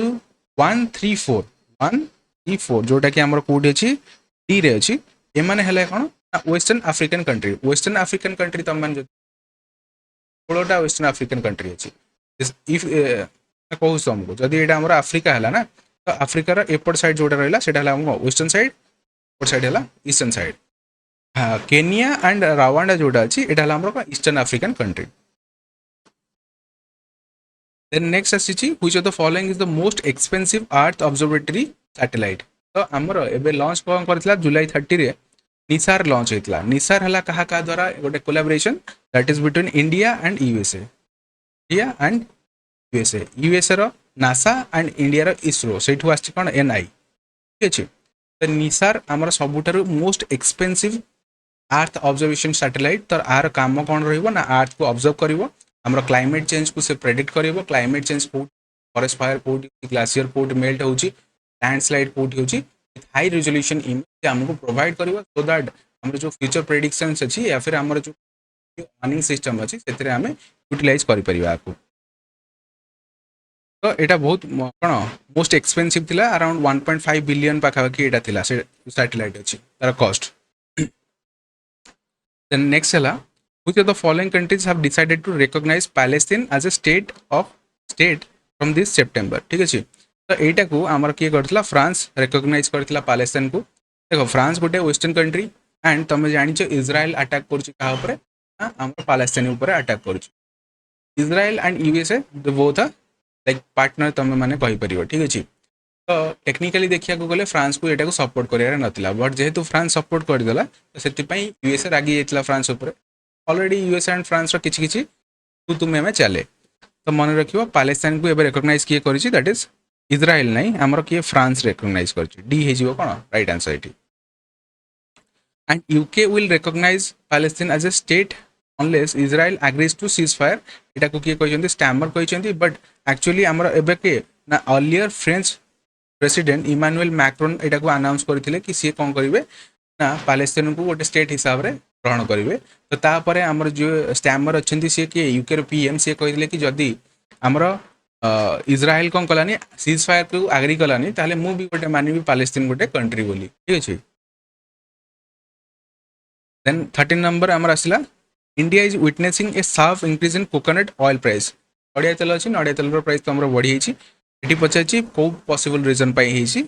134 जोटा कि हमर कोड अछि डी रे अछि ए माने हले कोन वेस्टर्न अफ्रीकन कंट्री तो मन 16टा वेस्टर्न अफ्रीकन कंट्री अछि इफ कहू हमको जदि एटा हमर अफ्रीका हला ना तो अफ्रीका रा एपट साइड जोटा रहला सेटा हला हम वेस्टर्न साइड और साइड हला ईस्टर्न साइड हाँ केनिया एंड रवांडा जोटा अछि एटा हला हमर eastern African country then next आसी which of the following is the most expensive earth observatory satellite तो हमर एबे लॉन्च कोन करथिला जुलाई 30 रे निसार लॉन्च हेतला निसार हला कहा द्वारा गोटे collaboration that is between India and USA रो नासा एंड इंडिया रो इसरो सेठु आछि कोन एनआई ठीक अछि तो निसार हमर सबुठारु most expensive earth observation satellite तो आर काम कौन रहिबो ना अर्थ को ऑब्जर्व करिवो हमर क्लाइमेट चेंज को से प्रेडिक्ट करिवो क्लाइमेट चेंज को forest fire code glacier code melt होउची लैंडस्लाइड कोड होउची विथ हाई रेजोल्यूशन इमेज हमको प्रोवाइड करिवो सो दैट हमर जो फ्यूचर प्रेडिक्शंस अछि या फिर हमर जो अर्निंग सिस्टम अछि सेतरे हमें यूटिलाइज करि परिबा को तो एटा बहुत कोन मोस्ट एक्सपेंसिव थिला अराउंड 1.5 बिलियन पाखापाखि एटा थिला से सैटेलाइट अछि तार cost Then next hela, which of the following countries have decided to recognize Palestine as a state from this September? ठीक अछि तो एटा को हमर के करथला फ्रांस रिकॉग्नाइज करथला पैलेस्टाइन को देखो फ्रांस गोटे वेस्टर्न कंट्री एंड तमे जानि छ इजराइल अटैक करछि कहा ऊपर हमर पैलेस्टाइन ऊपर अटैक करछि Israel and USA the both like partner तमे माने कहि परिबो ठीक अछि तो टेक्निकली देखिया को गले फ्रांस को एटा को सपोर्ट करियार नथिला बट जेहेतु फ्रांस सपोर्ट कर देला तो सेति पई यूएसए रागी जेतला फ्रांस ऊपर ऑलरेडी यूएसए एंड फ्रांस रो किछि किछि तू तुमे में चले तो मन रखियो पैलेस्टाइन को एबे रिकॉग्नाइज किए करिछि दैट इज इजराइल नहीं हमर किए फ्रांस रिकॉग्नाइज करछि डी हे जीवो कोन राइट आंसर इटी and UK will recognise Palestine as a state unless Israel agrees to cease fire एटा को किए कहिसंती स्टैमर कहिसंती बट एक्चुअली हमर एबे के ना earlier French president Emmanuel Macron एटा को अनाउंस करथिले कि सी कोन करिवे ना पैलेस्टाइन को गोटे स्टेट हिसाब रे ग्रहण करिवे तो तापरे हमर जो स्टैमर अछंती सी के यूके रो पीएम सी कहिथिले कि जदी हमर इजराइल कोन कलानी सीज फायर को एग्री कलानी ताले मु भी गोटे मानिबी पैलेस्टाइन गोटे कंट्री बोली ठीक अछि देन 13 नंबर हमर आसिला India is witnessing a sharp increase in coconut oil price नडिया तेल अछि नडिया तेल रो प्राइस तो हमर बढ़ी हिची एटी पछाची को पॉसिबल रीजन पाई हिची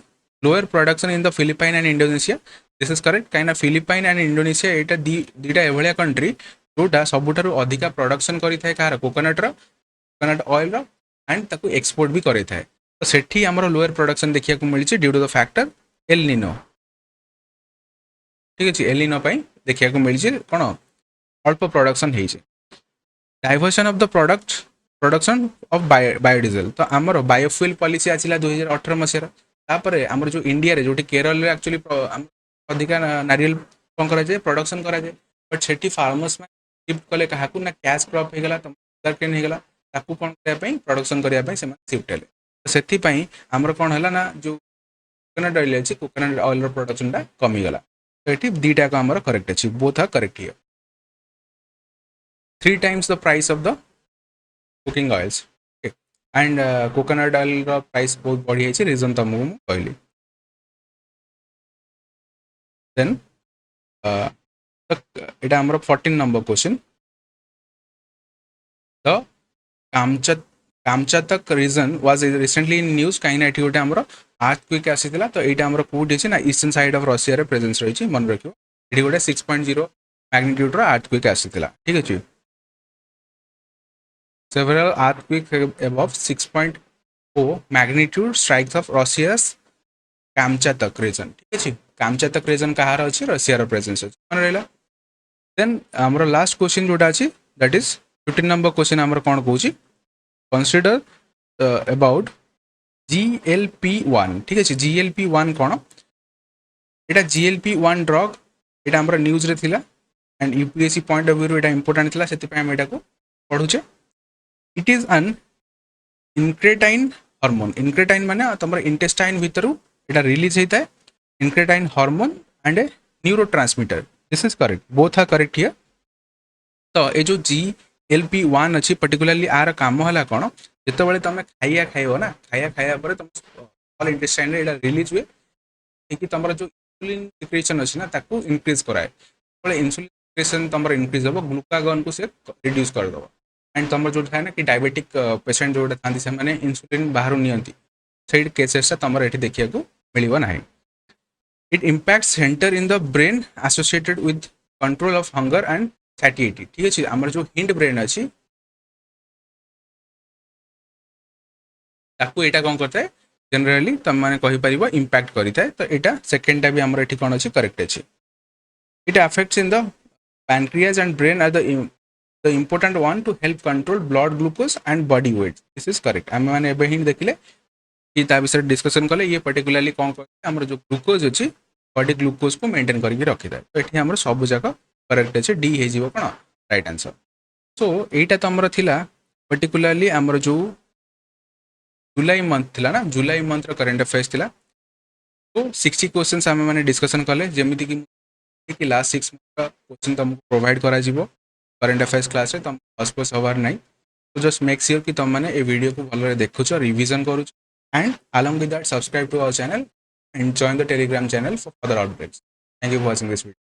lower production in the Philippine and Indonesia this is correct कहीं फिलिपाइन एंड इंडोनेशिया यहाँ दीटा एभलिया कंट्री जोटा सबुठारु अधिका प्रोडक्शन करिथाय कार कोकोनट ऑयल एंड ताकू एक्सपोर्ट भी करिथाय तो सेठी हमरो लोअर प्रोडक्शन देखिया को मिलछि due to the factor El Nino ठीक अछि एल निनो पई देखिया को मिलछि कोन अल्प प्रोडक्शन हेछि diversion of the production of biodiesel तो आमर बायोफ्यूल पॉलिसी आसिला 2018 मसीह तापर आमर जो इंडिया रे जोटी केरल रे एक्चुअली अधिका नारियल कौन करा जाए प्रोडक्शन करा जाए बट सेठी फार्मर्स में शिफ्ट कले काहाकू ना कैश क्रॉप हेगला तो शुगर केन हेगला ताकू कौन करया पई प्रोडक्शन करया पई से शिफ्ट हेले तो सेठी पई आमर कौन हला ना जो कोकोनट ऑयल अछि कोकोनट ऑयल रो प्रोडक्शन टा कमी गला तो एठी दीटा को आमर करेक्ट अछि both are correct here 3 times the price of the cooking oils okay. and coconut oil रो प्राइस बहुत बढ़ी है रीजन तुमको कहली देन এটা আমরা 14 number question the Kamchatka region was recently in news कहीं ना एठी गोटे हमरो अर्थक्वेक आसीतिला तो एटा हमरो कोड अछि ना ईस्टर्न साइड ऑफ रशिया रे प्रेजेंस रही मन रखियो एठी गोटे 6.0 मैग्नीट्यूड रो अर्थक्वेक आसीतिला ठीक अछि several earthquakes above 6.0 magnitude strikes of Russia's Kamchatak region ठीक अछि कामचातक रीजन कहार अछि रशिया रो प्रेजेंस अछि मन रहला देन हमरो लास्ट क्वेश्चन जोटा अछि दैट इज 15 नंबर क्वेश्चन हमरो कोन कहूची कंसीडर अबाउट GLP-1 ठीक अछि GLP-1 कोन एटा GLP-1 ड्रग एटा हमरो न्यूज रे थिला and UPSC point of view रे एटा इंपोर्टेंट थिला सेति पे हम एटा को पढुचे it is an incretin hormone incretin माने तमर इंटेस्टाइन भीतर एटा रिलीज होता है incretin hormone and a neurotransmitter this is correct both are correct here तो ये जो GLP-1 अच्छी पर्टिकुलरली आर काम हला कोन जते बेले तमे खाइया खाइबो ना खाइया पर तुम स्मॉल इंटेस्टाइन रे एटा रिलीज हुए कि तमर जो इंसुलिन सिक्रेशन अछि ना ताको इंक्रीज कराए बेले इंसुलिन सिक्रेशन तमर इंक्रीज हो ग्लूकागॉन को से रिड्यूस कर दो एंड तुम जो था ना कि डायबिटिक पेशेंट जो था से मैंने इंसुलिन बाहर नियंती से केसेस तुम ये देखा मिल ना it impact centre in the brain associated with control of hunger and satiety ठीक अच्छे आमर जो हिंड ब्रेन अच्छी यहाँ कौन करता है जनरली तुम मैंने कहीपर इम्पैक्ट करें तो यहाँ सेकेंडटा भी आमर ये कौन अच्छी करेक्ट अच्छे it affects in the pancreas and brain are the important one to help control blood glucose and body weight this is correct हम माने एबे हिंट देखिले कि ता विषय डिस्कशन कले ये पर्टिकुलरली कोन करते हमर जो ग्लूकोज अछि बॉडी ग्लूकोज को मेंटेन करके रखि दे तो एठी हमर सब जगह करेक्ट अछि डी हे जीवो कोन राइट आंसर सो एटा तो हमर थिला पर्टिकुलरली हमर जो जुलाई मंथ थिला ना जुलाई मंथ रो करंट अफेयर्स थिला तो 60 क्वेश्चंस हम माने डिस्कशन कले जेमिति कि लास्ट 6 मंथ का क्वेश्चन तुमको प्रोवाइड करा जीवो करंट अफेयर्स क्लास तुम हस्पस हबार ना तो जस्ट मेक श्योर कि तुम मैंने ये वीडियो को भल देखुच रिविजन करुच and along with that subscribe to our channel and join the telegram channel for further updates thank you for watching this video